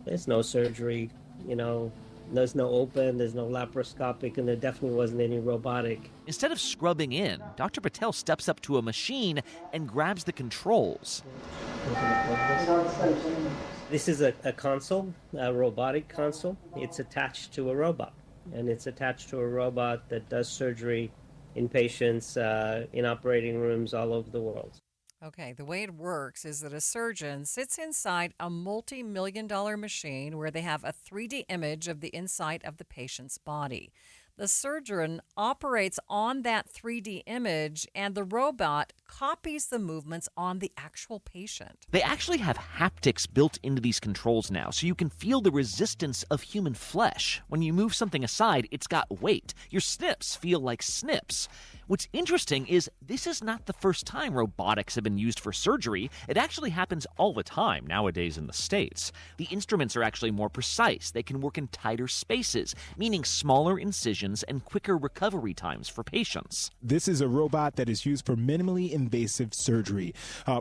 there's no surgery, there's no open, there's no laparoscopic, and there definitely wasn't any robotic. Instead of scrubbing in, Dr. Patel steps up to a machine and grabs the controls. This is a console, a robotic console. It's attached to a robot, and it's attached to a robot that does surgery in patients in operating rooms all over the world. Okay, the way it works is that a surgeon sits inside a multi-million-dollar machine where they have a 3D image of the inside of the patient's body. The surgeon operates on that 3D image, and the robot copies the movements on the actual patient. They actually have haptics built into these controls now, so you can feel the resistance of human flesh. When you move something aside, it's got weight. Your snips feel like snips. What's interesting is this is not the first time robotics have been used for surgery. It actually happens all the time nowadays in the States. The instruments are actually more precise. They can work in tighter spaces, meaning smaller incisions and quicker recovery times for patients. This is a robot that is used for minimally invasive surgery,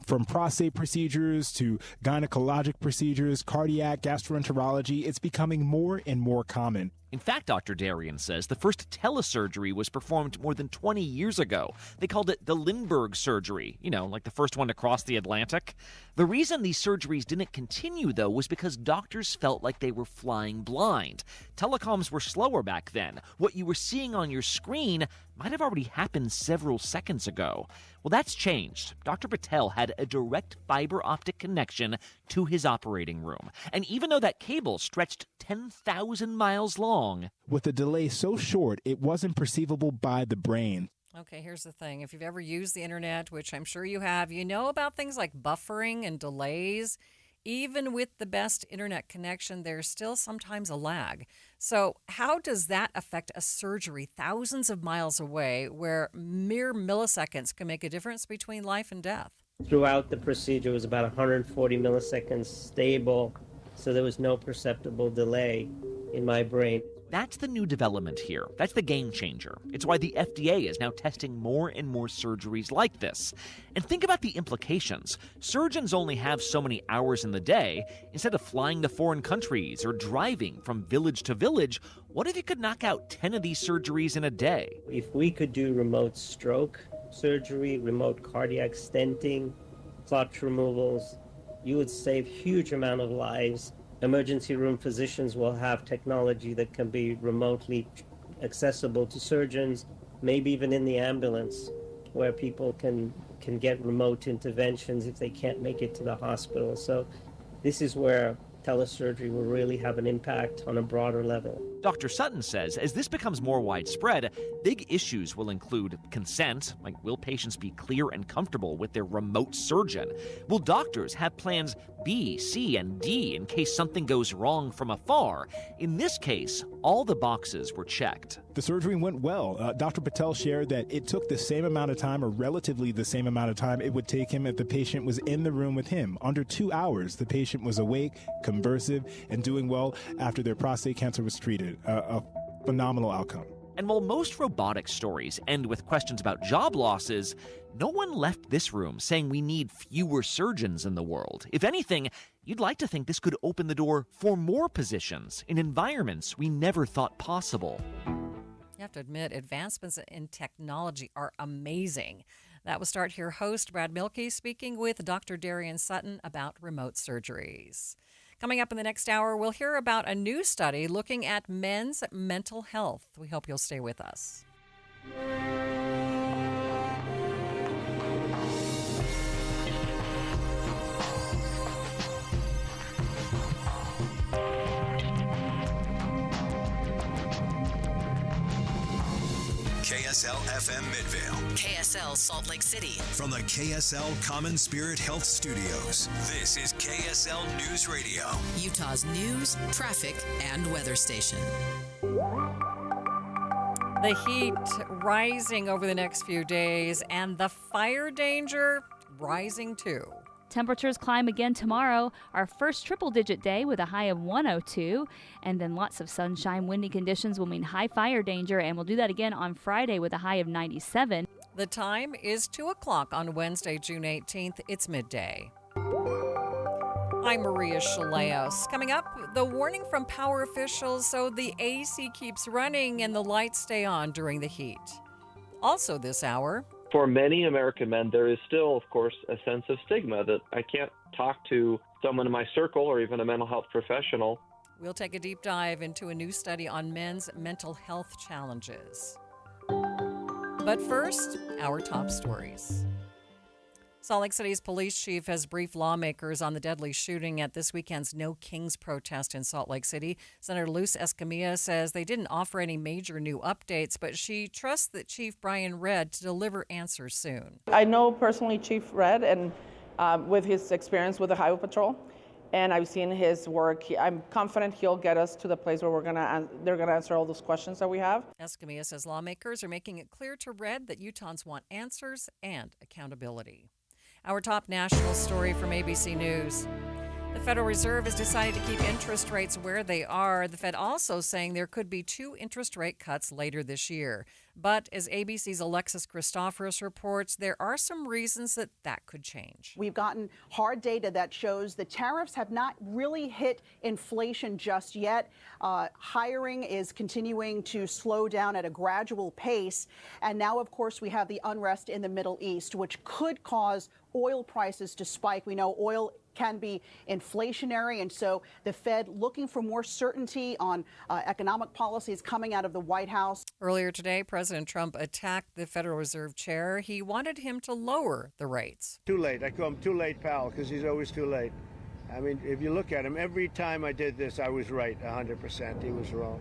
from prostate procedures to gynecologic procedures, cardiac, gastroenterology. It's becoming more and more common. In fact, Dr. Darian says the first telesurgery was performed more than 20 years ago. They called it the Lindbergh surgery, like the first one to cross the Atlantic. The reason these surgeries didn't continue, though, was because doctors felt like they were flying blind. Telecoms were slower back then. What you were seeing on your screen might have already happened several seconds ago. Well, that's changed. Dr. Patel had a direct fiber optic connection to his operating room. And even though that cable stretched 10,000 miles long, with a delay so short, it wasn't perceivable by the brain. Okay, here's the thing. If you've ever used the internet, which I'm sure you have, you know about things like buffering and delays. Even with the best internet connection, there's still sometimes a lag. So how does that affect a surgery thousands of miles away where mere milliseconds can make a difference between life and death? Throughout the procedure, it was about 140 milliseconds stable, so there was no perceptible delay in my brain. That's the new development here. That's the game changer. It's why the FDA is now testing more and more surgeries like this. And think about the implications. Surgeons only have so many hours in the day. Instead of flying to foreign countries or driving from village to village, what if you could knock out 10 of these surgeries in a day? If we could do remote stroke surgery, remote cardiac stenting, clot removals, you would save huge amount of lives. Emergency room physicians will have technology that can be remotely accessible to surgeons, maybe even in the ambulance, where people can get remote interventions if they can't make it to the hospital. So this is where telesurgery will really have an impact on a broader level. Dr. Sutton says as this becomes more widespread, big issues will include consent, like will patients be clear and comfortable with their remote surgeon? Will doctors have plans B, C, and D in case something goes wrong from afar? In this case, all the boxes were checked. The surgery went well. Dr. Patel shared that it took the same amount of time, or relatively the same amount of time it would take him if the patient was in the room with him. Under 2 hours, the patient was awake, conversive, and doing well after their prostate cancer was treated. A phenomenal outcome. And while most robotic stories end with questions about job losses, no one left this room saying we need fewer surgeons in the world. If anything, you'd like to think this could open the door for more positions in environments we never thought possible. You have to admit, advancements in technology are amazing. That was Start Here host Brad Milkey speaking with Dr. Darian Sutton about remote surgeries. Coming up in the next hour, we'll hear about a new study looking at men's mental health. We hope you'll stay with us. KSL FM Midvale. KSL Salt Lake City. From the KSL Common Spirit Health Studios, this is KSL News Radio. Utah's news, traffic, and weather station. The heat rising over the next few days and the fire danger rising too. Temperatures climb again tomorrow, our first triple-digit day with a high of 102. And then lots of sunshine, windy conditions will mean high fire danger, and we'll do that again on Friday with a high of 97. The time is 2 o'clock on Wednesday, June 18th. It's midday. I'm Maria Shilaos. Coming up, the warning from power officials so the AC keeps running and the lights stay on during the heat. Also this hour, for many American men, there is still, of course, a sense of stigma that I can't talk to someone in my circle or even a mental health professional. We'll take a deep dive into a new study on men's mental health challenges. But first, our top stories. Salt Lake City's police chief has briefed lawmakers on the deadly shooting at this weekend's No Kings protest in Salt Lake City. Senator Luz Escamilla says they didn't offer any major new updates, but she trusts that Chief Brian Redd to deliver answers soon. I know personally Chief Redd and with his experience with the Highway Patrol, and I've seen his work. I'm confident he'll get us to the place where they're going to answer all those questions that we have. Escamilla says lawmakers are making it clear to Redd that Utahns want answers and accountability. Our top national story from ABC News. The Federal Reserve has decided to keep interest rates where they are. The Fed also saying there could be 2 interest rate cuts later this year. But as ABC's Alexis Christoforous reports, there are some reasons that could change. We've gotten hard data that shows the tariffs have not really hit inflation just yet. Hiring is continuing to slow down at a gradual pace. And now, of course, we have the unrest in the Middle East, which could cause oil prices to spike. We know oil can be inflationary, and so the Fed looking for more certainty on economic policies coming out of the White House. Earlier today, President Trump attacked the Federal Reserve chair. He wanted him to lower the rates. Too late. I call him Too Late Pal because he's always too late. I mean, if you look at him, every time I did this, I was right 100%. He was wrong.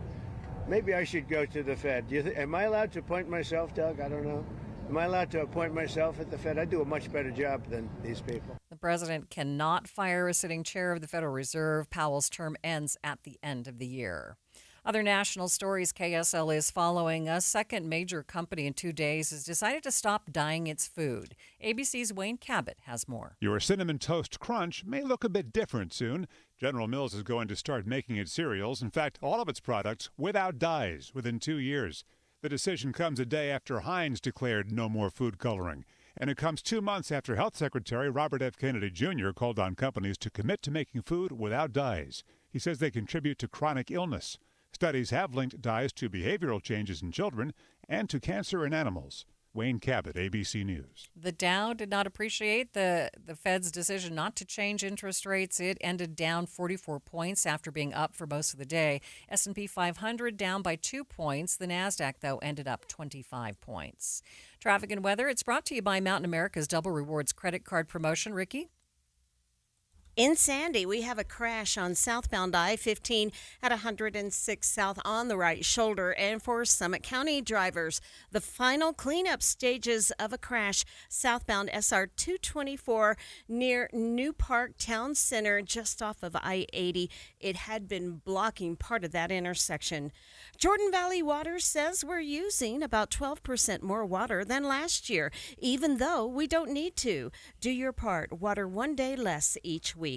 Maybe I should go to the Fed. Am I allowed to appoint myself, Doug? I don't know. Am I allowed to appoint myself at the Fed? I do a much better job than these people. The The president cannot fire a sitting chair of the Federal Reserve. Powell's term ends at the end of the year. Other national stories KSL is following. A second major company in 2 days has decided to stop dyeing its food. ABC's Wayne Cabot has more. Your Cinnamon Toast Crunch may look a bit different soon. General Mills is going to start making its cereals, in fact, all of its products, without dyes within 2 years. The decision comes a day after Heinz declared no more food coloring. And it comes 2 months after Health Secretary Robert F. Kennedy Jr. called on companies to commit to making food without dyes. He says they contribute to chronic illness. Studies have linked dyes to behavioral changes in children and to cancer in animals. Wayne Cabot, ABC News. The Dow did not appreciate the Fed's decision not to change interest rates. It ended down 44 points after being up for most of the day. S&P 500 down by 2 points. The NASDAQ, though, ended up 25 points. Traffic and weather, it's brought to you by Mountain America's Double Rewards credit card promotion. Ricky? In Sandy, we have a crash on southbound I-15 at 106 South on the right shoulder. And for Summit County drivers, the final cleanup stages of a crash southbound SR 224 near New Park Town Center just off of I-80. It had been blocking part of that intersection. Jordan Valley Water says we're using about 12% more water than last year, even though we don't need to. Do your part. Water 1 day less each week.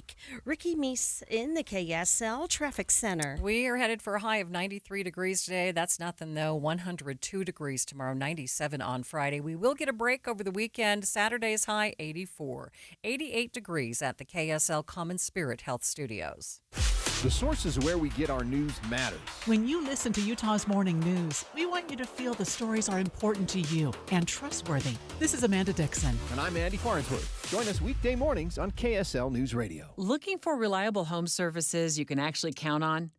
Ricky Meese in the KSL Traffic Center. We are headed for a high of 93 degrees today. That's nothing, though. 102 degrees tomorrow, 97 on Friday. We will get a break over the weekend. Saturday's high, 84. 88 degrees at the KSL Common Spirit Health Studios. The sources where we get our news matters. When you listen to Utah's Morning News, we want you to feel the stories are important to you and trustworthy. This is Amanda Dixon. And I'm Andy Farnsworth. Join us weekday mornings on KSL News Radio. Looking for reliable home services you can actually count on?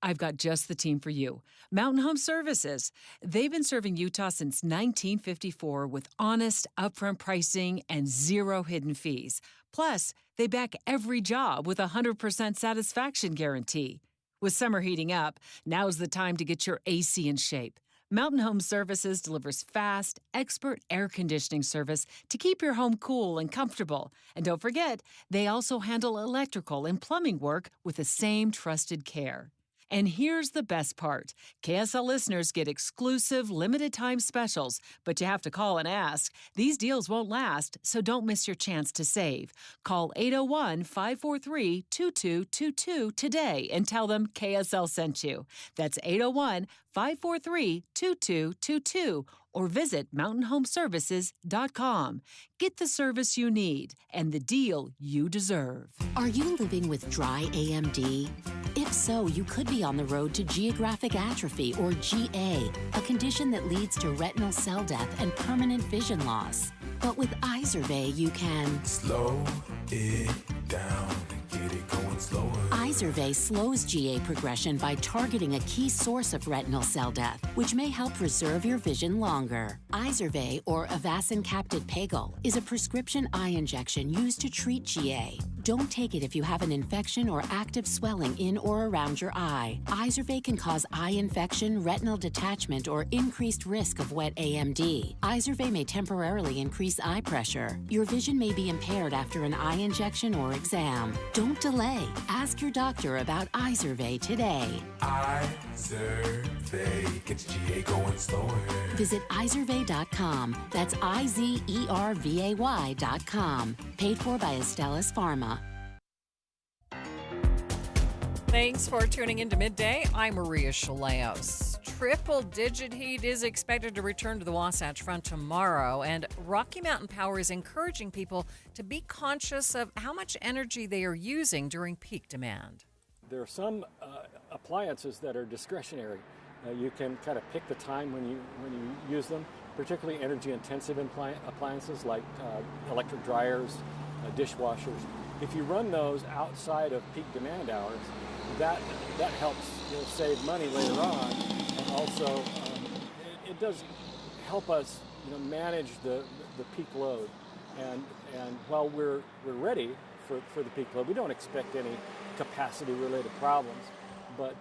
I've got just the team for you. Mountain Home Services. They've been serving Utah since 1954 with honest, upfront pricing and zero hidden fees. Plus, they back every job with a 100% satisfaction guarantee. With summer heating up, now's the time to get your AC in shape. Mountain Home Services delivers fast, expert air conditioning service to keep your home cool and comfortable. And don't forget, they also handle electrical and plumbing work with the same trusted care. And here's the best part. KSL listeners get exclusive limited-time specials, but you have to call and ask. These deals won't last, so don't miss your chance to save. Call 801-543-2222 today and tell them KSL sent you. That's 801-543-2222 or visit mountainhomeservices.com. Get the service you need and the deal you deserve. Are you living with dry AMD? If so, you could be on the road to geographic atrophy, or GA, a condition that leads to retinal cell death and permanent vision loss. But with Izervay, you can slow it down and get it going slower. Izervay slows GA progression by targeting a key source of retinal cell death, which may help preserve your vision longer. Izervay, or Avastin Capted Pagel, is a prescription eye injection used to treat GA. Don't take it if you have an infection or active swelling in or around your eye. Izervay can cause eye infection, retinal detachment, or increased risk of wet AMD. Izervay may temporarily increase eye pressure. Your vision may be impaired after an eye injection or exam. Don't delay. Ask your doctor about Izervay today. Izervay gets GA going slower. Visit Izervay.com. That's IZERVAY.com. Paid for by Astellas Pharma. Thanks for tuning into Midday. I'm Maria Shilaos. Triple-digit heat is expected to return to the Wasatch Front tomorrow, and Rocky Mountain Power is encouraging people to be conscious of how much energy they are using during peak demand. There are some appliances that are discretionary. You can kind of pick the time when you use them, particularly energy-intensive appliances like electric dryers, dishwashers. If you run those outside of peak demand hours, that helps save money later on, and also it does help us manage the peak load. And while we're ready for the peak load, we don't expect any capacity-related problems. But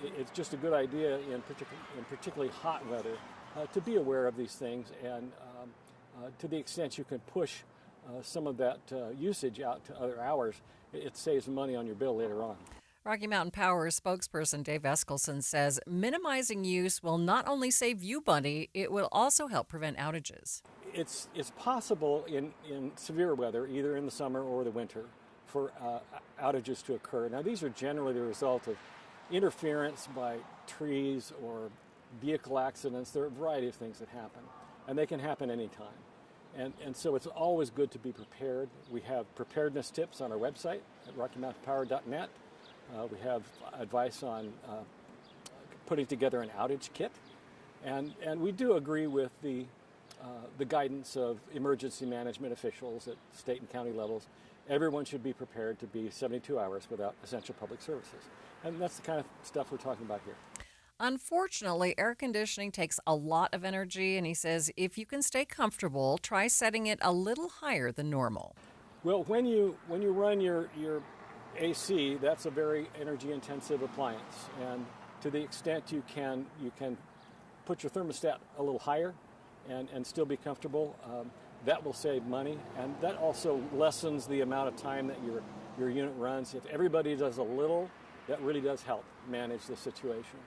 it's just a good idea in particularly hot weather to be aware of these things, and to the extent you can push some of that usage out to other hours, it saves money on your bill later on. Rocky Mountain Power spokesperson Dave Eskelson says minimizing use will not only save you money, it will also help prevent outages. It's possible in severe weather, either in the summer or the winter, for outages to occur. Now, these are generally the result of interference by trees or vehicle accidents. There are a variety of things that happen, and they can happen anytime. And so it's always good to be prepared. We have preparedness tips on our website at RockyMountainPower.net. We have advice on putting together an outage kit. And we do agree with the guidance of emergency management officials at state and county levels. Everyone should be prepared to be 72 hours without essential public services. And that's the kind of stuff we're talking about here. Unfortunately, air conditioning takes a lot of energy, and he says if you can stay comfortable, try setting it a little higher than normal. Well, when you run your AC, that's a very energy-intensive appliance, and to the extent you can put your thermostat a little higher and still be comfortable. That will save money, and that also lessens the amount of time that your unit runs. If everybody does a little, that really does help manage the situation.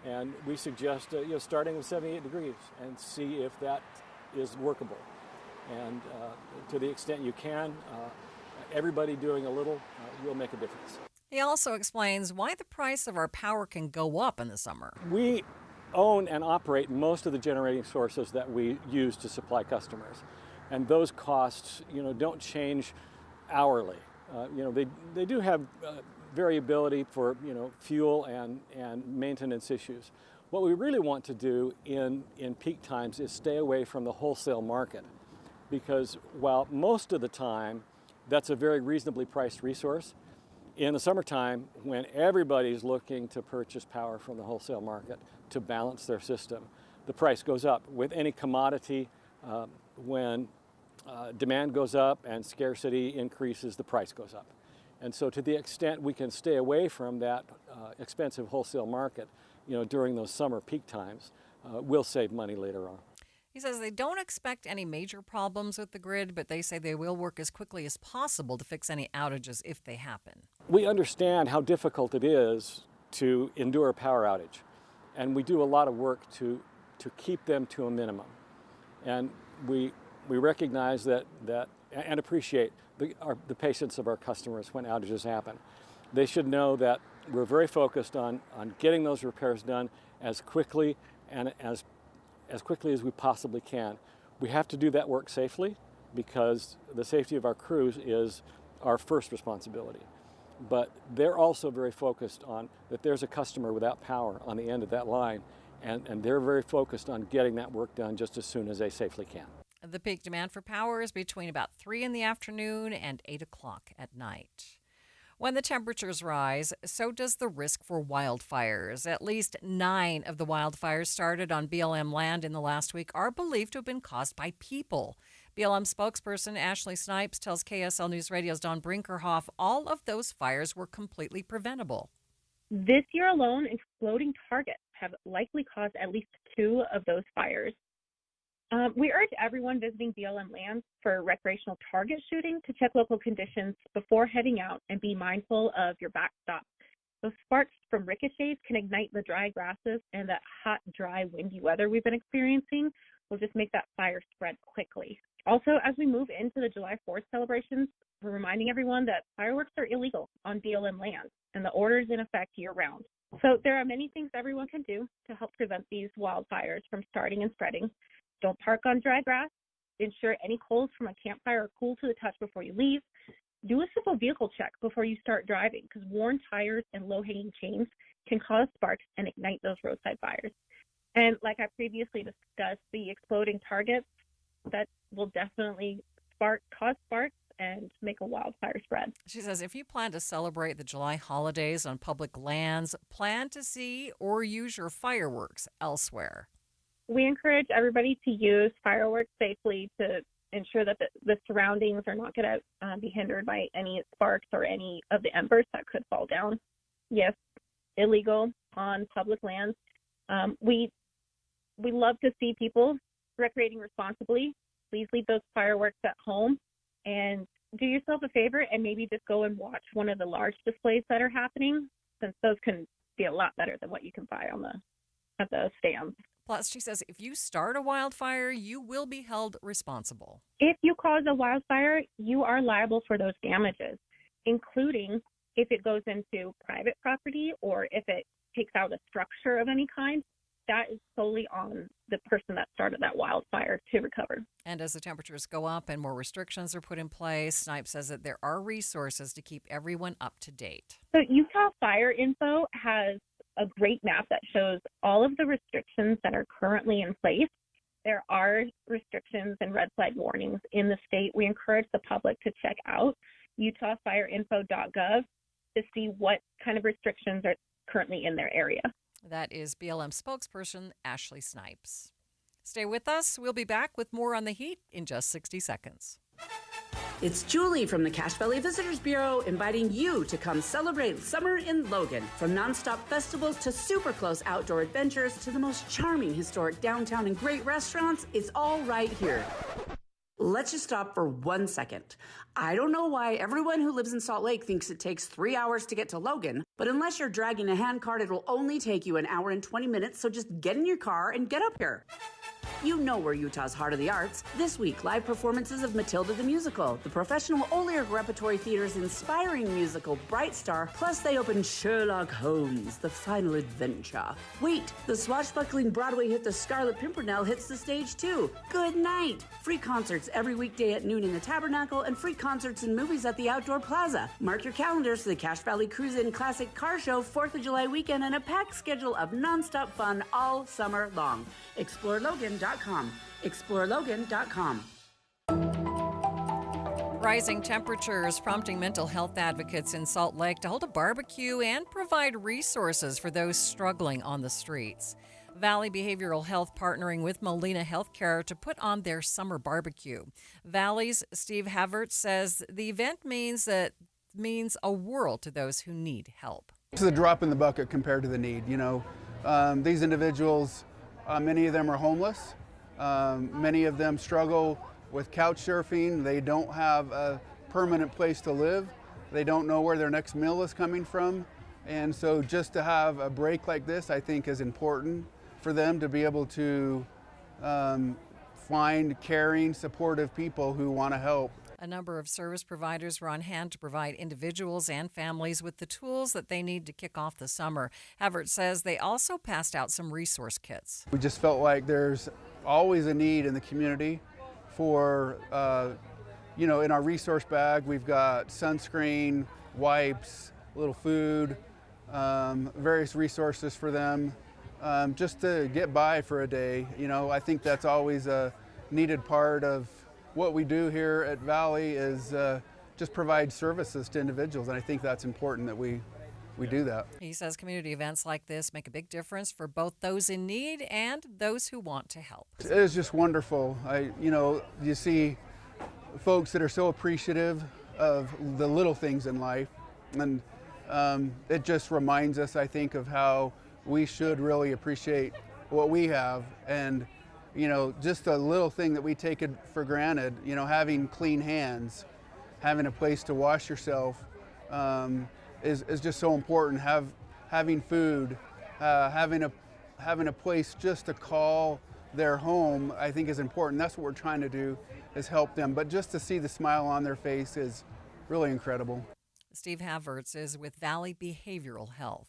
And we suggest starting with 78 degrees and see if that is workable. And to the extent you can, everybody doing a little will make a difference. He also explains why the price of our power can go up in the summer. We own and operate most of the generating sources that we use to supply customers. And those costs, don't change hourly. They do have variability for, fuel and maintenance issues. What we really want to do in peak times is stay away from the wholesale market, because while most of the time that's a very reasonably priced resource, in the summertime, when everybody's looking to purchase power from the wholesale market to balance their system, the price goes up. With any commodity, when demand goes up and scarcity increases, the price goes up. And so to the extent we can stay away from that expensive wholesale market, during those summer peak times, we'll save money later on. He says they don't expect any major problems with the grid, but they say they will work as quickly as possible to fix any outages if they happen. We understand how difficult it is to endure a power outage, and we do a lot of work to keep them to a minimum. And we recognize that and appreciate the patience of our customers when outages happen. They should know that we're very focused on getting those repairs done as quickly and as quickly as we possibly can. We have to do that work safely because the safety of our crews is our first responsibility. But they're also very focused on that there's a customer without power on the end of that line, and they're very focused on getting that work done just as soon as they safely can. The peak demand for power is between about 3 in the afternoon and 8 o'clock at night. When the temperatures rise, so does the risk for wildfires. At least 9 of the wildfires started on BLM land in the last week are believed to have been caused by people. BLM spokesperson Ashley Snipes tells KSL News Radio's Don Brinkerhoff all of those fires were completely preventable. This year alone, exploding targets have likely caused at least 2 of those fires. We urge everyone visiting BLM lands for recreational target shooting to check local conditions before heading out and be mindful of your backstop. Those sparks from ricochets can ignite the dry grasses, and that hot, dry, windy weather we've been experiencing will just make that fire spread quickly. Also, as we move into the July 4th celebrations, we're reminding everyone that fireworks are illegal on BLM lands, and the order is in effect year-round. So there are many things everyone can do to help prevent these wildfires from starting and spreading. Don't park on dry grass. Ensure any coals from a campfire are cool to the touch before you leave. Do a simple vehicle check before you start driving, because worn tires and low-hanging chains can cause sparks and ignite those roadside fires. And like I previously discussed, the exploding targets, that will definitely cause sparks and make a wildfire spread. She says if you plan to celebrate the July holidays on public lands, plan to see or use your fireworks elsewhere. We encourage everybody to use fireworks safely to ensure that the surroundings are not going to be hindered by any sparks or any of the embers that could fall down. Yes, illegal on public lands. We love to see people recreating responsibly. Please leave those fireworks at home. And do yourself a favor and maybe just go and watch one of the large displays that are happening, since those can be a lot better than what you can buy at the stands. Plus, she says if you start a wildfire, you will be held responsible. If you cause a wildfire, you are liable for those damages, including if it goes into private property or if it takes out a structure of any kind. That is solely on the person that started that wildfire to recover. And as the temperatures go up and more restrictions are put in place, Snipe says that there are resources to keep everyone up to date. So Utah Fire Info has a great map that shows all of the restrictions that are currently in place. There are restrictions and red flag warnings in the state. We encourage the public to check out utahfireinfo.gov to see what kind of restrictions are currently in their area. That is BLM spokesperson Ashley Snipes. Stay with us. We'll be back with more on the heat in just 60 seconds. It's Julie from the Cache Valley Visitors Bureau inviting you to come celebrate summer in Logan. From nonstop festivals to super close outdoor adventures to the most charming historic downtown and great restaurants, it's all right here. Let's just stop for 1 second. I don't know why everyone who lives in Salt Lake thinks it takes 3 hours to get to Logan, but unless you're dragging a handcart, it'll only take you 1 hour and 20 minutes, so just get in your car and get up here. You know we're Utah's heart of the arts. This week, live performances of Matilda the Musical, the professional Olier Repertory Theater's inspiring musical Bright Star, plus they open Sherlock Holmes, the final adventure. Wait, the swashbuckling Broadway hit The Scarlet Pimpernel hits the stage too. Good night! Free concerts every weekday at noon in the Tabernacle and free concerts and movies at the Outdoor Plaza. Mark your calendars for the Cache Valley Cruise-In Classic Car Show 4th of July weekend and a packed schedule of nonstop fun all summer long. ExploreLogan.com. ExploreLogan.com. Rising temperatures prompting mental health advocates in Salt Lake to hold a barbecue and provide resources for those struggling on the streets. Valley Behavioral Health partnering with Molina Healthcare to put on their summer barbecue. Valley's Steve Havertz says the event means a world to those who need help. This is a drop in the bucket compared to the need. These individuals, many of them are homeless. Many of them struggle with couch surfing. They don't have a permanent place to live. They don't know where their next meal is coming from. And so just to have a break like this, I think is important for them to be able to find caring, supportive people who want to help. A number of service providers were on hand to provide individuals and families with the tools that they need to kick off the summer. Havertz says they also passed out some resource kits. We just felt like there's always a need in the community for, in our resource bag, we've got sunscreen, wipes, a little food, various resources for them, just to get by for a day. I think that's always a needed part of what we do here at Valley is just provide services to individuals, and I think that's important that we do that. He says community events like this make a big difference for both those in need and those who want to help. It is just wonderful. You see folks that are so appreciative of the little things in life, and it just reminds us, I think, of how we should really appreciate what we have. And just a little thing that we take it for granted, having clean hands, having a place to wash yourself is just so important. Having food, having a place just to call their home, I think is important. That's what we're trying to do, is help them. But just to see the smile on their face is really incredible. Steve Havertz is with Valley Behavioral Health.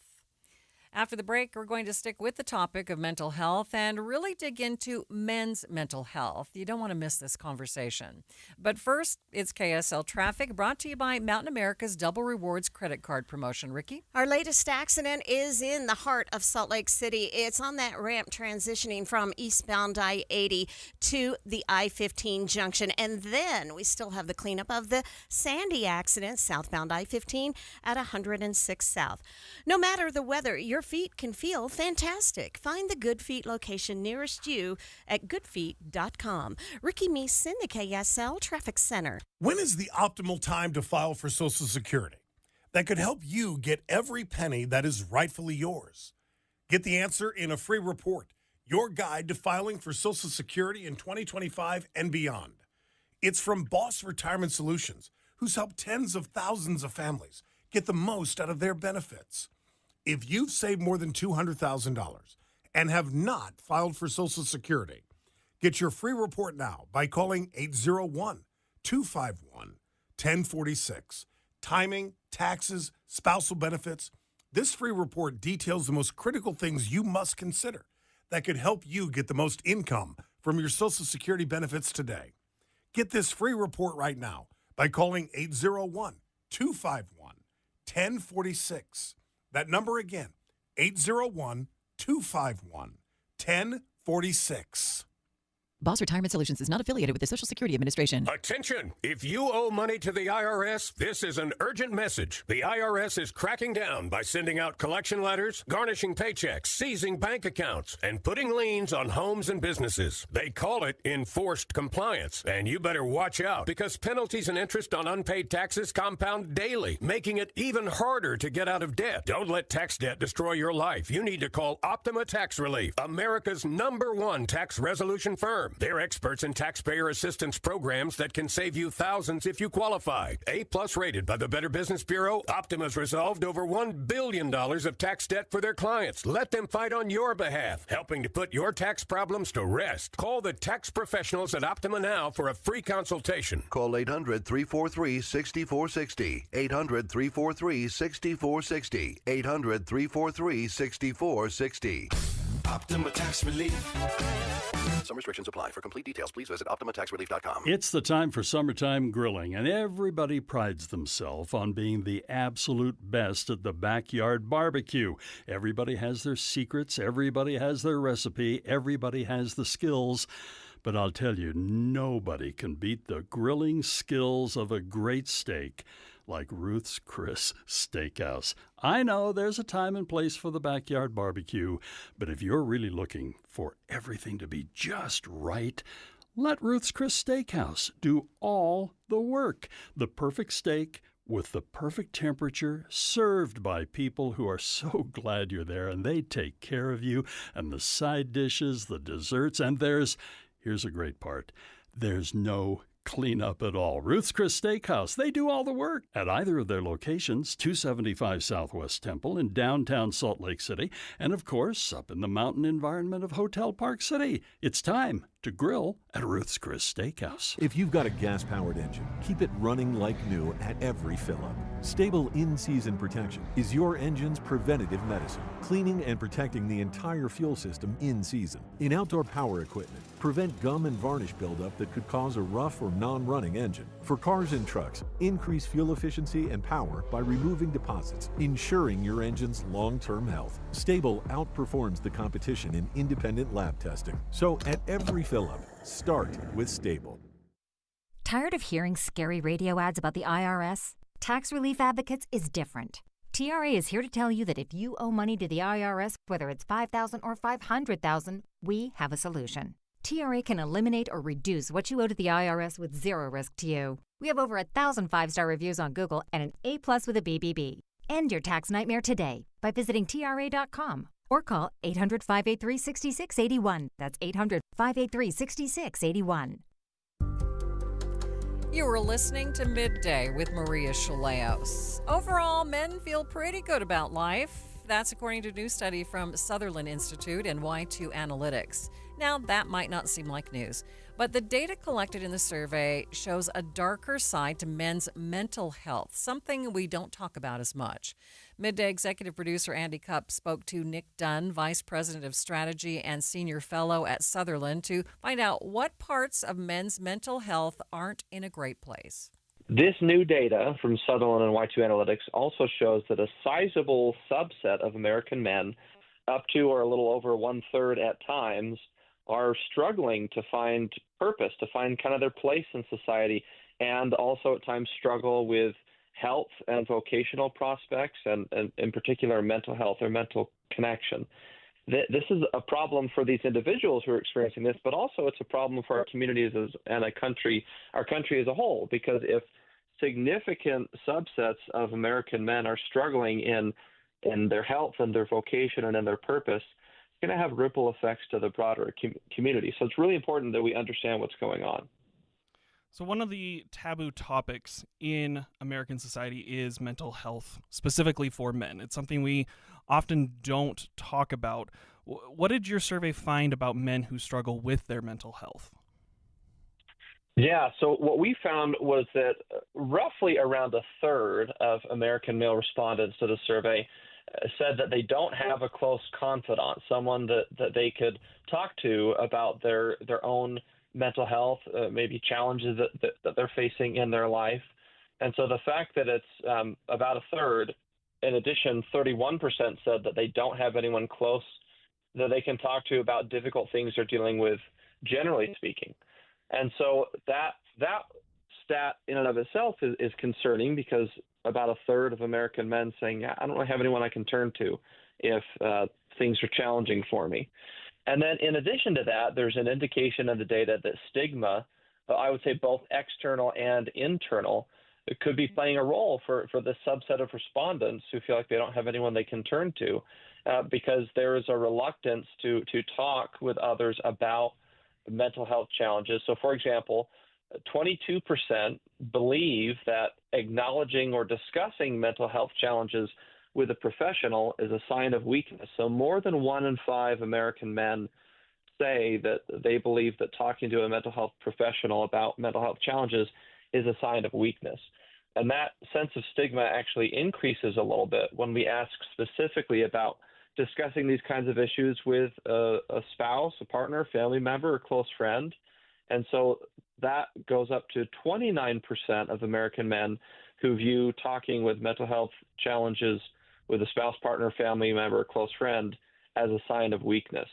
After the break, we're going to stick with the topic of mental health and really dig into men's mental health. You don't want to miss this conversation. But first, it's KSL Traffic, brought to you by Mountain America's Double Rewards credit card promotion. Ricky? Our latest accident is in the heart of Salt Lake City. It's on that ramp transitioning from eastbound I-80 to the I-15 junction. And then we still have the cleanup of the Sandy accident, southbound I-15 at 106 South. No matter the weather, your feet can feel fantastic. Find the Good Feet location nearest you at goodfeet.com. Ricky Meese, the KSL Traffic Center. When is the optimal time to file for Social Security? That could help you get every penny that is rightfully yours. Get the answer in a free report, your guide to filing for Social Security in 2025 and beyond. It's from Boss Retirement Solutions, who's helped tens of thousands of families get the most out of their benefits. If you've saved more than $200,000 and have not filed for Social Security, get your free report now by calling 801-251-1046. Timing, taxes, spousal benefits. This free report details the most critical things you must consider that could help you get the most income from your Social Security benefits today. Get this free report right now by calling 801-251-1046. That number again, 801-251-1046. Boss Retirement Solutions is not affiliated with the Social Security Administration. Attention! If you owe money to the IRS, this is an urgent message. The IRS is cracking down by sending out collection letters, garnishing paychecks, seizing bank accounts, and putting liens on homes and businesses. They call it enforced compliance, and you better watch out because penalties and interest on unpaid taxes compound daily, making it even harder to get out of debt. Don't let tax debt destroy your life. You need to call Optima Tax Relief, America's #1 tax resolution firm. They're experts in taxpayer assistance programs that can save you thousands if you qualify. A-plus rated by the Better Business Bureau, Optima's resolved over $1 billion of tax debt for their clients. Let them fight on your behalf, helping to put your tax problems to rest. Call the tax professionals at Optima now for a free consultation. Call 800-343-6460. 800-343-6460. 800-343-6460. Optima Tax Relief. Some restrictions apply. For complete details, please visit OptimaTaxRelief.com. It's the time for summertime grilling, and everybody prides themselves on being the absolute best at the backyard barbecue. Everybody has their secrets. Everybody has their recipe. Everybody has the skills. But I'll tell you, nobody can beat the grilling skills of a great steak like Ruth's Chris Steakhouse. I know there's a time and place for the backyard barbecue, but if you're really looking for everything to be just right, let Ruth's Chris Steakhouse do all the work. The perfect steak with the perfect temperature, served by people who are so glad you're there, and they take care of you, and the side dishes, the desserts, and here's a great part, there's no clean up at all. Ruth's Chris Steakhouse, they do all the work at either of their locations, 275 Southwest Temple in downtown Salt Lake City, and of course, up in the mountain environment of Hotel Park City. It's time to grill at Ruth's Chris Steakhouse. If you've got a gas-powered engine, keep it running like new at every fill-up. Stable in-season protection is your engine's preventative medicine, cleaning and protecting the entire fuel system in season. In outdoor power equipment, prevent gum and varnish buildup that could cause a rough or non-running engine. For cars and trucks, increase fuel efficiency and power by removing deposits, ensuring your engine's long-term health. Stable outperforms the competition in independent lab testing. So at every fill-up, start with Stable. Tired of hearing scary radio ads about the IRS? Tax Relief Advocates is different. TRA is here to tell you that if you owe money to the IRS, whether it's $5,000 or $500,000, we have a solution. TRA can eliminate or reduce what you owe to the IRS with zero risk to you. We have over 1,000 5-star reviews on Google and an A+ with a BBB. End your tax nightmare today by visiting TRA.com or call 800-583-6681. That's 800-583-6681. You were listening to Midday with Maria Shilaos. Overall, men feel pretty good about life. That's according to a new study from Sutherland Institute and Y2 Analytics. Now, that might not seem like news, but the data collected in the survey shows a darker side to men's mental health, something we don't talk about as much. Midday executive producer Andy Cupp spoke to Nick Dunn, Vice President of Strategy and Senior Fellow at Sutherland, to find out what parts of men's mental health aren't in a great place. This new data from Sutherland and Y2 Analytics also shows that a sizable subset of American men, up to or a little over 1/3 at times, are struggling to find purpose, to find kind of their place in society, and also at times struggle with health and vocational prospects, and in particular mental health or mental connection. This is a problem for these individuals who are experiencing this, but also it's a problem for our communities and our country as a whole, because if significant subsets of American men are struggling in their health and their vocation and in their purpose, it's going to have ripple effects to the broader community. So it's really important that we understand what's going on. So one of the taboo topics in American society is mental health, specifically for men. It's something we often don't talk about. What did your survey find about men who struggle with their mental health? Yeah, so what we found was that roughly around a third of American male respondents to the survey said that they don't have a close confidant, someone that they could talk to about their own mental health, maybe challenges that they're facing in their life. And so the fact that it's about a third, in addition, 31% said that they don't have anyone close that they can talk to about difficult things they're dealing with, generally speaking. And so that stat in and of itself is concerning, because about a third of American men saying, yeah, I don't really have anyone I can turn to if things are challenging for me. And then in addition to that, there's an indication in the data that stigma, I would say both external and internal, it could be playing a role for this subset of respondents who feel like they don't have anyone they can turn to, because there is a reluctance to talk with others about mental health challenges. So, for example, 22% believe that acknowledging or discussing mental health challenges with a professional is a sign of weakness. So more than 1 in 5 American men say that they believe that talking to a mental health professional about mental health challenges is a sign of weakness. And that sense of stigma actually increases a little bit when we ask specifically about discussing these kinds of issues with a spouse, a partner, family member, or close friend. And so that goes up to 29% of American men who view talking with mental health challenges with a spouse, partner, family member, or close friend as a sign of weakness.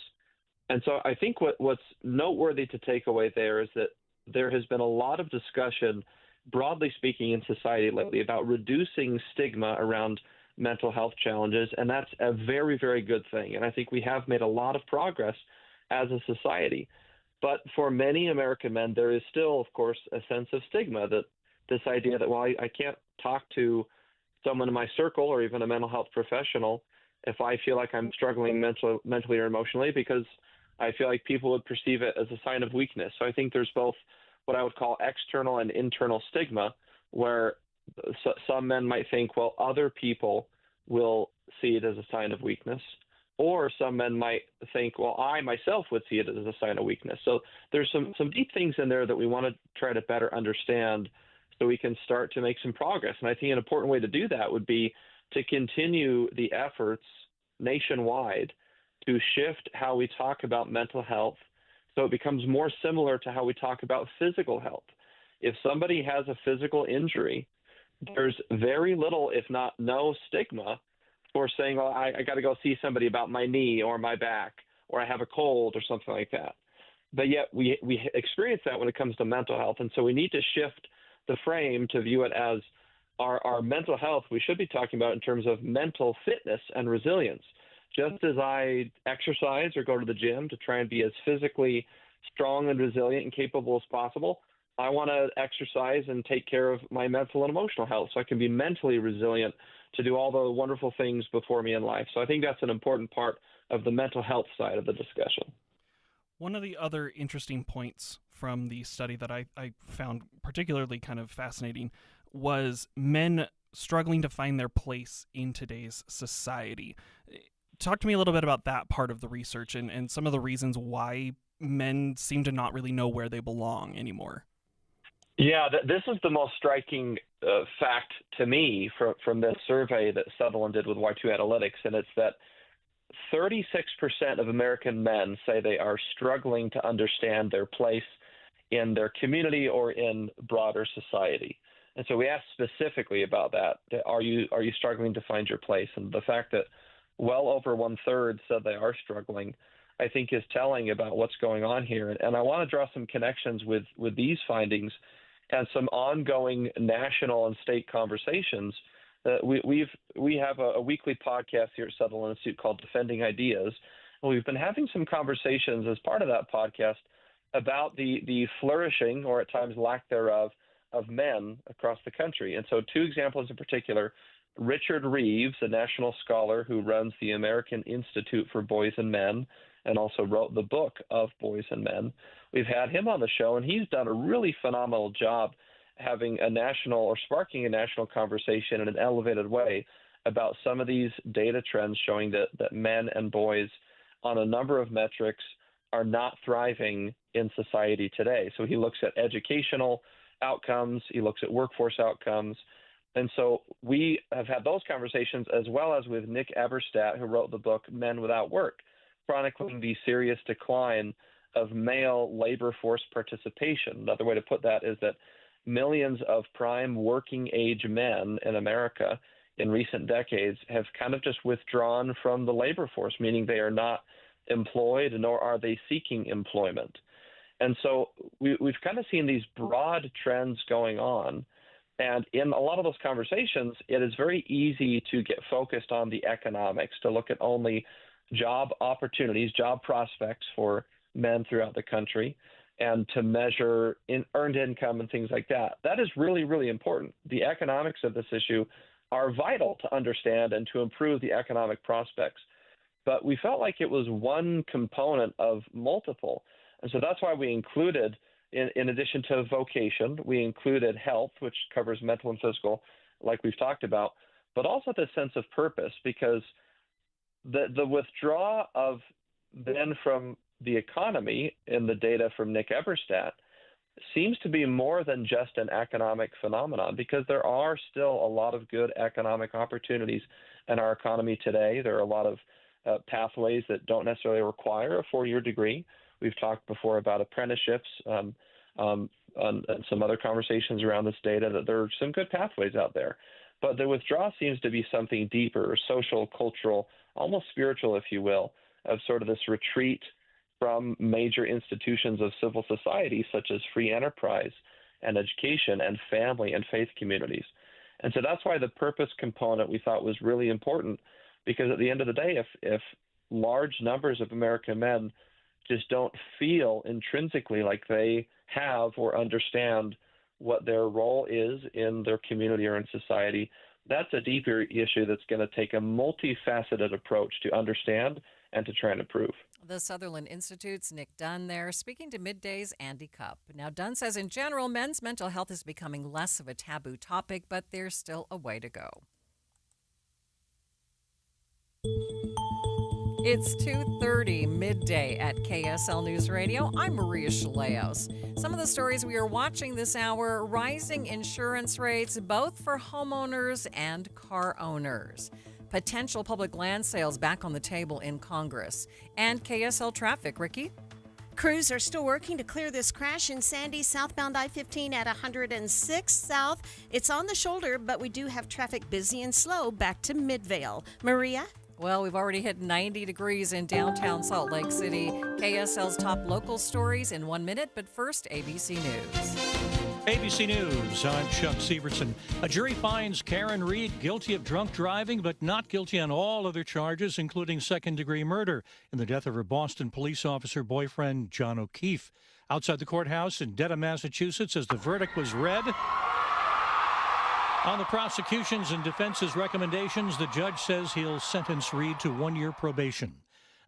And so I think what's noteworthy to take away there is that there has been a lot of discussion, broadly speaking, in society lately about reducing stigma around mental health challenges, and that's a very, very good thing. And I think we have made a lot of progress as a society. But for many American men, there is still, of course, a sense of stigma, that this idea that, well, I can't talk to someone in my circle or even a mental health professional if I feel like I'm struggling mentally or emotionally, because I feel like people would perceive it as a sign of weakness. So I think there's both what I would call external and internal stigma, where some men might think, well, other people will see it as a sign of weakness. Or some men might think, well, I myself would see it as a sign of weakness. So there's some deep things in there that we want to try to better understand so we can start to make some progress. And I think an important way to do that would be to continue the efforts nationwide to shift how we talk about mental health so it becomes more similar to how we talk about physical health. If somebody has a physical injury, there's very little, if not no, stigma for saying, well, I got to go see somebody about my knee or my back, or I have a cold or something like that. But yet we experience that when it comes to mental health. And so we need to shift the frame to view it as our mental health. We should be talking about in terms of mental fitness and resilience. Just as I exercise or go to the gym to try and be as physically strong and resilient and capable as possible, I want to exercise and take care of my mental and emotional health so I can be mentally resilient to do all the wonderful things before me in life. So I think that's an important part of the mental health side of the discussion. One of the other interesting points from the study that I found particularly kind of fascinating was men struggling to find their place in today's society. Talk to me a little bit about that part of the research and some of the reasons why men seem to not really know where they belong anymore. Yeah, this is the most striking fact to me from this survey that Sutherland did with Y2 Analytics, and it's that 36% of American men say they are struggling to understand their place in their community or in broader society. And so we asked specifically about that. Are you struggling to find your place? And the fact that well over 1/3 said they are struggling, I think is telling about what's going on here. And I want to draw some connections with these findings and some ongoing national and state conversations. We have a weekly podcast here at Sutherland Institute called Defending Ideas. And we've been having some conversations as part of that podcast about the flourishing, or at times lack thereof, of men across the country. And so 2 examples in particular: Richard Reeves, a national scholar who runs the American Institute for Boys and Men, and also wrote the book of Boys and Men. We've had him on the show, and he's done a really phenomenal job having a national or sparking a national conversation in an elevated way about some of these data trends showing that men and boys on a number of metrics are not thriving in society today. So he looks at educational outcomes, he looks at workforce outcomes. And so we have had those conversations as well as with Nick Eberstadt, who wrote the book Men Without Work, chronicling the serious decline of male labor force participation. Another way to put that is that millions of prime working age men in America in recent decades have kind of just withdrawn from the labor force, meaning they are not employed nor are they seeking employment. And so we've kind of seen these broad trends going on. And in a lot of those conversations, it is very easy to get focused on the economics, to look at only job opportunities, job prospects for men throughout the country, and to measure earned income and things like that. That is really, really important. The economics of this issue are vital to understand and to improve the economic prospects. But we felt like it was one component of multiple. And so that's why we included, in addition to vocation, we included health, which covers mental and physical, like we've talked about, but also the sense of purpose, because the withdrawal of men from the economy in the data from Nick Eberstadt seems to be more than just an economic phenomenon, because there are still a lot of good economic opportunities in our economy today. There are a lot of pathways that don't necessarily require a four-year degree. We've talked before about apprenticeships and some other conversations around this data, that there are some good pathways out there. But the withdrawal seems to be something deeper, social, cultural, almost spiritual, if you will, of sort of this retreat from major institutions of civil society, such as free enterprise and education and family and faith communities. And so that's why the purpose component we thought was really important, because at the end of the day, if large numbers of American men just don't feel intrinsically like they have or understand what their role is in their community or in society, that's a deeper issue that's going to take a multifaceted approach to understand and to try and improve. The Sutherland Institute's Nick Dunn there, speaking to Midday's Andy Cupp. Now, Dunn says in general, men's mental health is becoming less of a taboo topic, but there's still a way to go. It's 2:30 midday at KSL News Radio. I'm Maria Shilaos. Some of the stories we are watching this hour: rising insurance rates, both for homeowners and car owners. Potential public land sales back on the table in Congress. And KSL traffic. Ricky? Crews are still working to clear this crash in Sandy, southbound I-15 at 106 South. It's on the shoulder, but we do have traffic busy and slow back to Midvale. Maria? Well, we've already hit 90 degrees in downtown Salt Lake City. KSL's top local stories in 1 minute, but first, ABC News. ABC News, I'm Chuck Severson. A jury finds Karen Reed guilty of drunk driving, but not guilty on all other charges, including second-degree murder in the death of her Boston police officer boyfriend, John O'Keefe. Outside the courthouse in Dedham, Massachusetts, as the verdict was read, on the prosecution's and defense's recommendations, the judge says he'll sentence Reed to 1-year probation.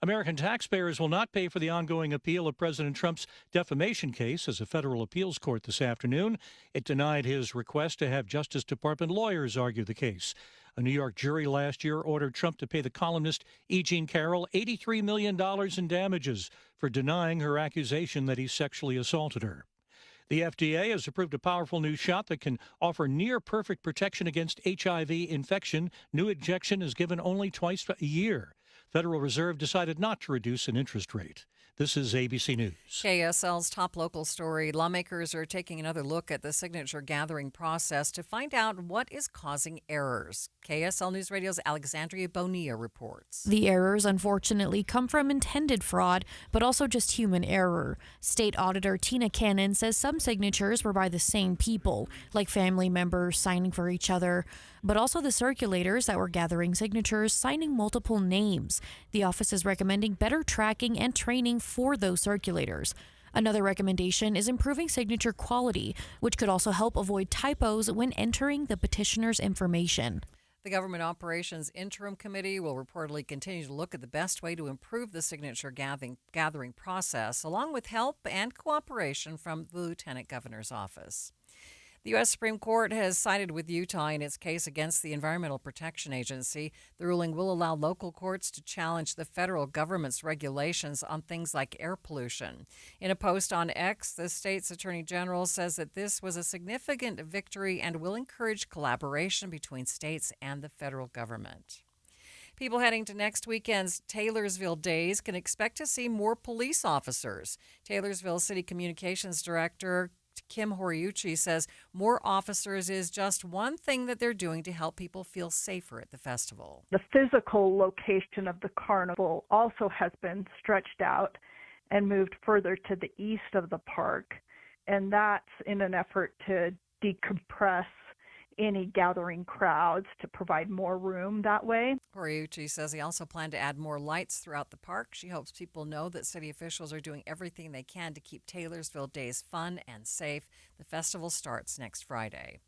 American taxpayers will not pay for the ongoing appeal of President Trump's defamation case, as a federal appeals court this afternoon. It denied his request to have Justice Department lawyers argue the case. A New York jury last year ordered Trump to pay the columnist E. Jean Carroll $83 million in damages for denying her accusation that he sexually assaulted her. The FDA has approved a powerful new shot that can offer near-perfect protection against HIV infection. New injection is given only twice a year. Federal Reserve decided not to reduce an interest rate. This is ABC News. KSL's top local story. Lawmakers are taking another look at the signature gathering process to find out what is causing errors. KSL News Radio's Alexandria Bonilla reports. The errors, unfortunately, come from intended fraud, but also just human error. State Auditor Tina Cannon says some signatures were by the same people, like family members signing for each other, but also the circulators that were gathering signatures signing multiple names. The office is recommending better tracking and training for those circulators. Another recommendation is improving signature quality, which could also help avoid typos when entering the petitioner's information. The Government Operations Interim Committee will reportedly continue to look at the best way to improve the signature gathering process, along with help and cooperation from the Lieutenant Governor's office. The U.S. Supreme Court has sided with Utah in its case against the Environmental Protection Agency. The ruling will allow local courts to challenge the federal government's regulations on things like air pollution. In a post on X, the state's attorney general says that this was a significant victory and will encourage collaboration between states and the federal government. People heading to next weekend's Taylorsville Days can expect to see more police officers. Taylorsville City Communications Director Kim Horiuchi says more officers is just one thing that they're doing to help people feel safer at the festival. The physical location of the carnival also has been stretched out and moved further to the east of the park, and that's in an effort to decompress any gathering crowds to provide more room that way. Horiuchi says he also planned to add more lights throughout the park. She hopes people know that city officials are doing everything they can to keep Taylorsville Days fun and safe. The festival starts next Friday.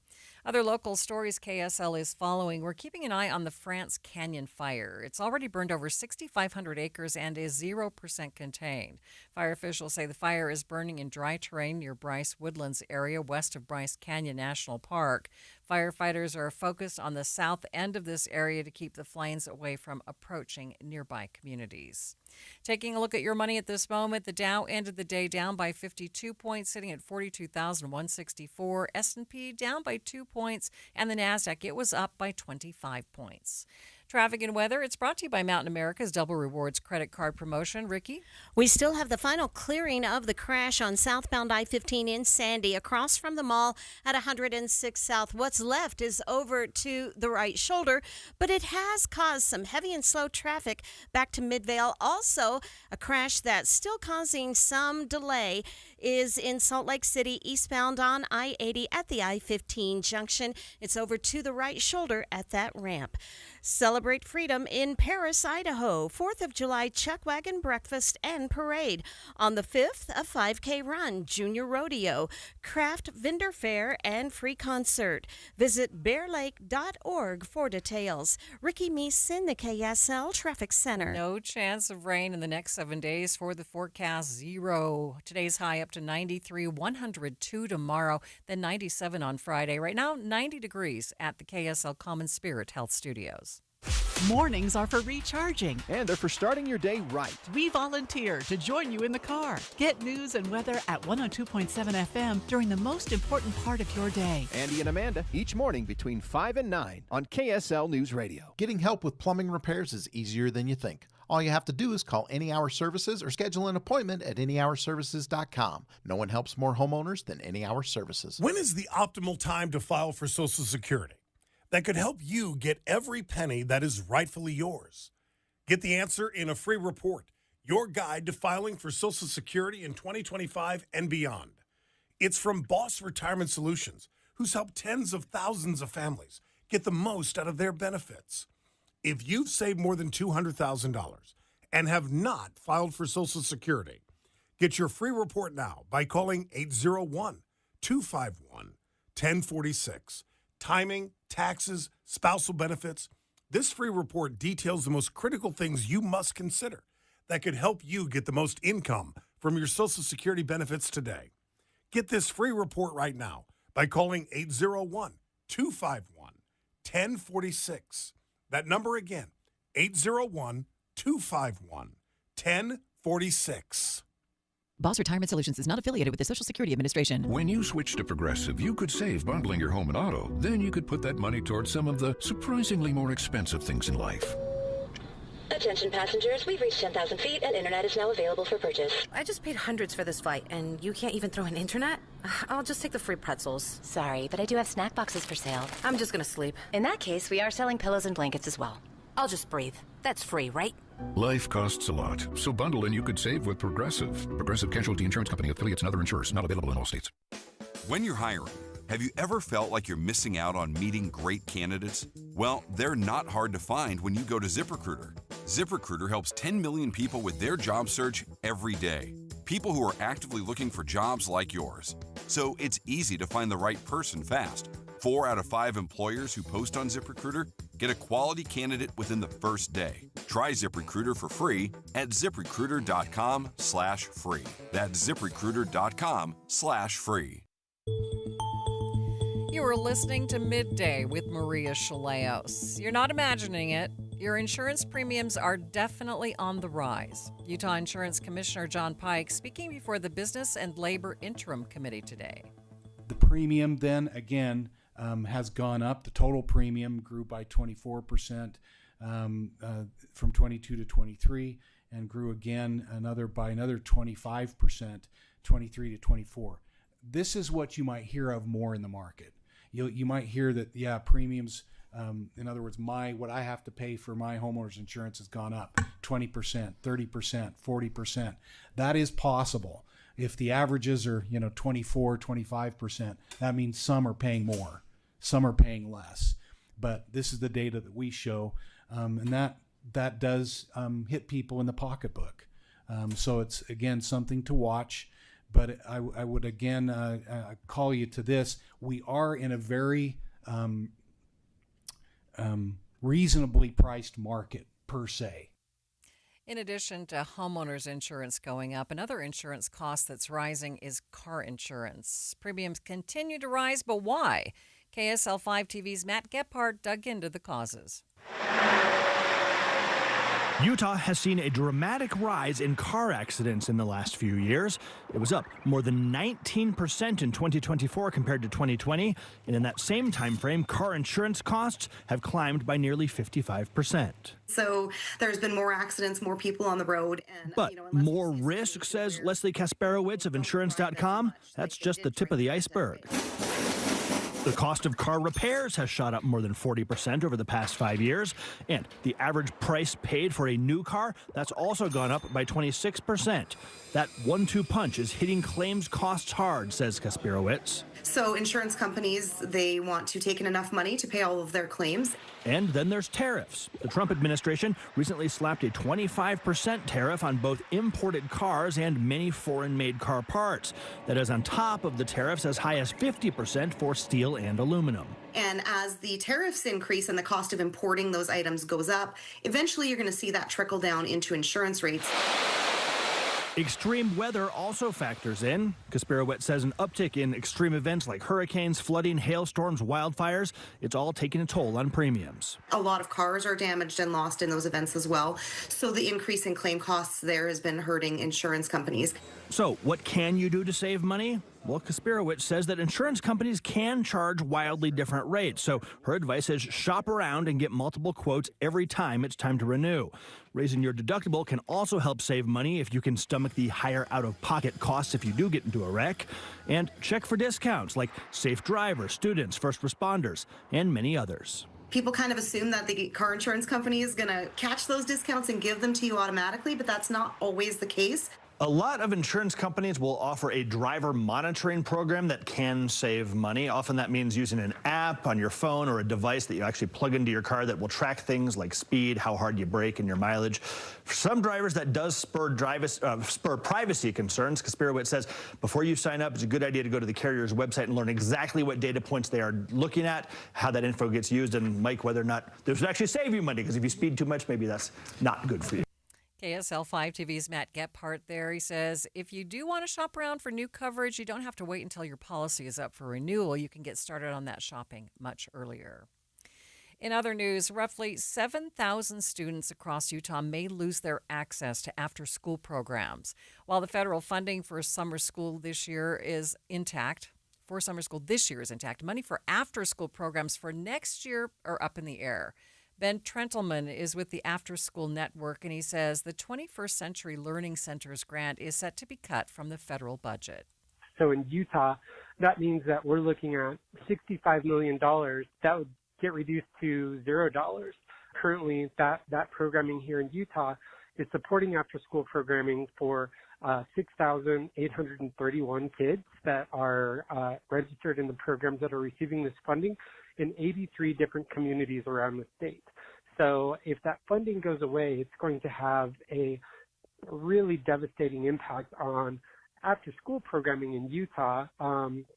Other local stories KSL is following. We're keeping an eye on the France Canyon fire. It's already burned over 6,500 acres and is 0% contained. Fire officials say the fire is burning in dry terrain near Bryce Woodlands area west of Bryce Canyon National Park. Firefighters are focused on the south end of this area to keep the flames away from approaching nearby communities. Taking a look at your money at this moment, the Dow ended the day down by 52 points, sitting at 42,164. S&P down by 2 points, and the Nasdaq, it was up by 25 points. Traffic and weather, it's brought to you by Mountain America's Double Rewards credit card promotion. Ricky? We still have the final clearing of the crash on southbound I-15 in Sandy, across from the mall at 106 South. What's left is over to the right shoulder, but it has caused some heavy and slow traffic back to Midvale. Also, a crash that's still causing some delay is in Salt Lake City, eastbound on I-80 at the I-15 junction. It's over to the right shoulder at that ramp. Celebrate freedom in Paris, Idaho. 4th of July Chuck Wagon Breakfast and Parade. On the 5th, a 5K run, Junior Rodeo, Craft Vendor Fair, and free concert. Visit bearlake.org for details. Ricky Meeson, the KSL Traffic Center. No chance of rain in the next 7 days for the forecast. 0. Today's high up to 93, 102 tomorrow, then 97 on Friday. Right now, 90 degrees at the KSL Common Spirit Health Studios. Mornings are for recharging. And they're for starting your day right. We volunteer to join you in the car. Get news and weather at 102.7 FM during the most important part of your day. Andy and Amanda, each morning between 5 and 9 on KSL News Radio. Getting help with plumbing repairs is easier than you think. All you have to do is call Any Hour Services or schedule an appointment at anyhourservices.com. No one helps more homeowners than Any Hour Services. When is the optimal time to file for Social Security? That could help you get every penny that is rightfully yours. Get the answer in a free report, your guide to filing for Social Security in 2025 and beyond. It's from Boss Retirement Solutions, who's helped tens of thousands of families get the most out of their benefits. If you've saved more than $200,000 and have not filed for Social Security, get your free report now by calling 801-251-1046. Timing, taxes, spousal benefits. This free report details the most critical things you must consider that could help you get the most income from your Social Security benefits today. Get this free report right now by calling 801-251-1046. That number again, 801-251-1046. Boss Retirement Solutions is not affiliated with the Social Security Administration. When you switch to Progressive, you could save bundling your home and auto. Then you could put that money towards some of the surprisingly more expensive things in life. Attention passengers, we've reached 10,000 feet and internet is now available for purchase. I just paid hundreds for this flight, and you can't even throw in internet? I'll just take the free pretzels. Sorry, but I do have snack boxes for sale. I'm just gonna sleep. In that case, we are selling pillows and blankets as well. I'll just breathe. That's free, right? Life costs a lot, so bundle and you could save with Progressive. Progressive Casualty Insurance Company, affiliates, and other insurers. Not available in all states. When you're hiring, have you ever felt like you're missing out on meeting great candidates? Well, they're not hard to find when you go to ZipRecruiter. ZipRecruiter helps 10 million people with their job search every day. People who are actively looking for jobs like yours. So it's easy to find the right person fast. 4 out of 5 employers who post on ZipRecruiter Get a quality candidate within the first day. Try ZipRecruiter for free at ZipRecruiter.com/free. That's ZipRecruiter.com/free. You are listening to Midday with Maria Shilaos. You're not imagining it. Your insurance premiums are definitely on the rise. Utah Insurance Commissioner John Pike speaking before the Business and Labor Interim Committee today. The premium then, again, has gone up. The total premium grew by 24% from 22 to 23 and grew again by another 25%, 23 to 24. This is what you might hear of more in the market. You might hear that, premiums, in other words, what I have to pay for my homeowner's insurance has gone up 20%, 30%, 40%. That is possible. If the averages are, 24, 25%, that means some are paying more, some are paying less. But this is the data that we show, and that does hit people in the pocketbook. So it's, again, something to watch. But I would, again, call you to this. We are in a very reasonably priced market, per se. In addition to homeowners insurance going up, another insurance cost that's rising is car insurance. Premiums continue to rise, but why? KSL 5 TV's Matt Gephardt dug into the causes. Utah has seen a dramatic rise in car accidents in the last few years. It was up more than 19% in 2024 compared to 2020, and in that same time frame, car insurance costs have climbed by nearly 55%. So there's been more accidents, more people on the road. But more risk, says Leslie Kasperowitz of Insurance.com. That's just the tip of the iceberg. The cost of car repairs has shot up more than 40% over the past 5 years, and the average price paid for a new car, that's also gone up by 26%. That 1-2 punch is hitting claims costs hard, says Kasperowitz. So insurance companies, they want to take in enough money to pay all of their claims. And then there's tariffs. The Trump administration recently slapped a 25% tariff on both imported cars and many foreign-made car parts. That is on top of the tariffs as high as 50% for steel and aluminum. And as the tariffs increase and the cost of importing those items goes up, eventually you're going to see that trickle down into insurance rates. Extreme weather also factors in. Kasperowitz says an uptick in extreme events like hurricanes, flooding, hailstorms, wildfires, it's all taking a toll on premiums. A lot of cars are damaged and lost in those events as well. So the increase in claim costs there has been hurting insurance companies. So what can you do to save money? Well, Kasperowitz says that insurance companies can charge wildly different rates. So her advice is shop around and get multiple quotes every time it's time to renew. Raising your deductible can also help save money if you can stomach the higher out-of-pocket costs if you do get into a wreck. And check for discounts like safe drivers, students, first responders, and many others. People kind of assume that the car insurance company is going to catch those discounts and give them to you automatically, but that's not always the case. A lot of insurance companies will offer a driver monitoring program that can save money. Often that means using an app on your phone or a device that you actually plug into your car that will track things like speed, how hard you brake, and your mileage. For some drivers, that does spur privacy concerns. Kasperowitz says before you sign up, it's a good idea to go to the carrier's website and learn exactly what data points they are looking at, how that info gets used, and, Mike, whether or not this would actually save you money, because if you speed too much, maybe that's not good for you. KSL 5 TV's Matt Gephardt there. He says, if you do want to shop around for new coverage, you don't have to wait until your policy is up for renewal. You can get started on that shopping much earlier. In other news, roughly 7,000 students across Utah may lose their access to after-school programs. While the federal funding for summer school this year is intact, money for after-school programs for next year are up in the air. Ben Trentelman is with the After School Network, and he says the 21st Century Learning Centers grant is set to be cut from the federal budget. So in Utah, that means that we're looking at $65 million. That would get reduced to $0. Currently, that programming here in Utah is supporting after-school programming for 6,831 kids that are registered in the programs that are receiving this funding in 83 different communities around the state. So if that funding goes away, it's going to have a really devastating impact on after-school programming in Utah,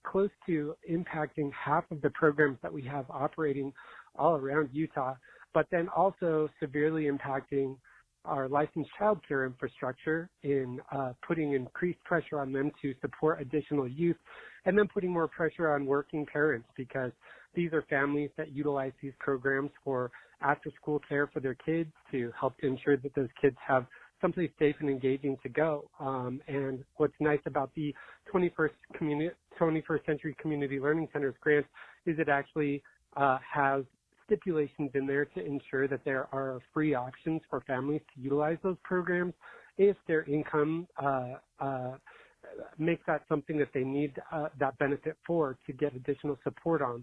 close to impacting half of the programs that we have operating all around Utah, but then also severely impacting our licensed child care infrastructure in putting increased pressure on them to support additional youth, and then putting more pressure on working parents, because these are families that utilize these programs for after-school care for their kids to help to ensure that those kids have someplace safe and engaging to go. And what's nice about the 21st Century Community Learning Centers grant is it actually has stipulations in there to ensure that there are free options for families to utilize those programs if their income makes that something that they need that benefit for to get additional support on.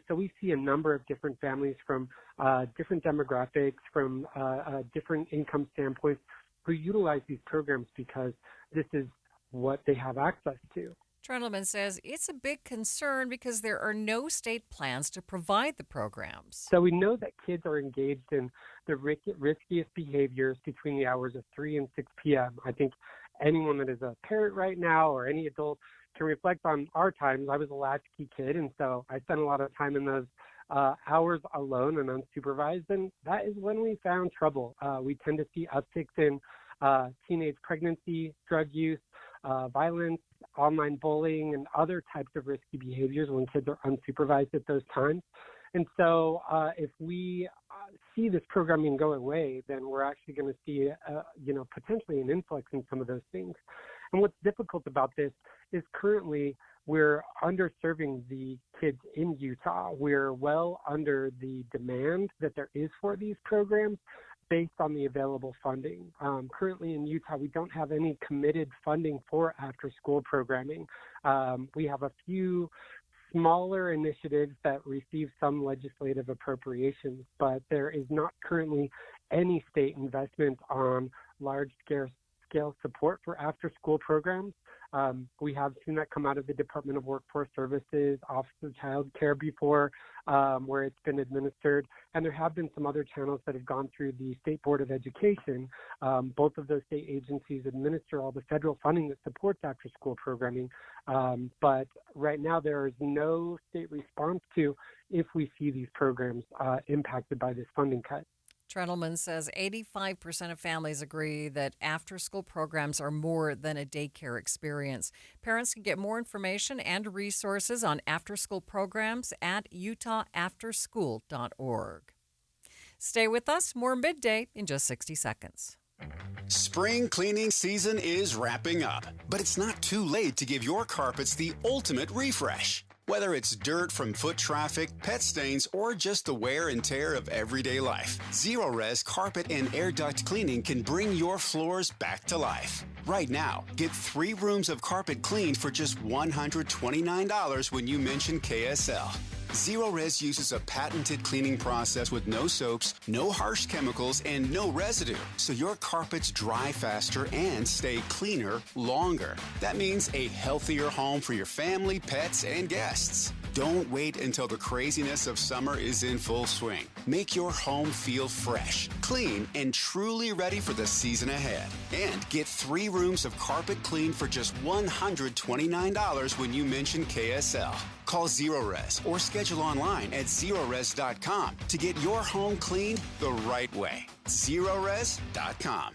So we see a number of different families from different demographics, from different income standpoints, who utilize these programs because this is what they have access to. Trundleman says it's a big concern because there are no state plans to provide the programs. So we know that kids are engaged in the riskiest behaviors between the hours of 3 and 6 p.m. I think anyone that is a parent right now or any adult can reflect on our times. I was a latchkey kid, and so I spent a lot of time in those hours alone and unsupervised, and that is when we found trouble. We tend to see upticks in teenage pregnancy, drug use, violence, online bullying, and other types of risky behaviors when kids are unsupervised at those times. And so if we see this programming go away, then we're actually going to see, potentially an influx in some of those things. And what's difficult about this is currently we're underserving the kids in Utah. We're well under the demand that there is for these programs based on the available funding. Currently in Utah, we don't have any committed funding for after-school programming. We have a few smaller initiatives that receive some legislative appropriations, but there is not currently any state investment on large-scale support for after-school programs. We have seen that come out of the Department of Workforce Services, Office of Child Care before, where it's been administered. And there have been some other channels that have gone through the State Board of Education. Both of those state agencies administer all the federal funding that supports after-school programming. But right now there is no state response to if we see these programs impacted by this funding cut. Trundleman says 85% of families agree that after-school programs are more than a daycare experience. Parents can get more information and resources on after-school programs at utahafterschool.org. Stay with us. More Midday in just 60 seconds. Spring cleaning season is wrapping up, but it's not too late to give your carpets the ultimate refresh. Whether it's dirt from foot traffic, pet stains, or just the wear and tear of everyday life, Zero-Res carpet and air duct cleaning can bring your floors back to life. Right now, get 3 rooms of carpet cleaned for just $129 when you mention KSL. Zero-Res uses a patented cleaning process with no soaps, no harsh chemicals, and no residue, so your carpets dry faster and stay cleaner longer. That means a healthier home for your family, pets, and guests. Don't wait until the craziness of summer is in full swing. Make your home feel fresh, clean, and truly ready for the season ahead. And get 3 rooms of carpet cleaned for just $129 when you mention KSL. Call Zero-Res or schedule online at zerores.com to get your home cleaned the right way. Zerores.com.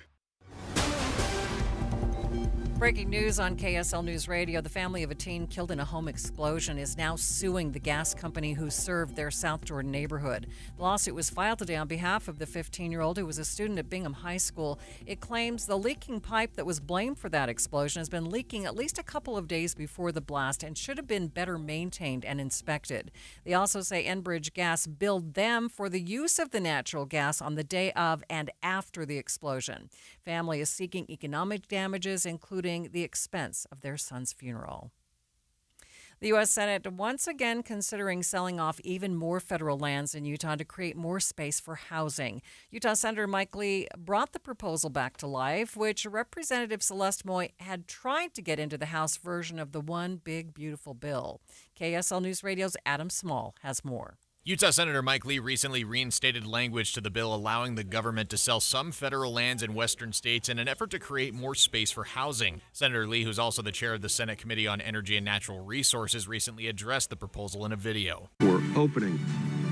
Breaking news on KSL News Radio. The family of a teen killed in a home explosion is now suing the gas company who served their South Jordan neighborhood. The lawsuit was filed today on behalf of the 15-year-old who was a student at Bingham High School. It claims the leaking pipe that was blamed for that explosion has been leaking at least a couple of days before the blast and should have been better maintained and inspected. They also say Enbridge Gas billed them for the use of the natural gas on the day of and after the explosion. Family is seeking economic damages, including the expense of their son's funeral. The U.S. Senate once again considering selling off even more federal lands in Utah to create more space for housing. Utah Senator Mike Lee brought the proposal back to life, which Representative Celeste Moy had tried to get into the House version of the One Big Beautiful Bill. KSL News Radio's Adam Small has more. Utah Senator Mike Lee recently reinstated language to the bill allowing the government to sell some federal lands in western states in an effort to create more space for housing. Senator Lee, who's also the chair of the Senate Committee on Energy and Natural Resources, recently addressed the proposal in a video. We're opening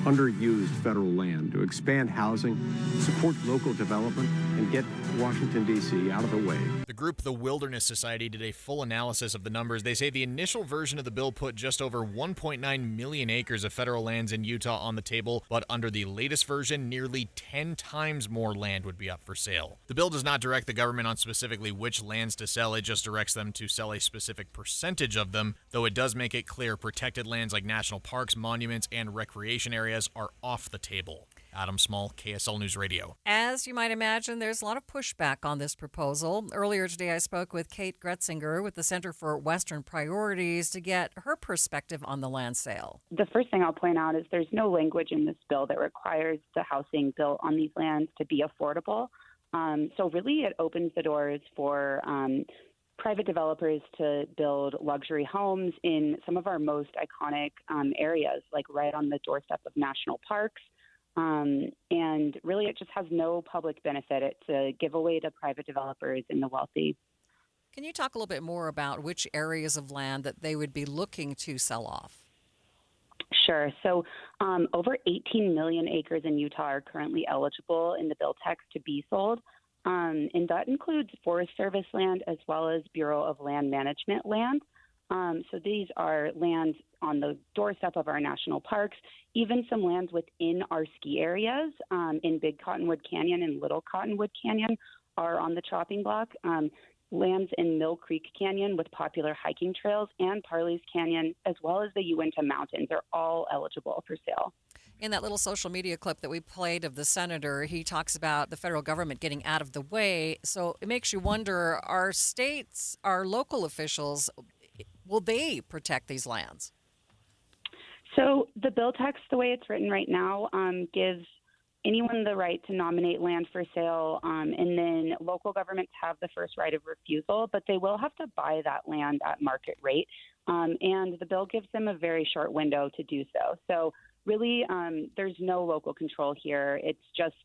underused federal land to expand housing, support local development, and get Washington, D.C. out of the way. The group, the Wilderness Society, did a full analysis of the numbers. They say the initial version of the bill put just over 1.9 million acres of federal lands in Utah on the table, but under the latest version, nearly 10 times more land would be up for sale. The bill does not direct the government on specifically which lands to sell. It just directs them to sell a specific percentage of them, though it does make it clear protected lands like national parks, monuments, and recreation areas are off the table. Adam Small, KSL News Radio. As you might imagine, there's a lot of pushback on this proposal. Earlier today, I spoke with Kate Gretzinger with the Center for Western Priorities to get her perspective on the land sale. The first thing I'll point out is there's no language in this bill that requires the housing built on these lands to be affordable. So really it opens the doors for private developers to build luxury homes in some of our most iconic areas, like right on the doorstep of national parks. And really, it just has no public benefit. It's a giveaway to private developers and the wealthy. Can you talk a little bit more about which areas of land that they would be looking to sell off? Sure. So over 18 million acres in Utah are currently eligible in the bill text to be sold. And that includes Forest Service land as well as Bureau of Land Management land. So these are lands on the doorstep of our national parks, even some lands within our ski areas in Big Cottonwood Canyon and Little Cottonwood Canyon are on the chopping block. Lands in Mill Creek Canyon with popular hiking trails and Parley's Canyon, as well as the Uinta Mountains, are all eligible for sale. In that little social media clip that we played of the senator, he talks about the federal government getting out of the way. So it makes you wonder, our states, our local officials, will they protect these lands? So the bill text, the way it's written right now, gives anyone the right to nominate land for sale, and then local governments have the first right of refusal, but they will have to buy that land at market rate, and the bill gives them a very short window to do so. So really, there's no local control here. It's just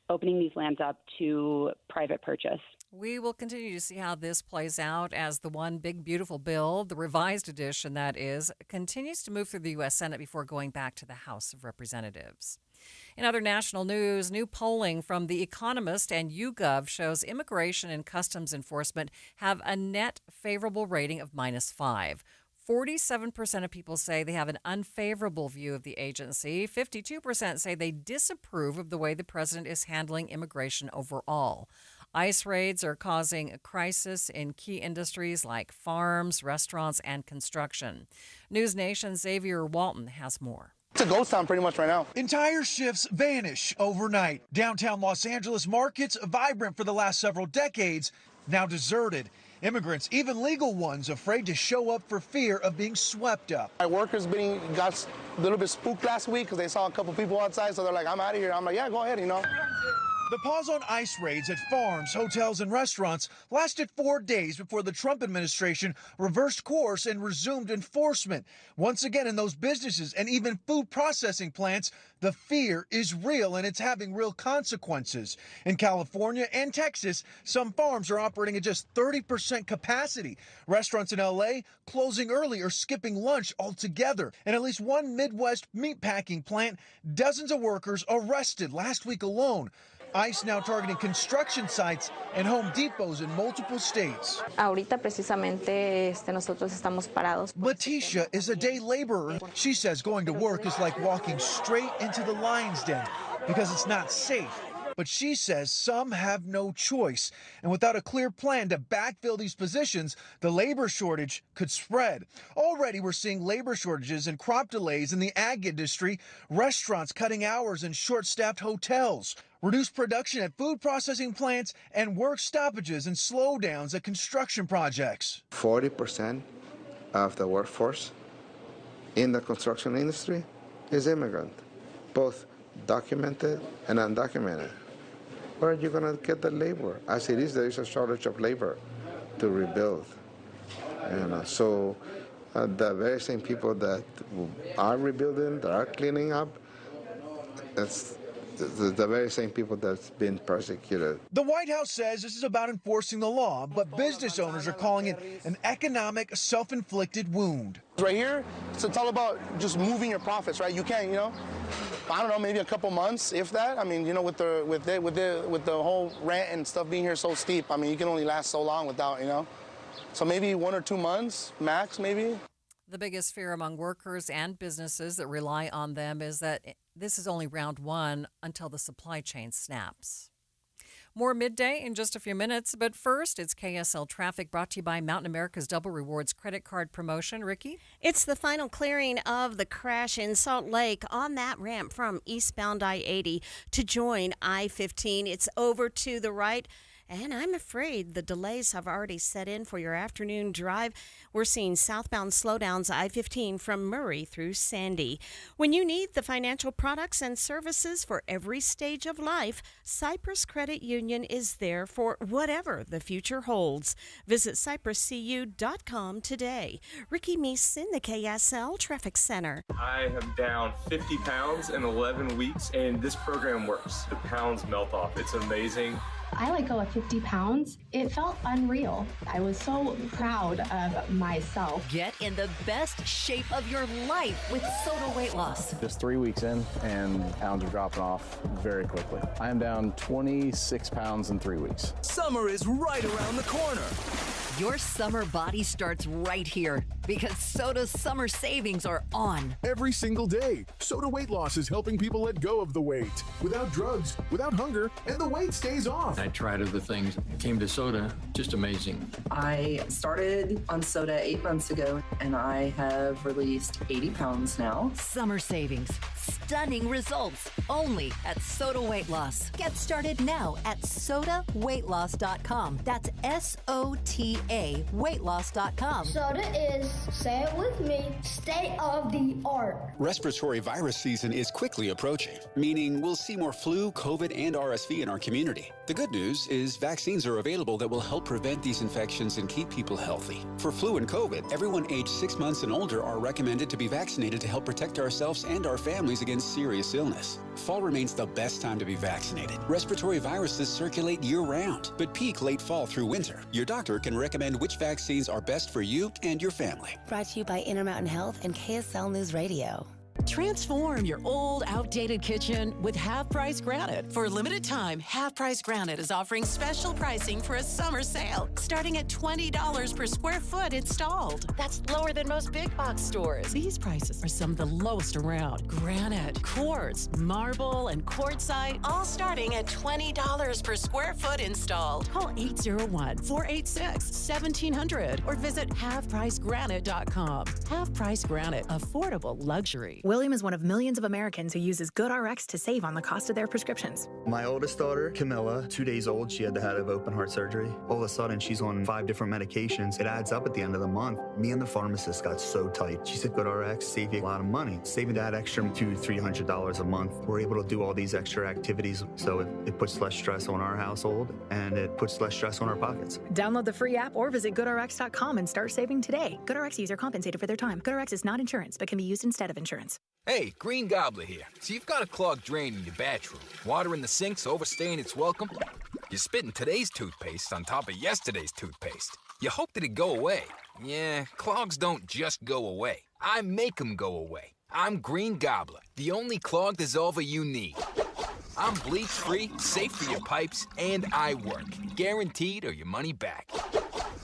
opening these lands up to private purchase. We will continue to see how this plays out as the one big, beautiful bill, the revised edition that is, continues to move through the U.S. Senate before going back to the House of Representatives. In other national news, new polling from The Economist and YouGov shows immigration and customs enforcement have a net favorable rating of -5. 47% of people say they have an unfavorable view of the agency. 52% say they disapprove of the way the president is handling immigration overall. ICE raids are causing a crisis in key industries like farms, restaurants, and construction. News Nation's Xavier Walton has more. It's a ghost town pretty much right now. Entire shifts vanish overnight. Downtown Los Angeles markets, vibrant for the last several decades, now deserted. Immigrants, even legal ones, afraid to show up for fear of being swept up. My workers got a little bit spooked last week because they saw a couple people outside, so they're like, I'm out of here. I'm like, yeah, go ahead, you know. The pause on ICE raids at farms, hotels, and restaurants lasted 4 days before the Trump administration reversed course and resumed enforcement. Once again, in those businesses and even food processing plants, the fear is real and it's having real consequences. In California and Texas, some farms are operating at just 30% capacity. Restaurants in LA closing early or skipping lunch altogether. And at least one Midwest meatpacking plant, dozens of workers arrested last week alone. ICE now targeting construction sites and Home Depots in multiple states. Ahorita precisamente nosotros estamos parados. Leticia is a day laborer. She says going to work is like walking straight into the lion's den because it's not safe. But she says some have no choice. And without a clear plan to backfill these positions, the labor shortage could spread. Already we're seeing labor shortages and crop delays in the ag industry, restaurants cutting hours and short-staffed hotels, reduced production at food processing plants, and work stoppages and slowdowns at construction projects. 40% of the workforce in the construction industry is immigrant, both documented and undocumented. Where are you going to get the labor? As it is, there is a shortage of labor to rebuild. And so The very same people that are rebuilding, that are cleaning up, it's the very same people that's been persecuted. The White House says this is about enforcing the law, but business owners are calling it an economic self-inflicted wound. Right here, so it's all about just moving your profits, right? You can't, I don't know, maybe a couple months, if that. I mean, with the whole rent and stuff being here so steep, I mean, you can only last so long without, So maybe 1 or 2 months max, maybe. The biggest fear among workers and businesses that rely on them is that this is only round one until the supply chain snaps. More Midday in just a few minutes, but first, it's KSL Traffic brought to you by Mountain America's Double Rewards credit card promotion. Ricky? It's the final clearing of the crash in Salt Lake on that ramp from eastbound I-80 to join I-15. It's over to the right. And I'm afraid the delays have already set in for your afternoon drive. We're seeing southbound slowdowns I-15 from Murray through Sandy. When you need the financial products and services for every stage of life, Cyprus Credit Union is there for whatever the future holds. Visit cypruscu.com today. Ricky Meese in the KSL Traffic Center. I am down 50 pounds in 11 weeks, and this program works. The pounds melt off. It's amazing. I let go of 50 pounds. It felt unreal. I was so proud of myself. Get in the best shape of your life with Soda Weight Loss. Just 3 weeks in, and pounds are dropping off very quickly. I am down 26 pounds in 3 weeks. Summer is right around the corner. Your summer body starts right here because Soda's summer savings are on. Every single day, Soda Weight Loss is helping people let go of the weight without drugs, without hunger, and the weight stays off. I tried other things, came to Soda, just amazing. I started on Soda 8 months ago, and I have released 80 pounds now. Summer savings, stunning results, only at Soda Weight Loss. Get started now at sodaweightloss.com. That's SOTA weightloss.com. Soda is, say it with me, state of the art. Respiratory virus season is quickly approaching, meaning we'll see more flu, COVID, and RSV in our community. The good news is vaccines are available that will help prevent these infections and keep people healthy. For flu and COVID, everyone aged 6 months and older are recommended to be vaccinated to help protect ourselves and our families against serious illness. Fall remains the best time to be vaccinated. Respiratory viruses circulate year-round, but peak late fall through winter. Your doctor can recommend which vaccines are best for you and your family. Brought to you by Intermountain Health and KSL News Radio. Transform your old, outdated kitchen with Half Price Granite. For a limited time, Half Price Granite is offering special pricing for a summer sale, starting at $20 per square foot installed. That's lower than most big box stores. These prices are some of the lowest around. Granite, quartz, marble, and quartzite, all starting at $20 per square foot installed. Call 801-486-1700 or visit halfpricegranite.com. Half Price Granite, affordable luxury. William is one of millions of Americans who uses GoodRx to save on the cost of their prescriptions. My oldest daughter, Camilla, 2 days old, she had to have open heart surgery. All of a sudden, she's on 5 different medications. It adds up at the end of the month. Me and the pharmacist got so tight. She said, GoodRx save you a lot of money. Saving that extra $200-300 a month. We're able to do all these extra activities, so it puts less stress on our household, and it puts less stress on our pockets. Download the free app or visit GoodRx.com and start saving today. GoodRx user compensated for their time. GoodRx is not insurance, but can be used instead of insurance. Hey, Green Gobbler here. So you've got a clogged drain in your bathroom. Water in the sink's overstaying its welcome. You're spitting today's toothpaste on top of yesterday's toothpaste. You hope that it go away. Yeah, clogs don't just go away. I make them go away. I'm Green Gobbler, the only clog dissolver you need. I'm bleach-free, safe for your pipes, and I work. Guaranteed or your money back.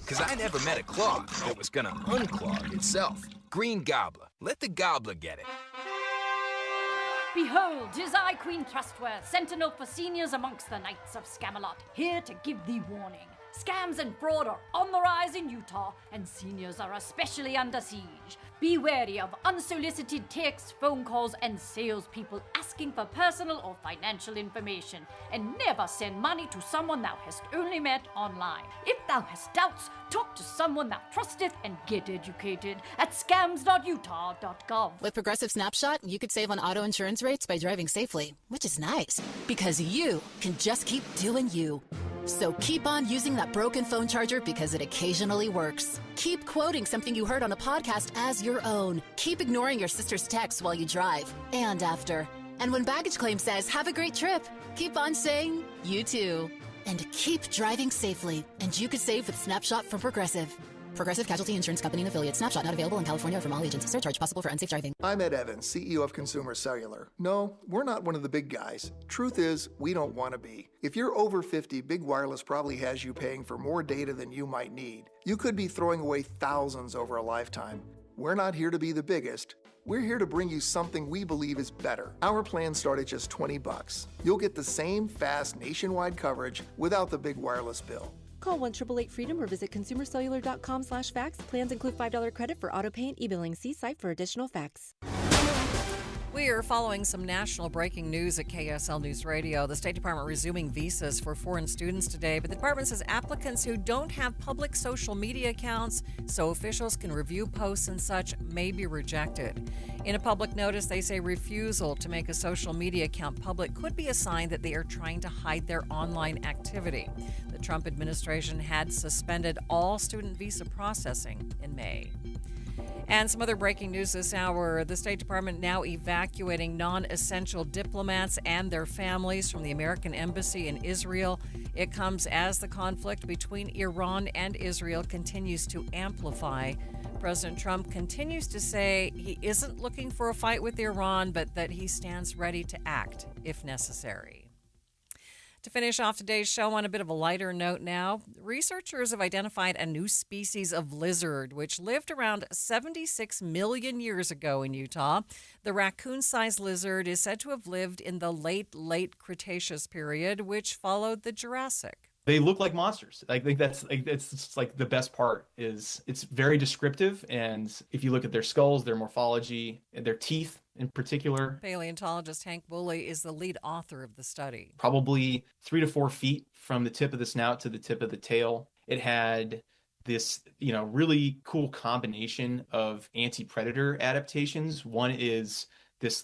Because I never met a clog that was gonna unclog itself. Green Gobbler. Let the gobbler get it. Behold, 'tis I, Queen Trustworth, sentinel for seniors amongst the Knights of Scamelot, here to give thee warning. Scams and fraud are on the rise in Utah, and seniors are especially under siege. Be wary of unsolicited texts, phone calls, and salespeople asking for personal or financial information, and never send money to someone thou hast only met online. If thou hast doubts, talk to someone thou trusteth and get educated at scams.utah.gov. With Progressive Snapshot, you could save on auto insurance rates by driving safely, which is nice, because you can just keep doing you. So keep on using that broken phone charger because it occasionally works. Keep quoting something you heard on a podcast as your own. Keep ignoring your sister's texts while you drive and after. And when baggage claim says, have a great trip, keep on saying, you too. And keep driving safely. And you could save with Snapshot from Progressive. Progressive Casualty Insurance Company and Affiliates. Snapshot not available in California or from all agents. Surcharge possible for unsafe driving. I'm Ed Evans, CEO of Consumer Cellular. No, we're not one of the big guys. Truth is, we don't want to be. If you're over 50, Big Wireless probably has you paying for more data than you might need. You could be throwing away thousands over a lifetime. We're not here to be the biggest. We're here to bring you something we believe is better. Our plans start at just $20. You'll get the same fast nationwide coverage without the big wireless bill. Call 1-888-FREEDOM or visit consumercellular.com/facts. Plans include $5 credit for auto pay and e-billing. See site for additional facts. We are following some national breaking news at KSL News Radio. The State Department resuming visas for foreign students today, but the department says applicants who don't have public social media accounts so officials can review posts and such may be rejected. In a public notice, they say refusal to make a social media account public could be a sign that they are trying to hide their online activity. The Trump administration had suspended all student visa processing in May. And some other breaking news this hour. The State Department now evacuating non-essential diplomats and their families from the American Embassy in Israel. It comes as the conflict between Iran and Israel continues to amplify. President Trump continues to say he isn't looking for a fight with Iran, but that he stands ready to act if necessary. To finish off today's show on a bit of a lighter note now, researchers have identified a new species of lizard which lived around 76 million years ago in Utah. The raccoon-sized lizard is said to have lived in the late Cretaceous period, which followed the Jurassic. They look like monsters. I think that's like the best part is it's very descriptive. And if you look at their skulls, their morphology, and their teeth in particular. Paleontologist Hank Woolley is the lead author of the study. Probably 3 to 4 feet from the tip of the snout to the tip of the tail. It had this, really cool combination of anti-predator adaptations. One is this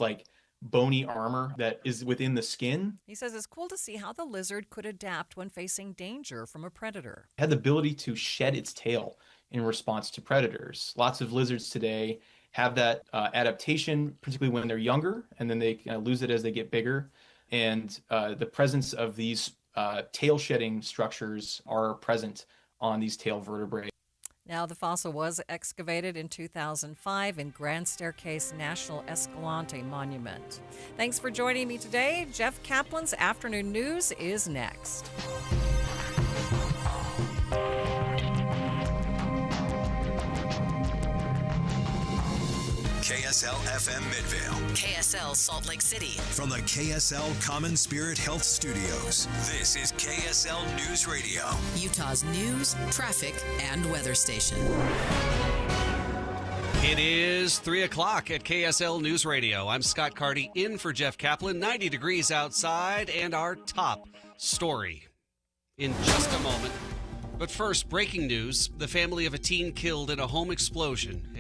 bony armor that is within the skin. He says it's cool to see how the lizard could adapt when facing danger from a predator. It had the ability to shed its tail in response to predators. Lots of lizards today have that adaptation, particularly when they're younger, and then they lose it as they get bigger. And the presence of these tail shedding structures are present on these tail vertebrae. Now, the fossil was excavated in 2005 in Grand Staircase National Escalante Monument. Thanks for joining me today. Jeff Kaplan's Afternoon News is next. KSL FM Midvale. KSL Salt Lake City. From the KSL Common Spirit Health Studios, this is KSL News Radio. Utah's news, traffic, and weather station. It is 3 o'clock at KSL News Radio. I'm Scott Carty in for Jeff Kaplan. 90 degrees outside and our top story in just a moment. But first, breaking news. The family of a teen killed in a home explosion.